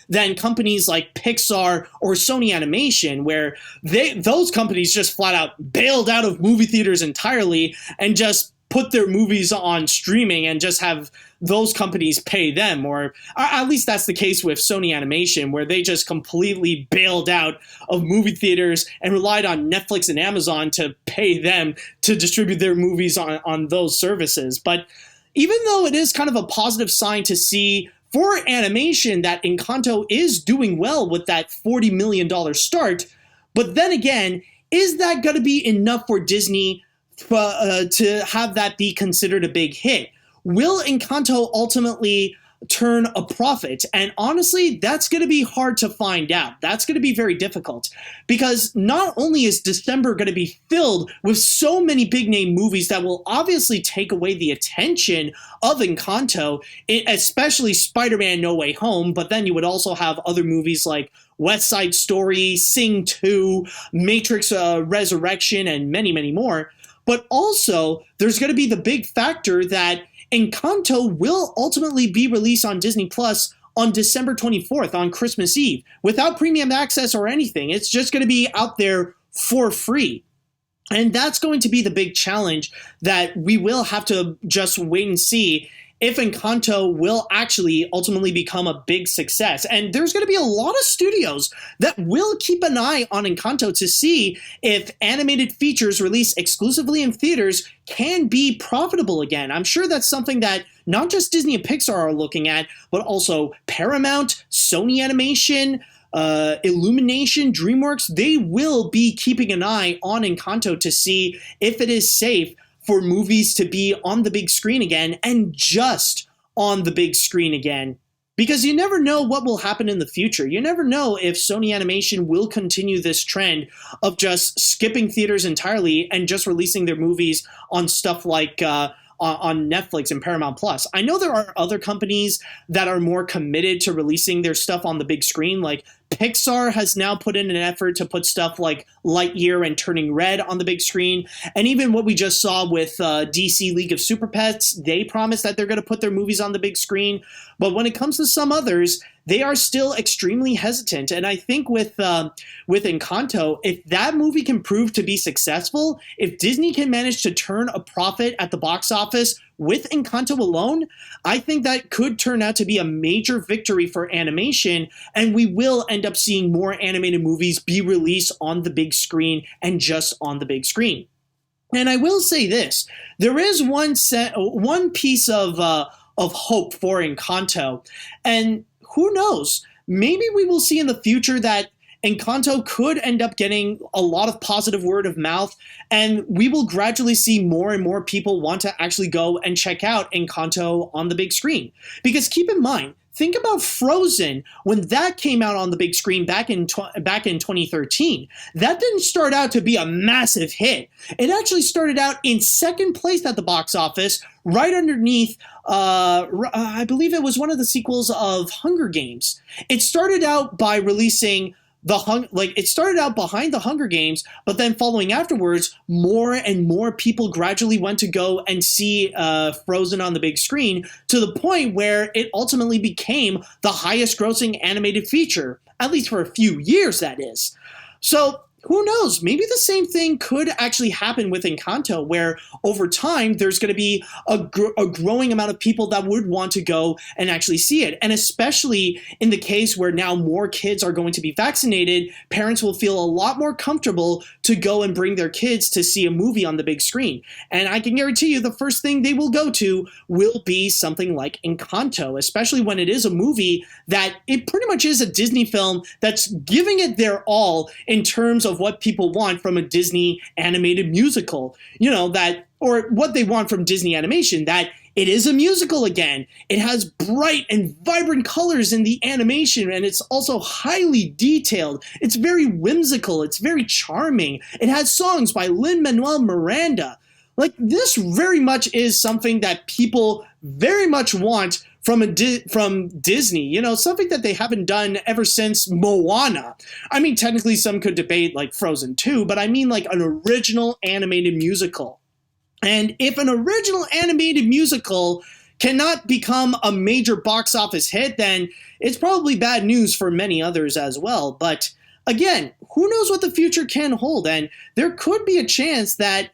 than companies like Pixar or Sony Animation, where those companies just flat out bailed out of movie theaters entirely and just put their movies on streaming and just have those companies pay them. Or at least that's the case with Sony Animation, where they just completely bailed out of movie theaters and relied on Netflix and Amazon to pay them to distribute their movies on those services. But even though it is kind of a positive sign to see for animation that Encanto is doing well with that $40 million start, but then again, is that going to be enough for Disney to have that be considered a big hit? Will Encanto ultimately turn a profit? And honestly, that's going to be hard to find out. That's going to be very difficult, because not only is December going to be filled with so many big name movies that will obviously take away the attention of Encanto, especially Spider-Man No Way Home, but then you would also have other movies like West Side Story, Sing 2, Matrix Resurrection, and many, many more. But also, there's going to be the big factor that Encanto will ultimately be released on Disney Plus on December 24th, on Christmas Eve, without premium access or anything. It's just going to be out there for free. And that's going to be the big challenge that we will have to just wait and see if Encanto will actually ultimately become a big success. And there's going to be a lot of studios that will keep an eye on Encanto to see if animated features released exclusively in theaters can be profitable again. I'm sure that's something that not just Disney and Pixar are looking at, but also Paramount, Sony Animation, Illumination, DreamWorks. They will be keeping an eye on Encanto to see if it is safe for movies to be on the big screen again, and just on the big screen again. Because you never know what will happen in the future. You never know if Sony Animation will continue this trend of just skipping theaters entirely and just releasing their movies on stuff like on Netflix and Paramount Plus. I know there are other companies that are more committed to releasing their stuff on the big screen, like Pixar has now put in an effort to put stuff like Lightyear and Turning Red on the big screen. And even what we just saw with DC League of Super Pets, they promised that they're going to put their movies on the big screen. But when it comes to some others, they are still extremely hesitant. And I think with Encanto, if that movie can prove to be successful, if Disney can manage to turn a profit at the box office with Encanto alone, I think that could turn out to be a major victory for animation, and we will end up seeing more animated movies be released on the big screen and just on the big screen. And I will say this, there is one piece of hope for Encanto, and who knows, maybe we will see in the future that Encanto could end up getting a lot of positive word of mouth, and we will gradually see more and more people want to actually go and check out Encanto on the big screen. Because keep in mind, think about Frozen when that came out on the big screen back in 2013. That didn't start out to be a massive hit. It actually started out in second place at the box office, right underneath, I believe it was one of the sequels of Hunger Games. It started out by releasing it started out behind the Hunger Games, but then following afterwards, more and more people gradually went to go and see Frozen on the big screen, to the point where it ultimately became the highest grossing animated feature, at least for a few years, that is. So who knows? Maybe the same thing could actually happen with Encanto, where over time there's going to be a growing amount of people that would want to go and actually see it. And especially in the case where now more kids are going to be vaccinated, parents will feel a lot more comfortable to go and bring their kids to see a movie on the big screen. And I can guarantee you the first thing they will go to will be something like Encanto, especially when it is a movie that it pretty much is a Disney film that's giving it their all in terms of what people want from a Disney animated musical, or what they want from Disney animation, that it is a musical again. It has bright and vibrant colors in the animation, and it's also highly detailed. It's very whimsical. It's very charming. It has songs by Lin-Manuel Miranda. Like, this very much is something that people very much want from Disney, something that they haven't done ever since Moana. I mean, technically some could debate like Frozen 2, but I mean like an original animated musical. And if an original animated musical cannot become a major box office hit, then it's probably bad news for many others as well. But again, who knows what the future can hold? And there could be a chance that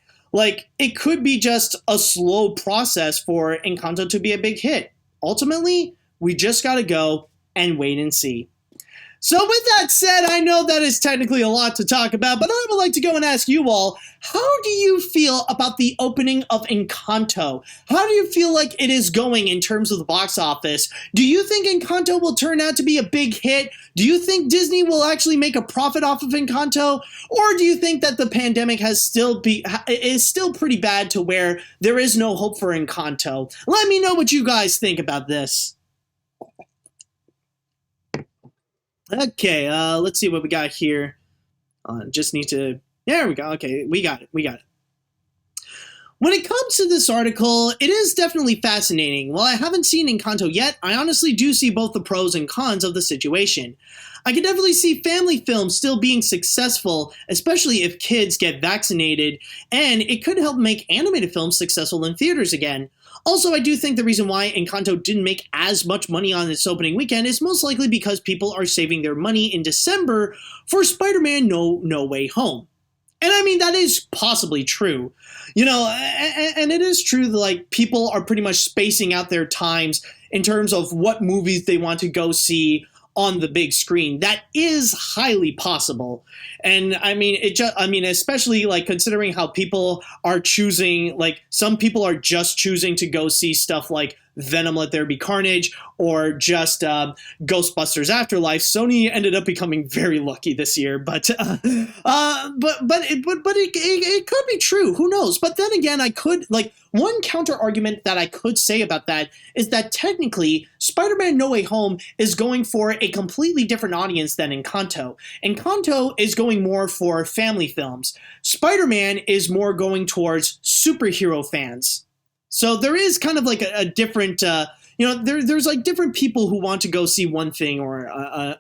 it could be just a slow process for Encanto to be a big hit. Ultimately, we just gotta go and wait and see. So with that said, I know that is technically a lot to talk about, but I would like to go and ask you all, how do you feel about the opening of Encanto? How do you feel like it is going in terms of the box office? Do you think Encanto will turn out to be a big hit? Do you think Disney will actually make a profit off of Encanto? Or do you think that the pandemic is still pretty bad to where there is no hope for Encanto? Let me know what you guys think about this. Okay, let's see what we got here. Just need to... There we go. Okay, we got it. When it comes to this article, it is definitely fascinating. While I haven't seen Encanto yet, I honestly do see both the pros and cons of the situation. I can definitely see family films still being successful, especially if kids get vaccinated, and it could help make animated films successful in theaters again. Also, I do think the reason why Encanto didn't make as much money on its opening weekend is most likely because people are saving their money in December for Spider-Man No Way Home. And I mean, that is possibly true. And it is true that people are pretty much spacing out their times in terms of what movies they want to go see on the big screen. That is highly possible. And I mean, especially considering how people are choosing, some people are just choosing to go see stuff like Venom Let There Be Carnage or just Ghostbusters Afterlife. Sony ended up becoming very lucky this year, but it could be true. Who knows? But then again, one counter argument that I could say about that is that technically Spider-Man No Way Home is going for a completely different audience than Encanto. Encanto is going more for family films. Spider-Man is more going towards superhero fans. So there is kind of a different, there's different people who want to go see one thing or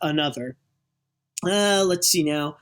another. Let's see now.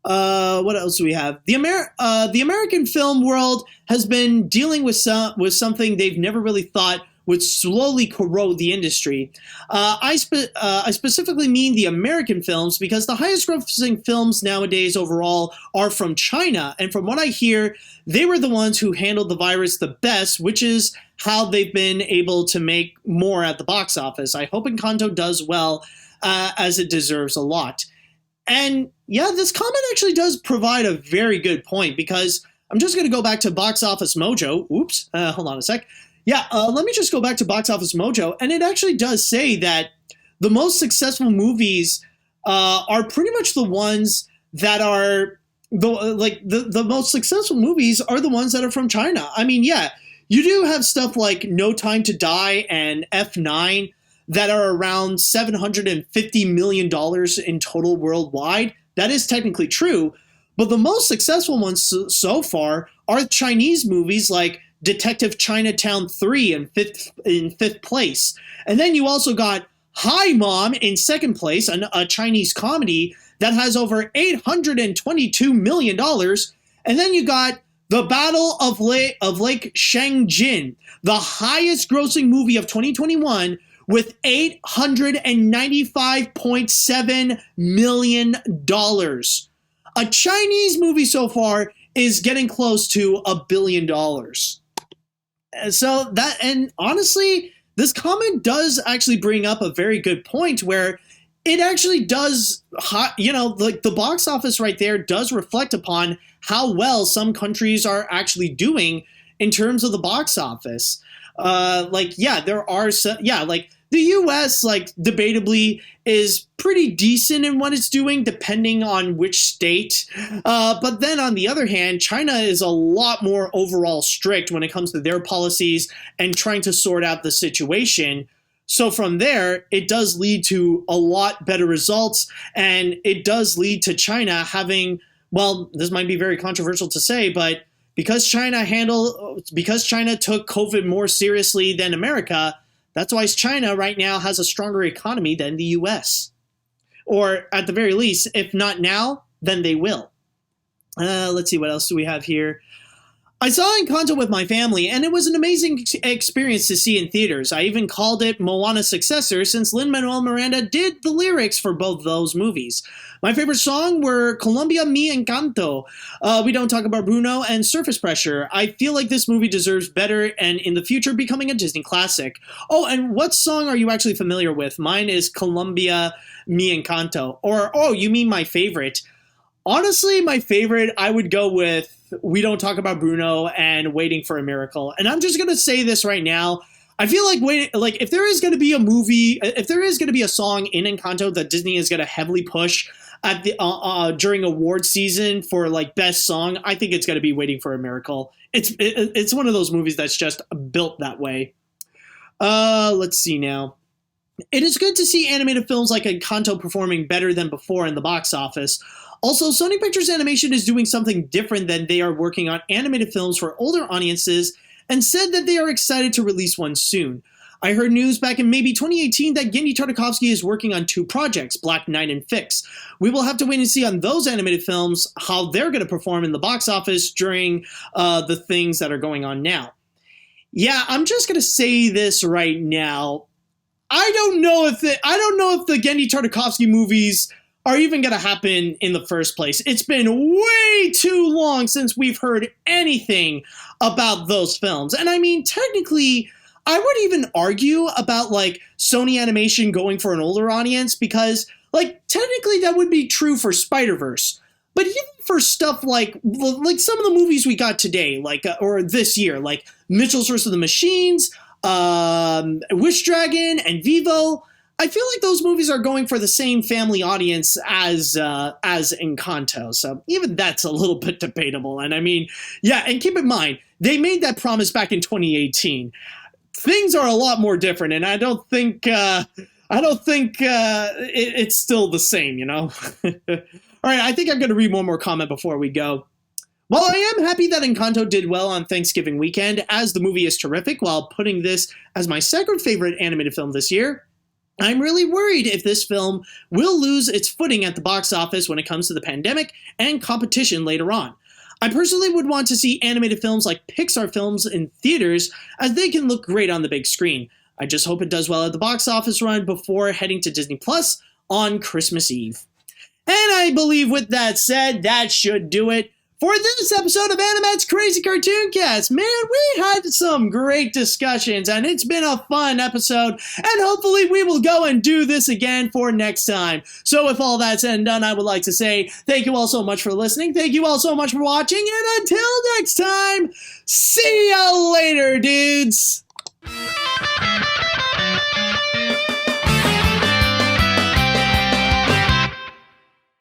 What else do we have? The American film world has been dealing with something they've never really thought would slowly corrode the industry. I specifically mean the American films because the highest grossing films nowadays overall are from China. And from what I hear, they were the ones who handled the virus the best, which is how they've been able to make more at the box office. I hope Encanto does well, as it deserves a lot. And yeah, this comment actually does provide a very good point because I'm just going to go back to Box Office Mojo. Oops, hold on a sec. Yeah, let me just go back to Box Office Mojo, and it actually does say that the most successful movies are pretty much the ones that are the most successful movies are the ones that are from China. I mean, yeah, you do have stuff like No Time to Die and F9 that are around $750 million in total worldwide. That is technically true, but the most successful ones so far are Chinese movies like Detective Chinatown 3 in fifth place. And then you also got Hi Mom in second place, a Chinese comedy that has over $822 million. And then you got The Battle of Lake Changjin, the highest grossing movie of 2021 with $895.7 million. A Chinese movie so far is getting close to $1 billion. So that, and honestly, this comment does actually bring up a very good point where it actually does, like the box office right there does reflect upon how well some countries are actually doing in terms of the box office. There are some, like the US, like debatably is pretty decent in what it's doing depending on which state. But then on the other hand, China is a lot more overall strict when it comes to their policies and trying to sort out the situation. So from there, it does lead to a lot better results, and it does lead to China having, well, this might be very controversial to say, but because China took COVID more seriously than America, that's why China right now has a stronger economy than the US. Or at the very least, if not now, then they will. Let's see, what else do we have here? I saw Encanto with my family, and it was an amazing experience to see in theaters. I even called it Moana's successor since Lin-Manuel Miranda did the lyrics for both those movies. My favorite song were Colombia, Mi Encanto, We Don't Talk About Bruno, and Surface Pressure. I feel like this movie deserves better and in the future becoming a Disney classic. Oh, and what song are you actually familiar with? Mine is Colombia, Mi Encanto. Or, oh, you mean my favorite? Honestly, my favorite, I would go with We Don't Talk About Bruno and Waiting for a Miracle. And I'm just going to say this right now. I feel like if there is going to be a movie, if there is going to be a song in Encanto that Disney is going to heavily push at the during award season for like best song, I think it's going to be Waiting for a Miracle. It's one of those movies that's just built that way. Let's see now. It is good to see animated films like Encanto performing better than before in the box office. Also, Sony Pictures Animation is doing something different than they are working on animated films for older audiences and said that they are excited to release one soon. I heard news back in maybe 2018 that Genndy Tartakovsky is working on 2 projects, Black Knight and Fix. We will have to wait and see on those animated films how they're going to perform in the box office during the things that are going on now. Yeah, I'm just going to say this right now. I don't know if the Genndy Tartakovsky movies are even going to happen in the first place. It's been way too long since we've heard anything about those films. And I mean, technically, I would even argue about like Sony Animation going for an older audience because like technically that would be true for Spider-Verse. But even for stuff like some of the movies we got today, like or this year, like Mitchell's vs. the Machines, Wish Dragon, and Vivo, I feel like those movies are going for the same family audience as Encanto. So even that's a little bit debatable. And I mean, yeah, and keep in mind, they made that promise back in 2018. Things are a lot more different, and I don't think it's still the same, you know? All right, I think I'm going to read one more comment before we go. While I am happy that Encanto did well on Thanksgiving weekend, as the movie is terrific, while putting this as my second favorite animated film this year, I'm really worried if this film will lose its footing at the box office when it comes to the pandemic and competition later on. I personally would want to see animated films like Pixar films in theaters as they can look great on the big screen. I just hope it does well at the box office run before heading to Disney Plus on Christmas Eve. And I believe with that said, that should do it for this episode of AniMat's Crazy Cartoon Cast. Man, we had some great discussions, and it's been a fun episode, and hopefully we will go and do this again for next time. So with all that said and done, I would like to say thank you all so much for listening, thank you all so much for watching, and until next time, see ya later, dudes!